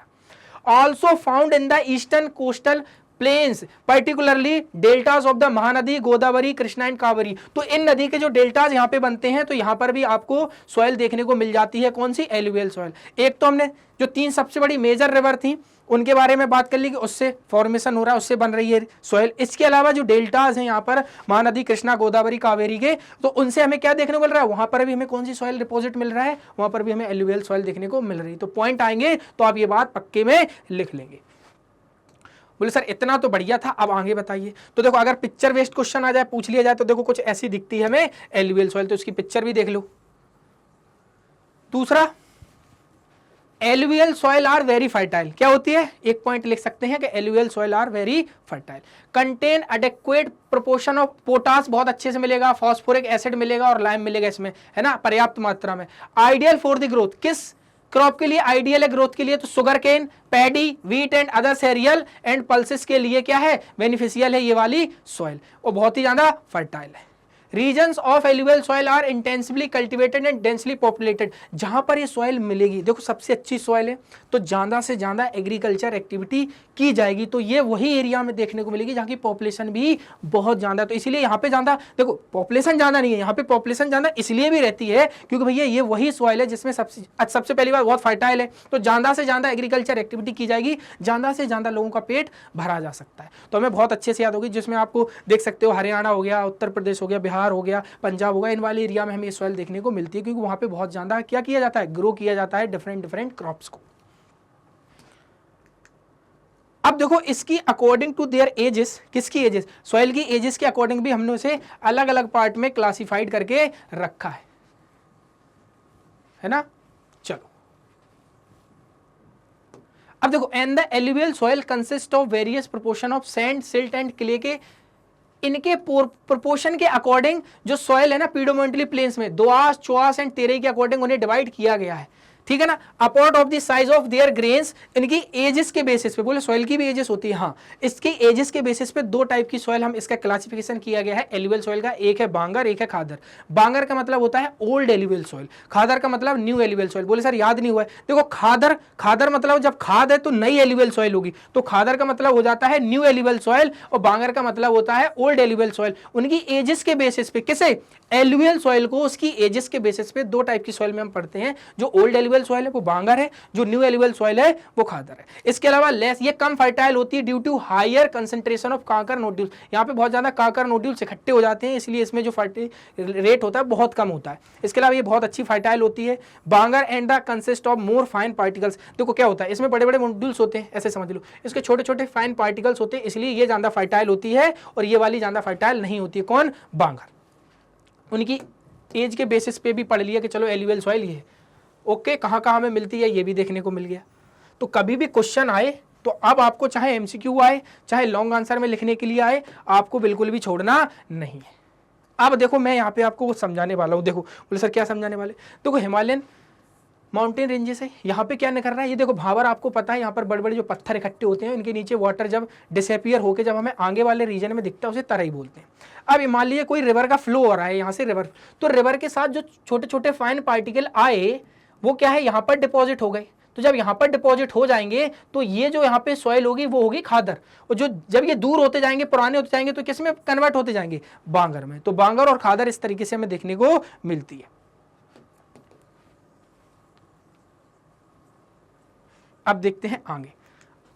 Also found in the eastern coastal planes, particularly deltas of the Mahanadi, Godavari, Krishna and Kaveri. तो इन नदी के जो डेल्टास यहाँ पे बनते हैं, तो यहाँ पर भी आपको सॉइल देखने को मिल जाती है कौन सी? Alluvial soil. एक तो हमने जो 3 सबसे बड़ी मेजर रिवर थी उनके बारे में बात कर ली कि उससे फॉर्मेशन हो रहा है, उससे बन रही है सॉइल। इसके अलावा जो डेल्टास हैं यहाँ पर महानदी, कृष्णा, गोदावरी, कावेरी के, तो उनसे हमें क्या देखने को मिल रहा है? वहां पर भी हमें कौन सी सॉइल डिपॉजिट मिल रहा है? वहां पर भी हमें एलुवियल सॉइल देखने को मिल रही है। तो पॉइंट आएंगे तो आप ये बात पक्के में लिख लेंगे। बोले सर इतना तो बढ़िया था, अब आगे बताइए। तो देखो अगर पिक्चर बेस्ड क्वेश्चन आ जाए, पूछ लिया जाए, तो देखो कुछ ऐसी दिखती है हमें एलुवियल सॉइल, तो इसकी पिक्चर भी देख लो। दूसरा, alluvial soil are very fertile. क्या होती है? एक पॉइंट लिख सकते हैं कि alluvial soil are very fertile. Contain adequate proportion of potash, बहुत अच्छे से मिलेगा, फॉस्फोरिक एसिड मिलेगा और लाइम मिलेगा इसमें, है ना, पर्याप्त मात्रा में। आइडियल फॉर द ग्रोथ, किस क्रॉप के लिए आइडियल है ग्रोथ के लिए? तो sugar cane, paddy, wheat and other cereal and pulses के लिए क्या है? बेनिफिशियल है ये वाली सॉइल, और बहुत ही ज्यादा फर्टाइल है। Reasons of alluvial soil are intensively cultivated and densely populated. जहां पर ये सॉइल मिलेगी, देखो सबसे अच्छी सॉइल है तो ज्यादा से ज्यादा एग्रीकल्चर एक्टिविटी की जाएगी, तो ये वही एरिया में देखने को मिलेगी जहां की पॉपुलेशन भी बहुत ज्यादा। तो इसीलिए यहाँ पे ज्यादा, देखो पॉपुलेशन ज्यादा नहीं है, यहाँ पे पॉपुलेशन ज्यादा इसलिए भी रहती है क्योंकि भैया ये वही सॉइल है जिसमें सबसे पहली बार बहुत फर्टाइल है, तो ज्यादा से ज्यादा एग्रीकल्चर एक्टिविटी की जाएगी, ज्यादा से ज्यादा लोगों का पेट भरा जा सकता है। तो हमें बहुत अच्छे से याद होगी, जिसमें आपको देख सकते हो हरियाणा हो गया, उत्तर प्रदेश हो गया, बिहार हो गया, पंजाब होगा, इन वाले एरिया में हमें ये सॉइल देखने को मिलती है, क्योंकि वहां पे बहुत ज्यादा क्या किया जाता है? ग्रो किया जाता है डिफरेंट क्रॉप्स को। अब देखो इसकी अकॉर्डिंग टू देयर एजेस, किसकी एजेस? सॉइल की एजेस के अकॉर्डिंग भी हमने उसे अलग अलग पार्ट में क्लासिफाइड करके रखा है ना। चलो अब देखो, and the alluvial soil consist of various proportion of sand, silt and clay के, इनके प्रोपोर्शन के अकॉर्डिंग जो सॉइल है ना प्रीडोमिनेंटली प्लेन्स में दोआस, चौआस एंड टेरे के अकॉर्डिंग उन्हें डिवाइड किया गया है, ठीक है ना। Apart of the size of their grains, इनकी एजेस के बेसिस पे, बोले सॉइल की भी एजेस होती है, हाँ, इसकी एजेस के बेसिस पे 2 टाइप की सॉइल हम इसका क्लासिफिकेशन किया गया है एलुवियल सॉइल का। एक है बांगर, एक है खादर। बांगर का मतलब होता है ओल्ड एलुवियल सॉइल, खादर का मतलब न्यू एलुवियल सॉइल। बोले सर याद नहीं हुआ है, देखो खादर मतलब जब खाद है तो नई एलुवियल सॉइल होगी, तो खादर का मतलब हो जाता है न्यू एलुवियल सॉइल, और बांगर का मतलब होता है ओल्ड एलुवियल सॉइल। उनकी एजेस के बेसिस पे, किसे? एलुवियल सॉइल को उसकी एजेस के बेसिस पे 2 टाइप की सॉइल में हम पढ़ते हैं, जो ओल्ड एलुवियल सॉइल है वो बांगर है, जो न्यू एलुवियल सॉइल है वो खादर है। इसके अलावा लेस, ये कम फर्टाइल होती है due to higher concentration of kankar nodules, यहाँ पे बहुत ज्यादा कांकर नोड्यूल्स इकट्ठे हो जाते हैं, इसलिए इसमें जो रेट होता है बहुत कम होता है। इसके अलावा ये बहुत अच्छी फर्टाइल होती है bangar, and the consist of more fine particles. देखो क्या होता है, इसमें बड़े बड़े नोड्यूल्स होते हैं, ऐसे समझ लो, इसके छोटे छोटे फाइन पार्टिकल्स होते हैं, इसलिए ये ज्यादा फर्टाइल होती है और ये वाली ज्यादा फर्टाइल नहीं होती है। कौन? बांगर। उनकी एज के बेसिस पे भी पढ़ लिया कि चलो एलुवियल सॉइल ये है, ओके, कहाँ कहाँ में मिलती है ये भी देखने को मिल गया। तो कभी भी क्वेश्चन आए तो अब आपको चाहे एमसीक्यू आए चाहे लॉन्ग आंसर में लिखने के लिए आए, आपको बिल्कुल भी छोड़ना नहीं है। अब देखो मैं यहाँ पे आपको वो समझाने वाला हूँ। देखो बोले सर क्या समझाने वाले? देखो हिमालयन माउंटेन रेंजेस है, यहाँ पे क्या कर रहा है, ये देखो भावर, आपको पता है यहाँ पर बड़े बड़े जो पत्थर इकट्ठे होते हैं, इनके नीचे वाटर जब डिसअपियर होकर जब हमें आगे वाले रीजन में दिखता है उसे तराई बोलते हैं। अब मान लीजिए कोई रिवर का फ्लो हो रहा है यहाँ से रिवर, तो रिवर के साथ जो छोटे छोटे फाइन पार्टिकल आए वो क्या है, यहाँ पर डिपॉजिट हो गए। तो जब यहाँ पर डिपॉजिट हो जाएंगे तो ये जो यहाँ पे सॉइल होगी वो होगी खादर, और जो जब ये दूर होते जाएंगे, पुराने होते जाएंगे, तो किस में कन्वर्ट होते जाएंगे? बांगर में। तो बांगर और खादर इस तरीके से हमें देखने को मिलती है। अब देखते हैं आगे।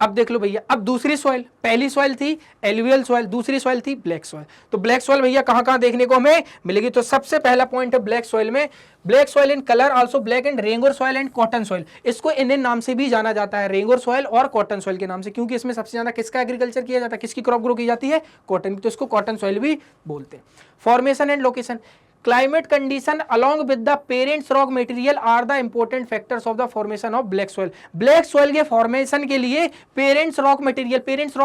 अब देख लो भैया, अब दूसरी सॉइल, पहली सॉइल थी एलुवियल सॉइल, दूसरी सॉइल थी ब्लैक सॉइल। तो ब्लैक सॉइल भैया कहां कहां देखने को हमें मिलेगी? तो सबसे पहला पॉइंट है ब्लैक सॉइल में, black soil in colour also black and regur soil and cotton soil. इसको इंडियन नाम से भी जाना जाता है, रेंगोर सॉइल और कॉटन सॉइल के नाम से, क्योंकि इसमें सबसे ज्यादा किसका एग्रीकल्चर किया जाता है, किसकी क्रॉप ग्रो की जाती है? कॉटन, तो इसको कॉटन सॉइल भी बोलते हैं। Formation and location, climate condition along with the parents rock material are the important factors of the formation of black soil. Black soil के फॉर्मेशन के लिए पेरेंट्स रॉक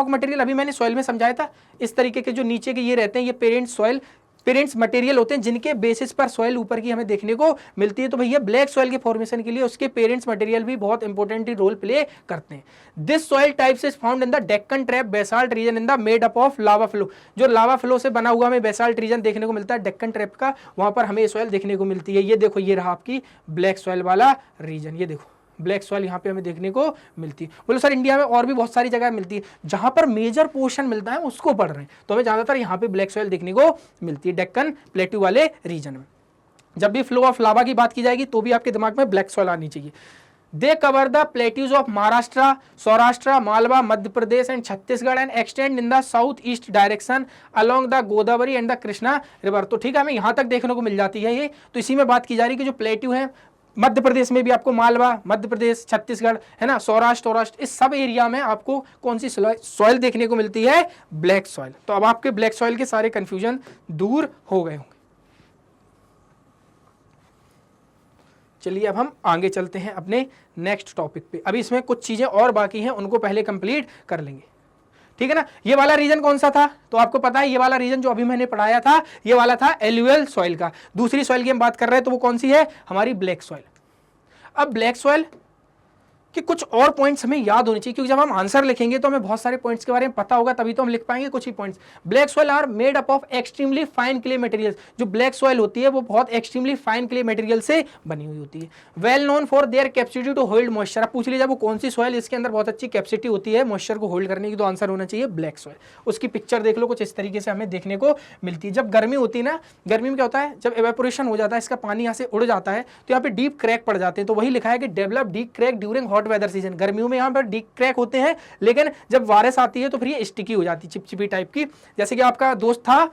मटेरियल अभी मैंने सॉइल में समझाया था, इस तरीके के जो नीचे के ये रहते हैं, ये पेरेंट्स मटेरियल होते हैं जिनके बेसिस पर सॉइल ऊपर की हमें देखने को मिलती है। तो भैया ब्लैक सॉइल के फॉर्मेशन के लिए उसके पेरेंट्स मटेरियल भी बहुत इंपॉर्टेंट रोल प्ले करते हैं। This soil types is found in the Deccan trap basalt region in the made up of lava flow. जो लावा फ्लो से बना हुआ हमें बेसाल्ट रीजन देखने को मिलता है डेक्कन ट्रैप का, वहां पर हमें सॉइल देखने को मिलती है। ये देखो, ये रहा आपकी ब्लैक सॉइल वाला रीजन, ये देखो ब्लैक सॉइल यहाँ पे हमें देखने को मिलती है। बोलो सर इंडिया में और भी बहुत सारी जगह मिलती है, जहां पर मेजर पोर्शन मिलता है उसको पढ़ रहे हैं, तो हमें ज्यादातर यहाँ पे ब्लैक सॉइल देखने को मिलती है डेक्कन प्लेट्यू वाले रीजन में। जब भी फ्लो ऑफ लावा की बात की जाएगी तो भी आपके दिमाग में ब्लैक सॉइल आनी चाहिए। They cover the plateaus of Maharashtra, Saurashtra, Malwa, Madhya Pradesh and Chhattisgarh and extend in the south east direction along the Godavari and the Krishna river. तो ठीक है, हमें यहाँ तक देखने को मिल जाती है ये। तो इसी में बात की जा रही है कि जो प्लेट्यू है, मध्य प्रदेश में भी आपको मालवा, मध्य प्रदेश, छत्तीसगढ़ है ना, सौराष्ट्र, इस सब एरिया में आपको कौन सी सॉइल देखने को मिलती है? Black soil. तो अब आपके ब्लैक सॉइल के सारे कंफ्यूजन दूर हो गए होंगे। चलिए अब हम आगे चलते हैं अपने नेक्स्ट टॉपिक पे। अभी इसमें कुछ चीजें और बाकी हैं, उनको पहले कंप्लीट कर लेंगे, ठीक है ना। ये वाला रीजन कौन सा था? तो आपको पता है ये वाला रीजन जो अभी मैंने पढ़ाया था, ये वाला था एलुवियल सॉइल का। दूसरी सॉइल की हम बात कर रहे हैं तो वो कौन सी है? हमारी ब्लैक सॉइल। अब ब्लैक सॉइल कि कुछ और पॉइंट्स हमें याद होने चाहिए, क्योंकि जब हम आंसर लिखेंगे तो हमें बहुत सारे पॉइंट्स के बारे में पता होगा, तभी तो हम लिख पाएंगे कुछ ही points. Black soil are made up of extremely fine clay material. जो ब्लैक सॉइल होती है वो बहुत एक्सट्रीमली फाइन क्ले मटेरियल से बनी हुई होती है। Well known for their capacity to hold moisture. अब पूछ लीजिए वो कौन सी सॉइल इसके अंदर बहुत अच्छी कैपेसिटी होती है मॉइस्चर को होल्ड करने की, तो आंसर होना चाहिए ब्लैक सॉइल। उसकी पिक्चर देख लो, कुछ इस तरीके से हमें देखने को मिलती है। जब गर्मी होती है ना, गर्मी में क्या होता है, जब एवेपोरेशन हो जाता है, इसका पानी यहाँ से उड़ जाता है, तो यहाँ पे डीप क्रैक पड़ जाते हैं। तो वही लिखा है कि develop deep crack during hot weather season. गर्मियों में यहाँ पर डीप क्रैक होते हैं, लेकिन जब बारिश आती है तो फिर ये स्टिकी हो जाती है, चिपचिपी टाइप की। जैसे कि आपका दोस्त था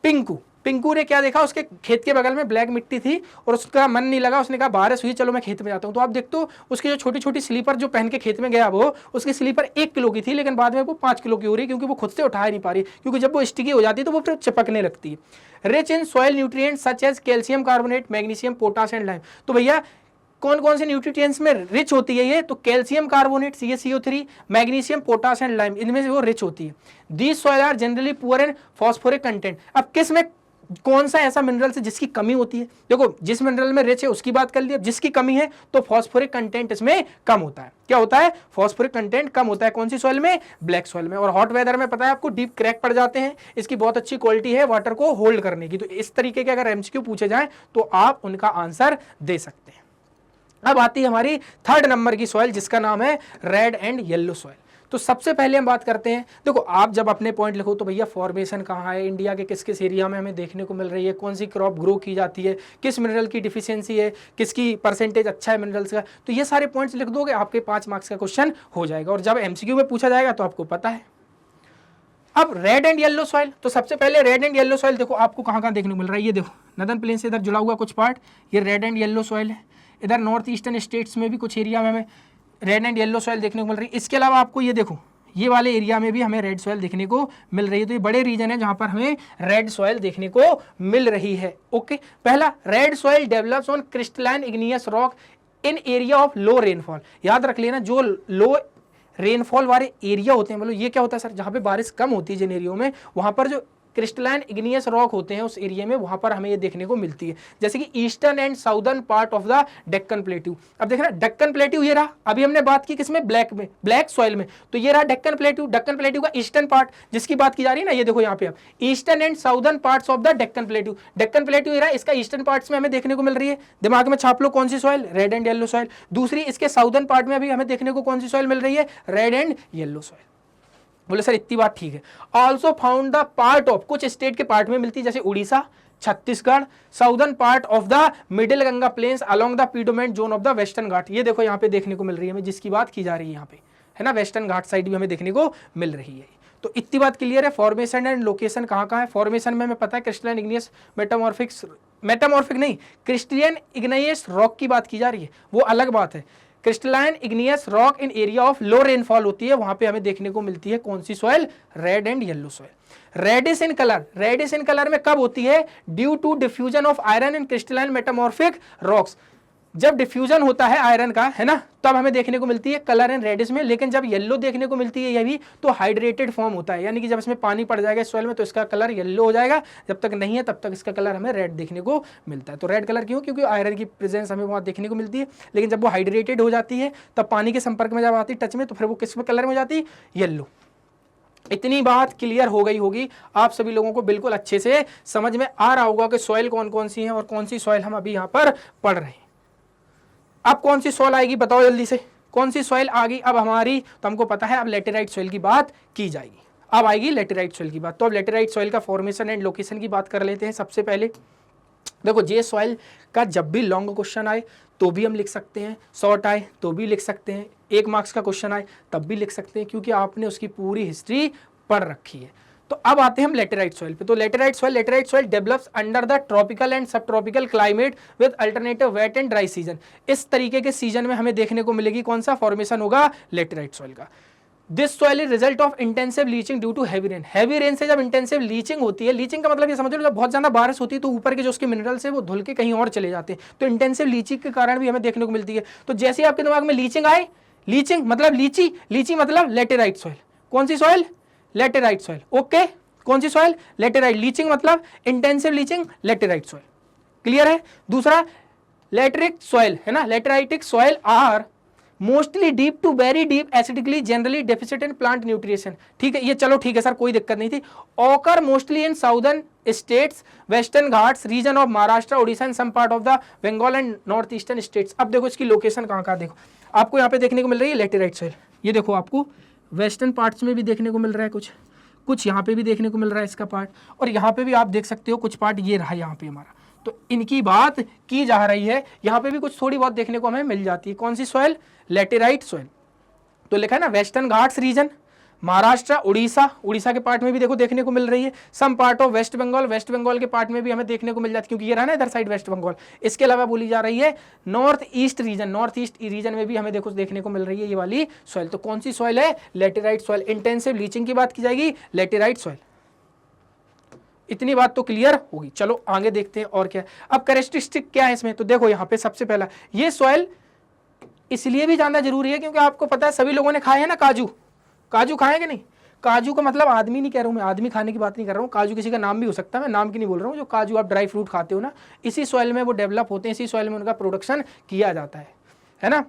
पिंकू ने क्या देखा, उसके खेत के बगल में ब्लैक मिट्टी थी और उसका मन नहीं लगा, उसने कहा बारिश हुई चलो मैं खेत में जाता हूँ। तो आप देखते हो उसकी जो छोटी छोटी स्लीपर जो पहन के खेत में गया, वो उसकी स्लीपर 1 किलो की थी, लेकिन बाद में वो 5 किलो की हो रही, क्योंकि वो खुद से उठा नहीं पा रही, क्योंकि जब वो स्टिकी हो जाती है तो वो फिर चिपकने लगती है। Rich in soil nutrients such as calcium carbonate, magnesium, potash and lime. तो भैया कौन कौन से न्यूट्रिएंट्स में रिच होती है ये? तो calcium carbonate CaCO3, magnesium, potash and lime, इनमें से वो रिच होती है। These soil are generally poor in phosphoric content. अब किस में कौन सा ऐसा मिनरल है जिसकी कमी होती है? देखो, जिस मिनरल में रिच है उसकी बात कर ली, अब जिसकी कमी है तो फॉस्फोरिक कंटेंट इसमें कम होता है। क्या होता है? फॉस्फोरिक कंटेंट कम होता है। कौन सी सॉइल में? ब्लैक सॉइल में। और हॉट वेदर में पता है आपको डीप क्रैक पड़ जाते हैं। इसकी बहुत अच्छी क्वालिटी है वाटर को होल्ड करने की। तो इस तरीके के अगर MCQ पूछे जाए तो आप उनका आंसर दे सकते हैं। अब आती है हमारी 3rd नंबर की सॉइल, जिसका नाम है रेड एंड येलो सॉइल। तो सबसे पहले हम बात करते हैं, देखो आप जब अपने पॉइंट लिखो तो भैया फॉर्मेशन कहाँ है, इंडिया के किस किस एरिया में हमें देखने को मिल रही है, कौन सी क्रॉप ग्रो की जाती है, किस मिनरल की डिफिशियंसी है, किसकी परसेंटेज अच्छा है मिनरल्स का, तो ये सारे पॉइंट्स लिख दोगे, आपके 5 मार्क्स का क्वेश्चन हो जाएगा। और जब MCQ में पूछा जाएगा तो आपको पता है। अब रेड एंड येलो सॉइल, तो सबसे पहले रेड एंड येलो सॉइल देखो आपको कहाँ कहाँ देखने को मिल रहा है। ये देखो नदन प्लेन से इधर जुड़ा हुआ कुछ पार्ट, ये रेड एंड येलो सॉइल है। इधर नॉर्थ ईस्टर्न स्टेट्स में भी कुछ एरिया में हमें रेड एंड येलो सॉइल देखने को मिल रही है। इसके अलावा आपको ये देखो, ये वाले एरिया में भी हमें रेड सॉइल देखने को मिल रही है। तो ये बड़े रीजन है जहां पर हमें रेड सॉइल देखने को मिल रही है। ओके, पहला, red soil develops on crystalline igneous rock in area of low rainfall. याद रख लेना, जो लो रेनफॉल वाले एरिया होते हैं, मतलब ये क्या होता है सर, जहां पे बारिश कम होती है जिन एरियो में, वहां पर जो क्रिस्टलाइन इग्नियस रॉक होते हैं उस एरिया में, वहां पर हमें ये देखने को मिलती है। जैसे कि eastern and southern part of the Deccan plateau. अब देखना डेक्कन प्लेट्यू ये रहा, अभी हमने बात की किसमें? ब्लैक सॉइल में। तो ये रहा डेक्कन प्लेट्यू का ईस्टर्न पार्ट जिसकी बात की जा रही है ना, ये देखो यहाँ पे, अब eastern and southern parts of the Deccan plateau ये रहा, इसका ईस्टर्न पार्ट्स में हमें देखने को मिल रही है। दिमाग में छाप लो कौन सी soil? Red and yellow soil. दूसरी, इसके साउदर्न पार्ट में अभी हमें देखने को कौन सी सॉइल मिल रही है? Red and yellow soil. बोले सर इतनी बात ठीक है। Also found the part of, कुछ स्टेट के पार्ट में मिलती है, जैसे Orissa, Chhattisgarh, southern part of the middle Ganga plains along the piedmont zone of the western Ghat. ये देखो यहाँ पे देखने को मिल रही है हमें, जिसकी बात की जा रही है यहाँ पे, है ना, वेस्टर्न घाट साइड भी हमें देखने को मिल रही है। तो इतनी बात क्लियर है। फॉर्मेशन एंड लोकेशन कहाँ कहाँ है? फॉर्मेशन में हमें पता है क्रिस्टलाइन इग्नियस मेटामॉर्फिक नहीं, क्रिस्टियन इग्नियस रॉक की बात की जा रही है, वो अलग बात है। Crystalline igneous rock in area of low rainfall होती है, वहां पे हमें देखने को मिलती है कौन सी soil, red and yellow soil. Reddish in colour, reddish in colour में कब होती है, due to diffusion of iron in crystalline metamorphic rocks, जब डिफ्यूजन होता है आयरन का, है ना, तब हमें देखने को मिलती है कलर एंड रेडिश में। लेकिन जब येलो देखने को मिलती है, ये भी तो हाइड्रेटेड फॉर्म होता है, यानी कि जब इसमें पानी पड़ जाएगा सॉइल में तो इसका कलर येलो हो जाएगा, जब तक नहीं है तब तक इसका कलर हमें रेड देखने को मिलता है। तो रेड कलर क्यों, क्योंकि आयरन की प्रेजेंस हमें वहाँ देखने को मिलती है। लेकिन जब वो हाइड्रेटेड हो जाती है, तब पानी के संपर्क में जब आती है टच में, तो फिर वो किस कलर में हो जाती है, येलो। इतनी बात क्लियर हो गई होगी आप सभी लोगों को, बिल्कुल अच्छे से समझ में आ रहा होगा कि सॉइल कौन कौन सी है और कौन सी सॉइल हम अभी यहाँ पर पढ़ रहे हैं। अब कौन सी सॉइल आएगी बताओ जल्दी से, कौन सी सॉइल आ गई अब हमारी, तो हमको पता है अब लेटेराइट सॉइल की बात की जाएगी। अब आएगी लेटेराइट सॉइल की बात। तो अब लेटेराइट सॉइल का फॉर्मेशन एंड लोकेशन की बात कर लेते हैं। सबसे पहले देखो, जे सॉइल का जब भी लॉन्ग क्वेश्चन आए तो भी हम लिख सकते हैं, शॉर्ट आए तो भी लिख सकते हैं, 1 मार्क्स का क्वेश्चन आए तब भी लिख सकते हैं, क्योंकि आपने उसकी पूरी हिस्ट्री पढ़ रखी है। तो अब आते हैं हम लेटेराइट सॉइल पे। तो laterite soil develops under the tropical and sub tropical climate with alternative wet and dry season. इस तरीके के सीजन में हमें देखने को मिलेगी कौन सा फॉर्मेशन होगा, लेटेराइट सॉइल का। This soil is result of intensive leaching due to heavy rain. Heavy rain से जब इंटेंसिव लीचिंग होती है, लीचिंग का मतलब ये समझ लो जब बहुत ज्यादा बारिश होती है तो ऊपर के जो उसके मिनरल्स है वो धुल के कहीं और चले जाते हैं, तो इंटेंसिव लीचिंग के कारण भी हमें देखने को मिलती है। तो जैसे ही आपके दिमाग में लीचिंग आए, लीचिंग मतलब लीची, लीची मतलब लेटेराइट सॉइल। कौन सी सॉइल, लेटेराइट सॉइल। ओके, कौन सी सॉइल, लेटेराइट। लीचिंग मतलब intensive leaching, laterite soil. Clear है। दूसरा लेटेरिक सॉइल है ना, lateritic soil are mostly deep to very deep acidically generally deficit in plant nutrition. ठीक है, ये चलो ठीक है सर, कोई दिक्कत नहीं थी। Occur mostly in southern states, Western Ghats region of Maharashtra, Odisha and some part of the Bengal and north eastern states. अब देखो इसकी लोकेशन कहाँ कहाँ, देखो आपको यहाँ पे देखने को मिल रही है लेटेराइट सॉइल। ये देखो आपको वेस्टर्न पार्ट्स में भी देखने को मिल रहा है, कुछ यहाँ पे भी देखने को मिल रहा है इसका पार्ट, और यहाँ पे भी आप देख सकते हो कुछ पार्ट ये रहा यहाँ पे हमारा। तो इनकी बात की जा रही है, यहाँ पे भी कुछ थोड़ी बहुत देखने को हमें मिल जाती है। कौन सी सॉइल, लेटेराइट सॉइल। तो लिखा है ना वेस्टर्न घाट्स रीजन, महाराष्ट्र, उड़ीसा, उड़ीसा के पार्ट में भी देखो देखने को मिल रही है। Some part of West Bengal, West Bengal के पार्ट में भी हमें देखने को मिल जाती है, क्योंकि ये रहा ना इधर साइड वेस्ट बंगाल। इसके अलावा बोली जा रही है north east region, north east region में भी हमें देखो देखने को मिल रही है ये वाली सॉइल। तो कौन सी सॉइल है, लेटेराइट सॉइल। इंटेंसिव लीचिंग की बात की जाएगी, लेटेराइट सॉइल। इतनी बात तो क्लियर होगी। चलो आगे देखते हैं और क्या। अब कैरेक्टरिस्टिक क्या है इसमें, तो देखो यहाँ पे सबसे पहला ये सॉइल इसलिए भी जानना जरूरी है क्योंकि आपको पता है सभी लोगों ने खाए हैं ना काजू, काजू खाए कि नहीं। काजू का मतलब आदमी नहीं कह रहा हूँ मैं, आदमी खाने की बात नहीं कर रहा हूँ, काजू किसी का नाम भी हो सकता है, मैं नाम की नहीं बोल रहा हूँ। जो काजू आप ड्राई फ्रूट खाते हो ना, इसी सॉइल में वो डेवलप होते हैं, इसी सॉइल में उनका प्रोडक्शन किया जाता है ना।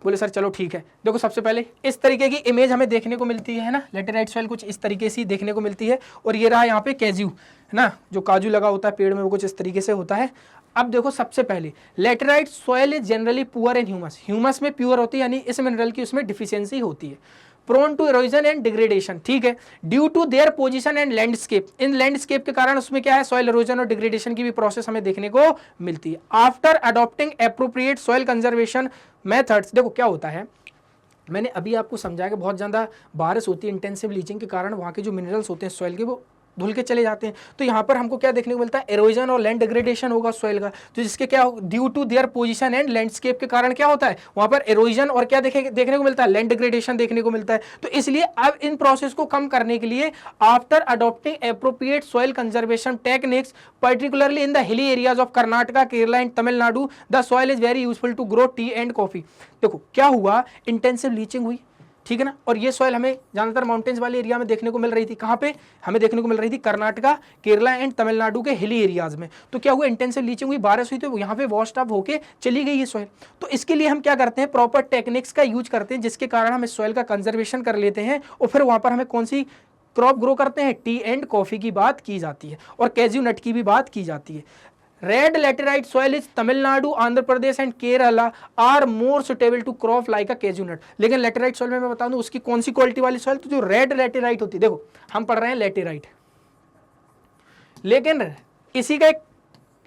बोले सर चलो ठीक है। देखो सबसे पहले इस तरीके की इमेज हमें देखने को मिलती है ना, लेटेराइट सॉइल कुछ इस तरीके से देखने को मिलती है। और ये रहा यहाँ पे कैज्यू है ना, जो काजू लगा होता है पेड़ में, वो कुछ इस तरीके से होता है। अब देखो सबसे पहले laterite soil is generally poor in humus, humus में प्योर होती है, यानी इस मिनरल की उसमें डिफिशियंसी होती है। Prone to erosion and degradation, ठीक है, due to their position and landscape, इन लैंडस्केप के कारण उसमें क्या है, सॉइल इरोजन और डिग्रेडेशन की भी प्रोसेस हमें देखने को मिलती है। After adopting appropriate soil conservation methods, देखो क्या होता है, मैंने अभी आपको समझाया कि बहुत ज़्यादा बारिश होती है, इंटेंसिव लीचिंग के कारण वहाँ के जो मिनरल्स होते हैं सॉइल के वो धुल के चले जाते हैं। तो यहाँ पर हमको क्या देखने को मिलता है, एरोजन और लैंड डिग्रेडेशन होगा सॉइल का। तो जिसके क्या due to their position and landscape के कारण क्या होता है, वहाँ पर एरोजन और क्या देखने को मिलता है, लैंड डिग्रेडेशन देखने को मिलता है। तो इसलिए अब इन प्रोसेस को कम करने के लिए after adopting appropriate soil conservation techniques particularly in the hilly areas of Karnataka, Kerala and Tamil Nadu, the soil is very useful to grow tea and coffee. देखो क्या हुआ, इंटेंसिव लीचिंग हुई, ठीक है ना, और ये सॉइल हमें ज्यादातर माउंटेन्स वाले एरिया में देखने को मिल रही थी। कहाँ पे हमें देखने को मिल रही थी, कर्नाटका, केरला एंड तमिलनाडु के हिली एरियाज में। तो क्या हुआ, इंटेंसिव लीचिंग हुई, बारिश हुई, तो यहाँ पे वॉश्ड अप होके चली गई ये सॉइल। तो इसके लिए हम क्या करते हैं, प्रॉपर टेक्निक्स का यूज करते हैं, जिसके कारण हम इस सॉइल का कंजर्वेशन कर लेते हैं। और फिर वहां पर हमें कौन सी क्रॉप ग्रो करते हैं, टी एंड कॉफी की बात की जाती है, और कैज्यू नट की भी बात की जाती है। Red laterite soil is Tamil Nadu, Andhra Pradesh and Kerala are more suitable to crop like a cashew nut. लेकिन लेटेराइट सॉइल में मैं बता दूं उसकी कौन सी क्वालिटी वाली सॉइल, तो जो रेड लेटेराइट होती है, देखो हम पढ़ रहे हैं लेटेराइट, लेकिन इसी का एक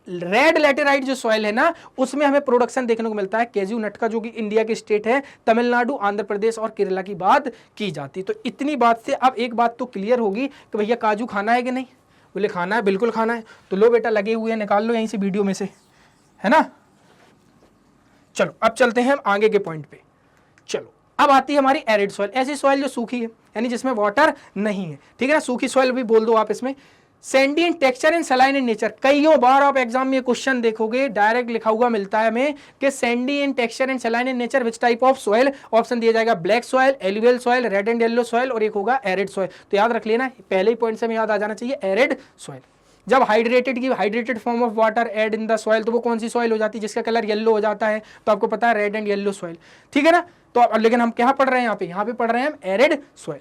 रेड लेटेराइट जो सॉइल है ना, उसमें हमें प्रोडक्शन देखने को मिलता है कैज्यू नट का, जो कि इंडिया के स्टेट है तमिलनाडु, आंध्र प्रदेश और केरला की बात की जाती। तो इतनी बात से अब एक बात तो क्लियर होगी कि भैया काजू खाना है कि नहीं। बोले खाना है, बिल्कुल खाना है। तो लो बेटा लगे हुए हैं, निकाल लो यहीं से वीडियो में से, है ना। चलो अब चलते हैं हम आगे के पॉइंट पे। चलो अब आती है हमारी एरिड सॉइल, ऐसी सॉइल जो सूखी है यानी जिसमें वाटर नहीं है, ठीक है ना, सूखी सॉइल भी बोल दो आप इसमें। Sandy in texture and saline in nature, कईयों बार आप एग्जाम में क्वेश्चन देखोगे डायरेक्ट लिखा हुआ मिलता है हमें कि Sandy in texture and saline in nature which type of soil, option दिया जाएगा black soil, alluvial soil, red and yellow soil और एक होगा एरिड सॉइल। तो याद रख लेना, पहले ही पॉइंट से हमें याद आ जाना चाहिए एरिड सॉइल। जब hydrated form of water add in the soil तो वो कौन सी सॉइल हो जाती है जिसका कलर येलो हो जाता है, तो आपको पता है रेड एंड येलो सॉइल, ठीक है ना। तो लेकिन हम क्या पढ़ रहे हैं यहाँ पे पढ़ रहे हैं हम एरिड सॉइल।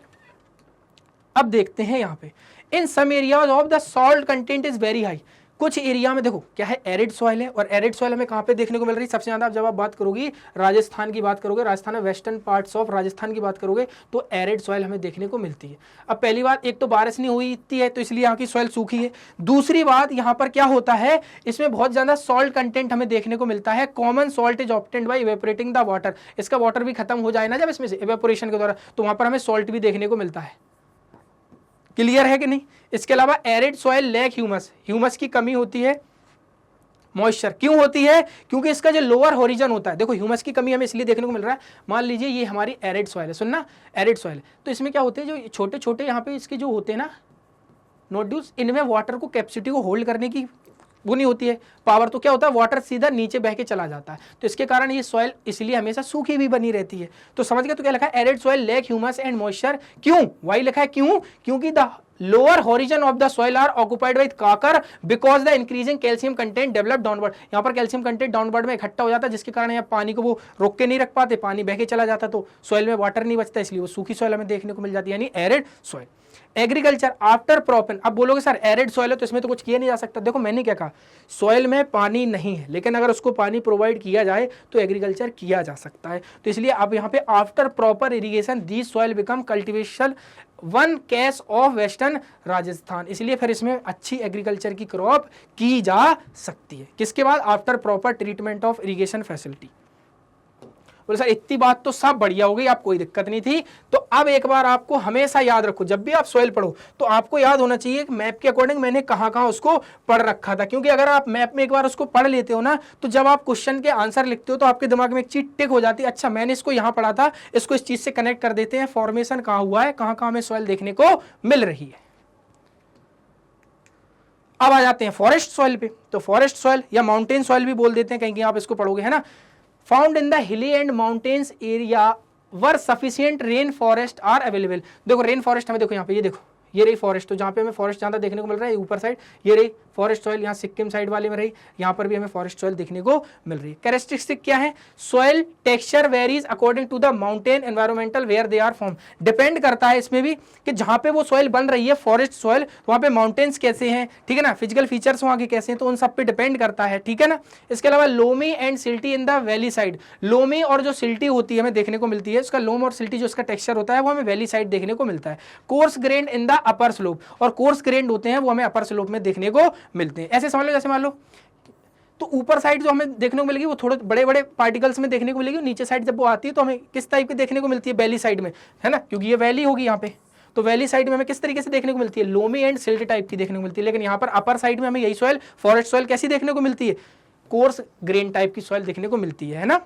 अब देखते हैं यहाँ पे in some areas of the salt content is very high, कुछ एरिया में देखो क्या है एरिड सॉइल है, और एरिड सॉइल हमें कहाँ पे देखने को मिल रही है सबसे ज्यादा, जब आप बात करोगी राजस्थान की बात करोगे, राजस्थान में वेस्टर्न पार्ट्स ऑफ राजस्थान की बात करोगे तो एरिड सॉइल हमें देखने को मिलती है। अब पहली बात, एक तो बारिश नहीं हुई इतनी है तो इसलिए यहाँ की सॉइल सूखी है। दूसरी बात, यहाँ पर क्या होता है, इसमें बहुत ज्यादा सॉल्ट कंटेंट हमें देखने को मिलता है। Common salt is obtained by evaporating the water, इसका वाटर भी खत्म हो जाए ना जब इसमें से इवेपोरेशन के द्वारा, तो वहां पर हमें सॉल्ट भी देखने को मिलता है। क्लियर है कि नहीं। इसके अलावा arid soil lack humus, humus की कमी होती है। मॉइस्चर क्यों होती है, क्योंकि इसका जो लोअर होरिजन होता है, देखो ह्यूमस की कमी हमें इसलिए देखने को मिल रहा है, मान लीजिए ये हमारी एरिड सॉइल है, सुनना एरिड सॉइल, तो इसमें क्या होते हैं जो छोटे छोटे यहाँ पे इसके जो होते हैं ना नोड्यूल्स, इनमें वाटर को कैपेसिटी को होल्ड करने की वो नहीं होती है पावर, तो क्या होता है वाटर सीधा नीचे बह के चला जाता है, तो इसके कारण ये सॉइल इसलिए हमेशा सूखी भी बनी रहती है। तो समझ गए, तो क्या लिखा है arid soil lack humus and moisture, क्यों वाई लिखा है, क्यों, क्योंकि the lower horizon of the soil are occupied with kankar because the increasing calcium content develop downward, यहाँ पर कैल्शियम कंटेंट डाउनवर्ड में इकट्ठा हो जाता है जिसके कारण यहाँ पानी को वो रोक के नहीं रख पाते, पानी बह के चला जाता तो सॉइल में वाटर नहीं बचता, इसलिए वो सूखी सॉइल हमें देखने को मिल जाती है यानी एरिड सॉइल। एग्रीकल्चर आफ्टर प्रोपन, अब बोलोगे सर एरिड सॉइल है तो इसमें तो कुछ किया नहीं जा सकता, देखो मैंने क्या कहा, सॉइल में पानी नहीं है लेकिन अगर उसको पानी प्रोवाइड किया जाए तो एग्रीकल्चर किया जा सकता है, तो इसलिए अब यहाँ पे after proper irrigation the soil become cultivation one case of western Rajasthan, इसलिए फिर इसमें अच्छी एग्रीकल्चर की क्रॉप की जा सकती है। किसके बाद, after proper treatment of irrigation facility. बोले सर इतनी बात तो सब बढ़िया हो गई, आप कोई दिक्कत नहीं थी। तो अब एक बार आपको हमेशा याद रखो, जब भी आप सॉइल पढ़ो तो आपको याद होना चाहिए कि मैप के अकॉर्डिंग मैंने कहाँ कहाँ उसको पढ़ रखा था, क्योंकि अगर आप मैप में एक बार उसको पढ़ लेते हो ना तो जब आप क्वेश्चन के आंसर लिखते हो तो आपके दिमाग में एक चीज टिक हो जाती है, अच्छा मैंने इसको यहाँ पढ़ा था, इसको इस चीज से कनेक्ट कर देते हैं, फॉर्मेशन कहाँ हुआ है, कहाँ कहाँ हमें सॉइल देखने को मिल रही है। अब आ जाते हैं फॉरेस्ट सॉइल पे, तो फॉरेस्ट सॉइल या माउंटेन सॉइल भी बोल देते हैं, कहीं आप इसको पढ़ोगे है ना। Found in the hilly and mountains area where sufficient rain forest are available, देखो रेन फॉरेस्ट हमें देखो यहाँ पे, ये देखो ये रही फॉरेस्ट, तो जहाँ पे हमें फॉरेस्ट ज्यादा देखने को मिल रहा है ऊपर साइड, ये रही फॉरेस्ट सॉइल, यहाँ सिक्किम साइड वाले में रही, यहाँ पर भी हमें फॉरेस्ट सॉइल देखने को मिल रही है। कैरेक्टरिस्टिक क्या है, soil texture varies according to the mountain environmental where they are form, depend करता है इसमें भी कि जहाँ पे वो सॉइल बन रही है फॉरेस्ट सॉइल, वहाँ पे माउंटेन्स कैसे हैं, ठीक है ना, फिजिकल फीचर्स वहाँ के कैसे हैं, तो उन सब पे डिपेंड करता है, ठीक है ना। इसके अलावा loamy and silty in the valley side, loamy और जो सिल्टी होती है हमें देखने को मिलती है, उसका लोम और सिल्टी जो उसका टेक्सचर होता है वो हमें वैली साइड देखने को मिलता है। Course grand in the upper slope, और कोर्स ग्रेन्ड होते हैं वो हमें अपर स्लोप में देखने को मिलते हैं। ऐसे समझ लो, जैसे मान लो तो ऊपर साइड जो हमें देखने को मिलेगी वो थोड़े बड़े बड़े पार्टिकल्स में देखने को मिलेगी, नीचे साइड जब वो आती है तो हमें किस टाइप की देखने को मिलती है, वैली साइड में, है ना, क्योंकि ये वैली होगी यहाँ पे, तो वैली साइड में हमें किस तरीके से देखने को मिलती है, लोमी एंड सिल्ट टाइप की देखने को मिलती है। लेकिन यहाँ पर अपर साइड में हमें यही सॉइल फॉरेस्ट सॉइल कैसी देखने को मिलती है, कोर्स ग्रेन टाइप की सॉइल देखने को मिलती है ना।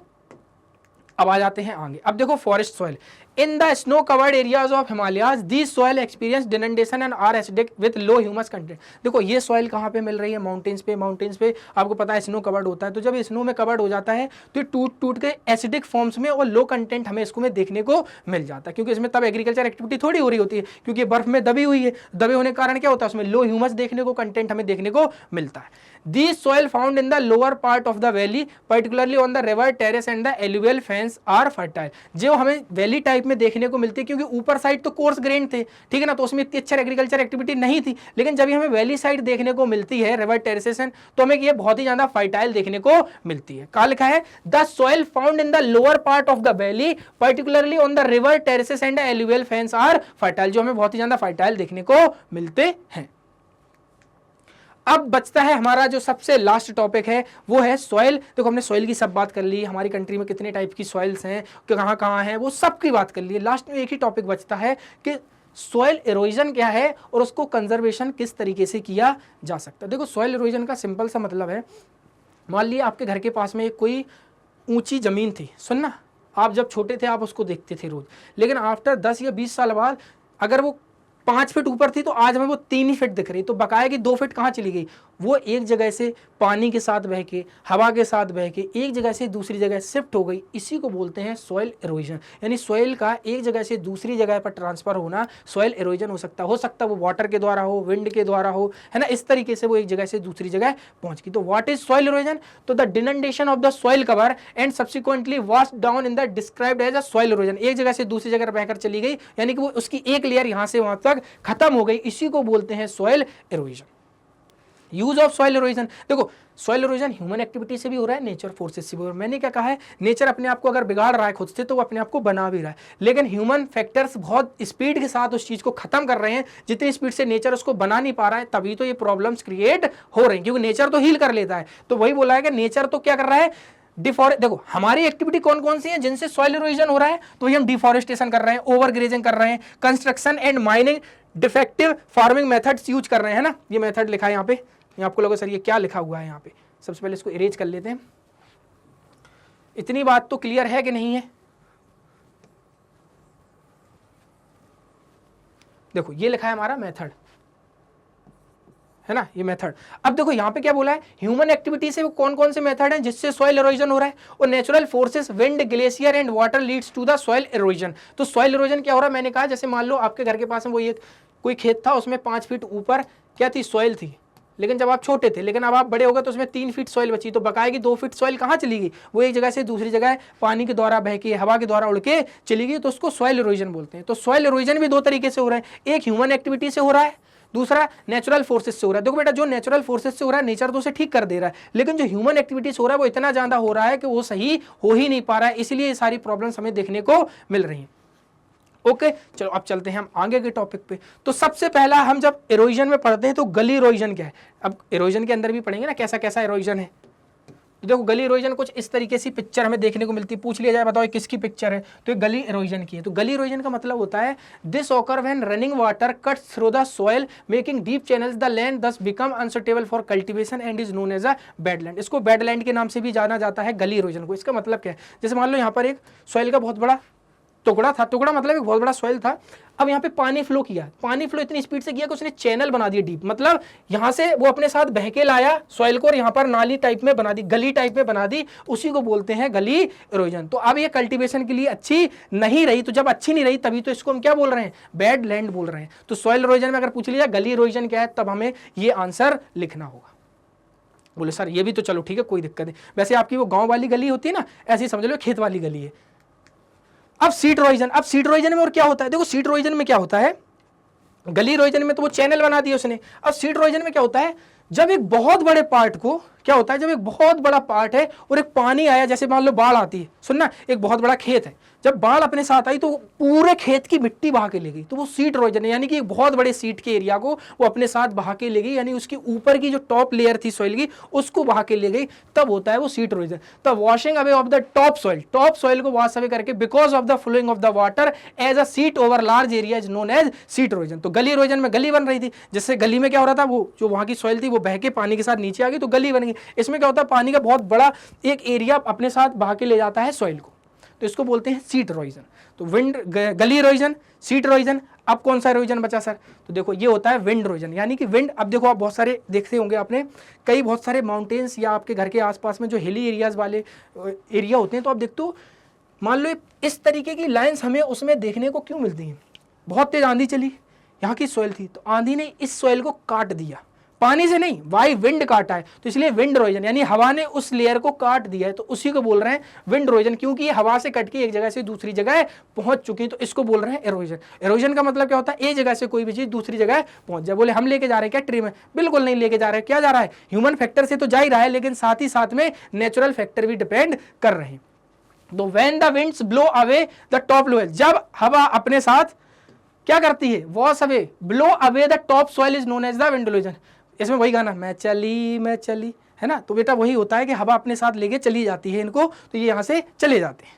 अब आ जाते हैं आगे, अब देखो forest soil in the snow covered areas of Himalayas the soil experience denudation and are acidic with low humus content, देखो ये सॉइल कहाँ पे मिल रही है, माउंटेन्स पे, माउंटेन्स पे आपको पता है स्नो कवर्ड होता है, तो जब स्नो में कवर्ड हो जाता है तो ये टूट टूट के एसिडिक फॉर्म्स में और लो कंटेंट हमें इसको में देखने को मिल जाता है, क्योंकि इसमें तब एग्रीकल्चर एक्टिविटी थोड़ी हो रही होती है, क्योंकि बर्फ में दबी हुई है, दबे होने के कारण क्या होता है उसमें लो ह्यूमस देखने को कंटेंट हमें देखने को मिलता है। These soil found in the lower part of the valley, particularly on the river terrace and the alluvial fens are fertile, जो हमें वैली टाइप में देखने को मिलती है, क्योंकि ऊपर साइड तो कोर्स ग्रेन थे, ठीक है ना, तो उसमें इतनी अच्छा एग्रीकल्चर एक्टिविटी नहीं थी, लेकिन जब हमें वैली साइड देखने को मिलती है रिवर टेरेसेस, तो हमें ये बहुत ही ज्यादा फर्टाइल देखने को मिलती है। कहा लिखा है the soil found in the lower part of the valley particularly on the river terraces and alluvial fens are fertile, जो हमें बहुत ही ज्यादा फर्टाइल देखने को मिलते हैं। अब बचता है हमारा जो सबसे लास्ट टॉपिक है वो है सॉइल। देखो हमने सॉइल की सब बात कर ली, हमारी कंट्री में कितने टाइप की सॉइल्स हैं, कहाँ कहाँ हैं, वो सब की बात कर ली। लास्ट में एक ही टॉपिक बचता है कि सॉइल इरोजन क्या है और उसको कंजर्वेशन किस तरीके से किया जा सकता है। देखो सॉइल इरोजन का सिंपल सा मतलब है, मान लिया आपके घर के पास में कोई ऊंची जमीन थी, सुनना, आप जब छोटे थे आप उसको देखते थे रोज, लेकिन आफ्टर 10 या 20 साल बाद अगर वो 5 फीट ऊपर थी तो आज हमें वो 3 ही फीट दिख रही। तो बकाया की 2 फीट कहाँ चली गई? वो एक जगह से पानी के साथ बह के, हवा के साथ बह के एक जगह से दूसरी जगह शिफ्ट हो गई। इसी को बोलते हैं सॉइल इरोजन, यानी सॉइल का एक जगह से दूसरी जगह पर ट्रांसफर होना सॉइल इरोजन हो सकता है वो वाटर के द्वारा हो, विंड के द्वारा हो, है ना, इस तरीके से वो एक जगह से दूसरी जगह पहुंच गई। तो व्हाट इज सॉइल इरोजन? तो the denudation of the soil cover and subsequently wash down in the described as a soil erosion. एक जगह से दूसरी जगह बहकर चली गई, यानी कि वो उसकी एक लेयर यहां से वहां तक खत्म हो गई, इसी को बोलते हैं soil erosion. Use of soil erosion, देखो सॉइल इरोजन ह्यूमन एक्टिविटी से भी हो रहा है, नेचर फोर्सेस से भी हो रहा है। मैंने क्या कहा है, नेचर अपने आप को अगर बिगाड़ रहा है खुद से तो वो अपने आप को बना भी रहा है, लेकिन ह्यूमन फैक्टर्स बहुत स्पीड के साथ उस चीज को खत्म कर रहे हैं। जितनी स्पीड से नेचर उसको बना नहीं पा रहा है, तभी तो ये प्रॉब्लम्स क्रिएट हो रही हैं, क्योंकि नेचर तो हील कर लेता है। तो वही बोला है कि नेचर तो क्या कर रहा है, देखो हमारी एक्टिविटी कौन कौन सी है जिनसे सॉइल इरोजन हो रहा है, तो ये हम डिफॉरेस्टेशन कर रहे हैं, ओवर ग्रेजिंग कर रहे हैं, construction and mining, defective farming methods use कर रहे हैं ना। ये मेथड लिखा है यहाँ पे, ये आपको लगा सर ये क्या लिखा हुआ है यहाँ पे, सबसे पहले इसको इरेज कर लेते हैं। इतनी बात तो क्लियर है कि नहीं है? देखो ये लिखा है हमारा मेथड, है ना, ये मेथड। अब देखो यहाँ पे क्या बोला है, ह्यूमन एक्टिविटी से वो कौन कौन से मेथड हैं जिससे सॉइल इरोजन हो रहा है, और natural forces wind, glacier and water leads to the soil erosion. तो सॉइल इरोजन क्या हो रहा है, मैंने कहा जैसे मान लो आपके घर के पास में वो एक कोई खेत था, उसमें 5 फीट ऊपर क्या थी, सॉइल थी, लेकिन जब आप छोटे थे, लेकिन अब आप बड़े हो गए तो उसमें 3 फीट सॉइल बची, तो बकाया की 2 फीट सॉइल कहाँ चली गई, वो एक जगह से दूसरी जगह पानी के द्वारा बह के, हवा के द्वारा उड़ के चली गई, तो उसको सॉइल इरोजन बोलते हैं। तो सॉइल इरोजन भी 2 तरीके से हो रहा है, एक ह्यूमन एक्टिविटी से हो रहा है, दूसरा नेचुरल फोर्सेस से हो रहा है। देखो बेटा, जो नेचुरल फोर्सेस से हो रहा है नेचर तो उसे ठीक कर दे रहा है, लेकिन जो ह्यूमन एक्टिविटीज हो रहा है वो इतना ज्यादा हो रहा है कि वो सही हो ही नहीं पा रहा है, इसलिए ये सारी प्रॉब्लम्स हमें देखने को मिल रही हैं। ओके, चलो अब चलते हैं हम आगे के टॉपिक पे। तो सबसे पहला हम जब इरोजन में पढ़ते हैं तो गली इरोजन क्या है, अब इरोजन के अंदर भी पढ़ेंगे ना कैसा कैसा इरोजन है। तो देखो गली इरोजन कुछ इस तरीके से पिक्चर हमें देखने को मिलती है, पूछ लिया जाए बताओ किसकी पिक्चर है, तो ये गली इरोजन की है। तो गली इरोजन का मतलब होता है this occur when running water cuts through the soil making deep channels, the land thus become unsuitable for cultivation and is known as a badland. इसको बेडलैंड के नाम से भी जाना जाता है गली इरोजन को। इसका मतलब क्या है, जैसे मान लो यहाँ पर एक सॉइल का बहुत बड़ा टुकड़ा था, टुकड़ा मतलब एक बहुत बड़ा सॉइल था, अब यहाँ पे पानी फ्लो किया, पानी फ्लो इतनी स्पीड से किया कि उसने चैनल बना दिया डीप, मतलब यहाँ से वो अपने साथ बह के लाया सॉइल को और यहाँ पर नाली टाइप में बना दी, गली टाइप में बना दी, उसी को बोलते हैं गली इरोजन। तो अब ये कल्टीवेशन के लिए अच्छी नहीं रही, तो जब अच्छी नहीं रही तभी तो इसको हम क्या बोल रहे हैं, बैड लैंड बोल रहे हैं। तो सॉइल इरोजन में अगर पूछ लिया गली इरोजन क्या है, तब हमें ये आंसर लिखना होगा। बोले सर ये भी तो चलो ठीक है कोई दिक्कत नहीं, वैसे आपकी वो गाँव वाली गली होती है ना, ऐसी समझ लो खेत वाली गली है। अब सीट इरोजन, अब सीट इरोजन में और क्या होता है, देखो सीट इरोजन में क्या होता है, गली इरोजन में तो वो चैनल बना दिया उसने, अब सीट इरोजन में क्या होता है, जब एक बहुत बड़े पार्ट को क्या होता है, जब एक बहुत बड़ा पार्ट है और एक पानी आया, जैसे मान लो बाढ़ आती है, सुनना एक बहुत बड़ा खेत है, जब बाढ़ अपने साथ आई तो पूरे खेत की मिट्टी बहा के ले गई, तो वो सीट इरोजन है, यानी कि एक बहुत बड़े सीट के एरिया को वो अपने साथ बहा के ले गई, यानी उसकी ऊपर की जो टॉप लेयर थी सॉइल की उसको बहा के ले गई, तब होता है वो सीट इरोजन। तब washing away of the top soil को वॉश अवे करके because of the flowing of the water as a sheet over large area is known as sheet erosion. तो गली इरोजन में गली बन रही थी, जिससे गली में क्या हो रहा था, वो जो वहां की सॉइल थी वो बह के पानी के साथ नीचे आ गई तो गली बन गई। इसमें क्या होता है, पानी का बहुत बड़ा एक एरिया अपने साथ बहा के ले जाता है सॉइल को, तो इसको बोलते हैं सीट इरोजन। तो विंड, गली इरोजन, सीट इरोजन। अब कौन सा इरोजन बचा सर, तो देखो ये होता है विंड इरोजन, यानी कि विंड, अब देखो आप बहुत सारे देखते होंगे आपने, कई बहुत सारे माउंटेन्स या आपके घर के आसपास में जो हिली एरियाज वाले एरिया होते हैं, तो आप देखते हो मान लो इस तरीके की लाइंस हमें उसमें देखने को क्यों मिलती हैं, बहुत तेज आंधी चली, यहाँ की सॉइल थी तो आंधी ने इस सॉइल को काट दिया, पानी से नहीं बाई विंड काटा है, तो इसलिए विंड इरोजन, यानी हवा ने उस लेयर को काट दिया है, तो उसी को बोल रहे हैं विंड इरोजन, क्योंकि ये हवा से कट के एक जगह से दूसरी जगह पहुंच चुकी है, तो इसको बोल रहे हैं इरोजन। इरोजन का मतलब क्या होता है, एक जगह से कोई भी चीज दूसरी जगह पहुंच जाए। बोले हम लेके जा रहे हैं क्या ट्री में, बिल्कुल नहीं लेके जा रहे हैं, क्या जा रहा है, ह्यूमन फैक्टर से तो जा ही रहा है, लेकिन साथ ही साथ में नेचुरल फैक्टर भी डिपेंड कर रहे हैं। तो when the winds blow away the top layer, जब हवा अपने साथ क्या करती है, wash away, blow away the top soil is known as the wind erosion. इसमें वही गाना मैं चली, है ना, तो बेटा वही होता है कि हवा अपने साथ लेके चली जाती है इनको, तो ये यहां से चले जाते हैं।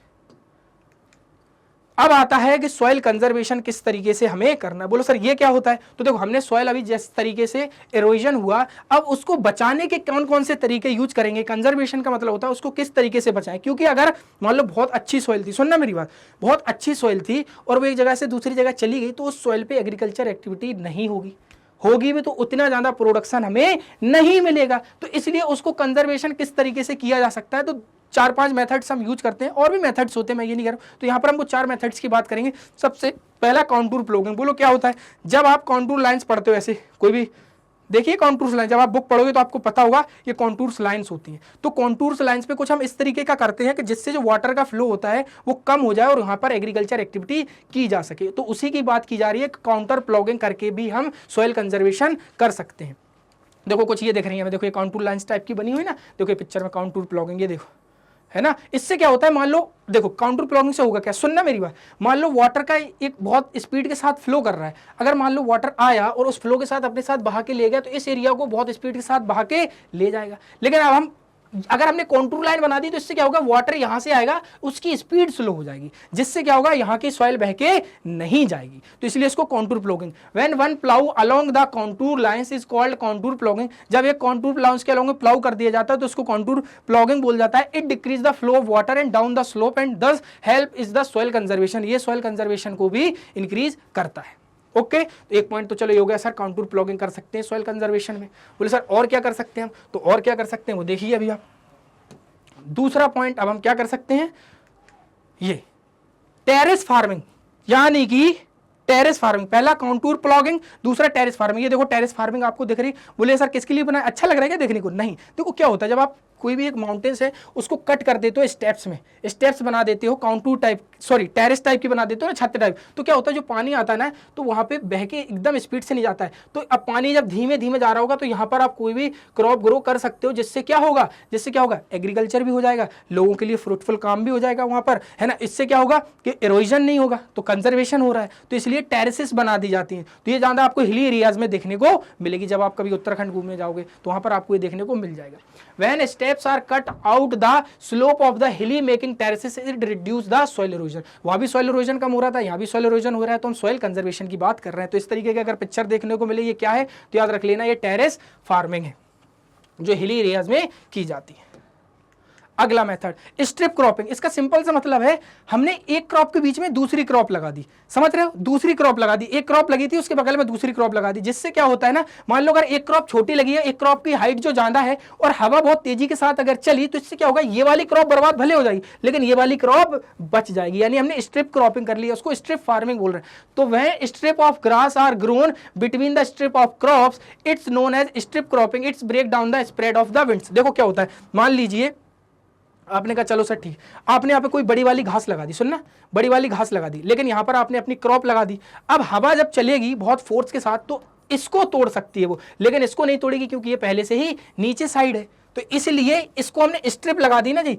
अब आता है कि सॉइल कंजर्वेशन किस तरीके से हमें करना है। बोलो सर ये क्या होता है? तो देखो हमने सॉइल अभी जिस तरीके से इरोजन हुआ, अब उसको बचाने के कौन कौन से तरीके यूज करेंगे। कंजर्वेशन का मतलब होता है उसको किस तरीके से बचाएं, क्योंकि अगर मान लो बहुत अच्छी सॉइल थी, सुनना मेरी बात, बहुत अच्छी सॉइल थी और वो एक जगह से दूसरी जगह चली गई, तो उस सॉइल पे एग्रीकल्चर एक्टिविटी नहीं होगी, होगी भी तो उतना ज्यादा प्रोडक्शन हमें नहीं मिलेगा। तो इसलिए उसको कंजर्वेशन किस तरीके से किया जा सकता है, तो 4-5 मेथड्स हम यूज करते हैं, और भी मेथड्स होते हैं, मैं ये नहीं कह रहा हूं। तो यहां पर हमको 4 मेथड्स की बात करेंगे। सबसे पहला कॉन्टूर प्लॉगिंग। बोलो क्या होता है? जब आप कॉन्टूर लाइंस पढ़ते हो, ऐसे कोई भी देखिए कॉन्टूर्स लाइन, जब आप बुक पढ़ोगे तो आपको पता होगा ये कॉन्टूर्स लाइंस होती हैं। तो कॉन्टूर्स लाइंस पे कुछ हम इस तरीके का करते हैं कि जिससे जो वाटर का फ्लो होता है वो कम हो जाए और यहाँ पर एग्रीकल्चर एक्टिविटी की जा सके। तो उसी की बात की जा रही है, काउंटर प्लॉगिंग करके भी हम सॉइल कंजर्वेशन कर सकते हैं। देखो कुछ ये देख रही है, देखो ये कॉन्टूर लाइंस टाइप की बनी हुई ना, देखो ये पिक्चर में काउंटर प्लॉगिंग, ये देखो है ना। इससे क्या होता है, मान लो देखो काउंटर प्लॉगिंग से होगा क्या, सुनना मेरी बात। मान लो वाटर का एक बहुत स्पीड के साथ फ्लो कर रहा है, अगर मान लो वाटर आया और उस फ्लो के साथ अपने साथ बहा के ले गया, तो इस एरिया को बहुत स्पीड के साथ बहा के ले जाएगा। लेकिन अब हम अगर हमने कॉन्टूर लाइन बना दी तो इससे क्या होगा, वाटर यहां से आएगा, उसकी स्पीड स्लो हो जाएगी, जिससे क्या होगा, यहां की सॉइल बह के नहीं जाएगी। तो इसलिए इसको contour plogging. When one plough along the contour lines is called contour plogging. जब एक कॉन्टूर लाइंस के अलोंग प्लाउ कर दिया जाता है तो उसको कॉन्टूर प्लॉगिंग बोल जाता है। It decreases the flow of water and down the slope and thus help is the soil conservation. ये सॉइल कंजर्वेशन को भी इंक्रीज करता है। ओके तो एक पॉइंट तो चलो हो गया सर, काउंटर प्लॉगिंग कर सकते हैं सॉइल कंजर्वेशन में। बोले सर और क्या कर सकते हैं हम, तो और क्या कर सकते हैं वो देखिए अभी आप। दूसरा पॉइंट अब हम क्या कर सकते हैं, ये टेरेस फार्मिंग, यानी कि टेरेस फार्मिंग। पहला काउंटूर प्लॉगिंग, दूसरा टेरेस फार्मिंग। ये देखो टेरेस फार्मिंग आपको दिख रही, बोले सर किसके लिए बनाया, अच्छा लग रहा है क्या देखने को? नहीं, देखो क्या होता है, जब आप कोई भी एक माउंटेन्स है उसको कट कर देते हो स्टेप्स में, स्टेप्स बना देते हो, काउंटूर टाइप सॉरी टेरेस टाइप की बना देते हो ना, छत टाइप, तो क्या होता है जो पानी आता है ना तो वहां पे बह के एकदम स्पीड से नहीं जाता है। तो अब पानी जब धीमे धीमे जा रहा होगा तो यहाँ पर आप कोई भी क्रॉप ग्रो कर सकते हो, जिससे क्या होगा, एग्रीकल्चर भी हो जाएगा, लोगों के लिए फ्रूटफुल काम भी हो जाएगा वहां पर, है ना। इससे क्या होगा कि इरोजन नहीं होगा, तो कंजर्वेशन हो रहा है। तो इसलिए टेरेसेस बना दी जाती हैं। तो ये ज्यादा आपको हिली एरियाज में देखने को मिलेगी, जब आप कभी उत्तराखंड घूमने जाओगे तो वहां पर आपको ये देखने को मिल जाएगा। When steps are cut out the slope of the hilly making terraces it reduce the soil erosion. वहां भी सॉइल इरोजन कम हो रहा था, यहाँ भी सॉइल इरोजन हो रहा है, तो हम सॉइल कंजर्वेशन की बात कर रहे हैं। तो इस तरीके की अगर पिक्चर देखने को मिले, ये क्या है तो याद रख लेना, ये टेरेस फार्मिंग है जो हिली एरियाज में की जाती है। अगला मेथड स्ट्रिप क्रॉपिंग। इसका सिंपल सा मतलब है हमने एक क्रॉप के बीच में दूसरी क्रॉप लगा दी, समझ रहे हो, दूसरी क्रॉप लगा दी, एक क्रॉप लगी थी उसके बगल में दूसरी क्रॉप लगा दी। जिससे क्या होता है ना, मान लो अगर एक क्रॉप छोटी लगी है, एक क्रॉप की हाइट जो ज्यादा है और हवा बहुत तेजी के साथ अगर चली, तो इससे क्या होगा, ये वाली क्रॉप बर्बाद भले हो जाएगी लेकिन ये वाली क्रॉप बच जाएगी। यानी हमने स्ट्रिप क्रॉपिंग कर ली, उसको स्ट्रिप फार्मिंग बोल रहे हैं। तो वह strip of grass are grown between the strip of crops, it's known as strip cropping, it's break down the spread of the winds. देखो क्या होता है, मान लीजिए आपने कहा चलो सर ठीक, आपने यहाँ पे कोई बड़ी वाली घास लगा दी, सुनना, बड़ी वाली घास लगा दी, लेकिन यहाँ पर आपने अपनी क्रॉप लगा दी। अब हवा जब चलेगी बहुत फोर्स के साथ तो इसको तोड़ सकती है वो, लेकिन इसको नहीं तोड़ेगी क्योंकि ये पहले से ही नीचे साइड है। तो इसलिए इसको हमने स्ट्रिप लगा दी ना जी,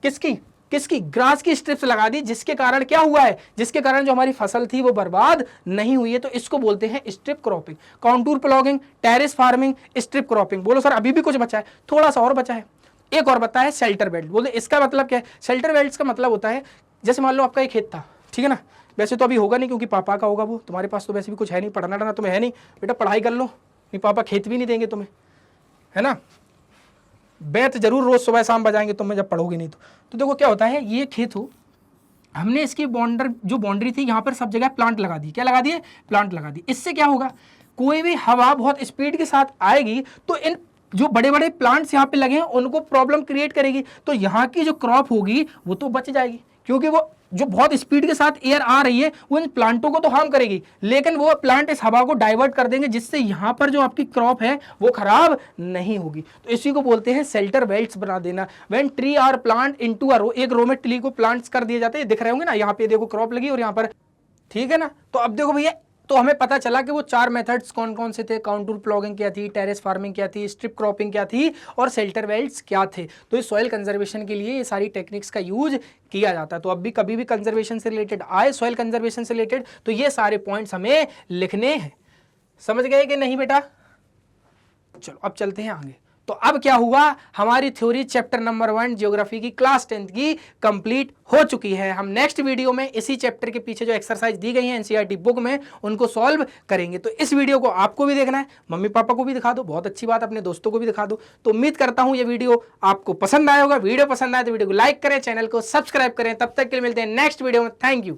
किसकी ग्रास की स्ट्रिप्स लगा दी, जिसके कारण क्या हुआ है, जिसके कारण जो हमारी फसल थी वो बर्बाद नहीं हुई है। तो इसको बोलते हैं strip cropping. Contour ploughing, terrace farming, strip cropping. बोलो सर अभी भी कुछ बचा है, थोड़ा सा और बचा है, एक और बताया शेल्टर बेल्ट। बोलते इसका मतलब क्या है, शेल्टर बेल्ट का मतलब होता है, जैसे मान लो आपका एक खेत था, ठीक है ना, वैसे तो अभी होगा नहीं क्योंकि पापा का होगा वो, तुम्हारे पास तो वैसे भी कुछ है नहीं, पढ़ना तुम्हें है नहीं, बेटा पढ़ाई कर लो, नहीं पापा खेत भी नहीं देंगे तुम्हें, है ना, बैत जरूर रोज सुबह शाम बजाएंगे तुम्हें जब पढ़ोगे नहीं तो देखो क्या होता है, ये खेत हो, हमने इसकी बाउंड्री थी यहाँ पर सब जगह प्लांट लगा दी, क्या लगा दिए, प्लांट लगा दी। इससे क्या होगा, कोई भी हवा बहुत स्पीड के साथ आएगी तो इन जो बड़े बड़े प्लांट्स यहाँ पे लगे हैं उनको प्रॉब्लम क्रिएट करेगी, तो यहाँ की जो क्रॉप होगी वो तो बच जाएगी, क्योंकि वो जो बहुत स्पीड के साथ एयर आ रही है वो इन प्लांटों को तो हार्म करेगी, लेकिन वो प्लांट इस हवा को डाइवर्ट कर देंगे, जिससे यहाँ पर जो आपकी क्रॉप है वो खराब नहीं होगी। तो इसी को बोलते हैं शेल्टर बेल्ट्स बना देना। When tree are plant into a row, एक रो में ट्री को प्लांट्स कर दिए जाते हैं, दिख रहे होंगे ना, यहाँ पे देखो क्रॉप लगी और यहाँ पर, ठीक है ना। तो अब देखो भैया, तो हमें पता चला कि वो 4 मेथड्स कौन कौन से थे, काउंटूर प्लॉगिंग क्या थी, टेरेस फार्मिंग क्या थी, स्ट्रिप क्रॉपिंग क्या थी और शेल्टर बेल्ट्स क्या थे। तो इस सॉइल कंजर्वेशन के लिए ये सारी टेक्निक्स का यूज किया जाता है। तो अब भी कभी भी कंजर्वेशन से रिलेटेड आए, सॉइल कंजर्वेशन से रिलेटेड, तो ये सारे पॉइंट्स हमें लिखने हैं। समझ गए कि नहीं बेटा? चलो अब चलते हैं आगे। तो अब क्या हुआ, हमारी थ्योरी चैप्टर नंबर 1 ज्योग्राफी की क्लास 10th की कंप्लीट हो चुकी है। हम नेक्स्ट वीडियो में इसी चैप्टर के पीछे जो एक्सरसाइज दी गई है एनसीईआरटी बुक में उनको सॉल्व करेंगे। तो इस वीडियो को आपको भी देखना है, मम्मी पापा को भी दिखा दो, बहुत अच्छी बात, अपने दोस्तों को भी दिखा दो। तो उम्मीद करता हूं ये वीडियो आपको पसंद आया होगा। वीडियो पसंद आए तो वीडियो को लाइक करें, चैनल को सब्सक्राइब करें। तब तक के लिए मिलते हैं नेक्स्ट वीडियो में। Thank you.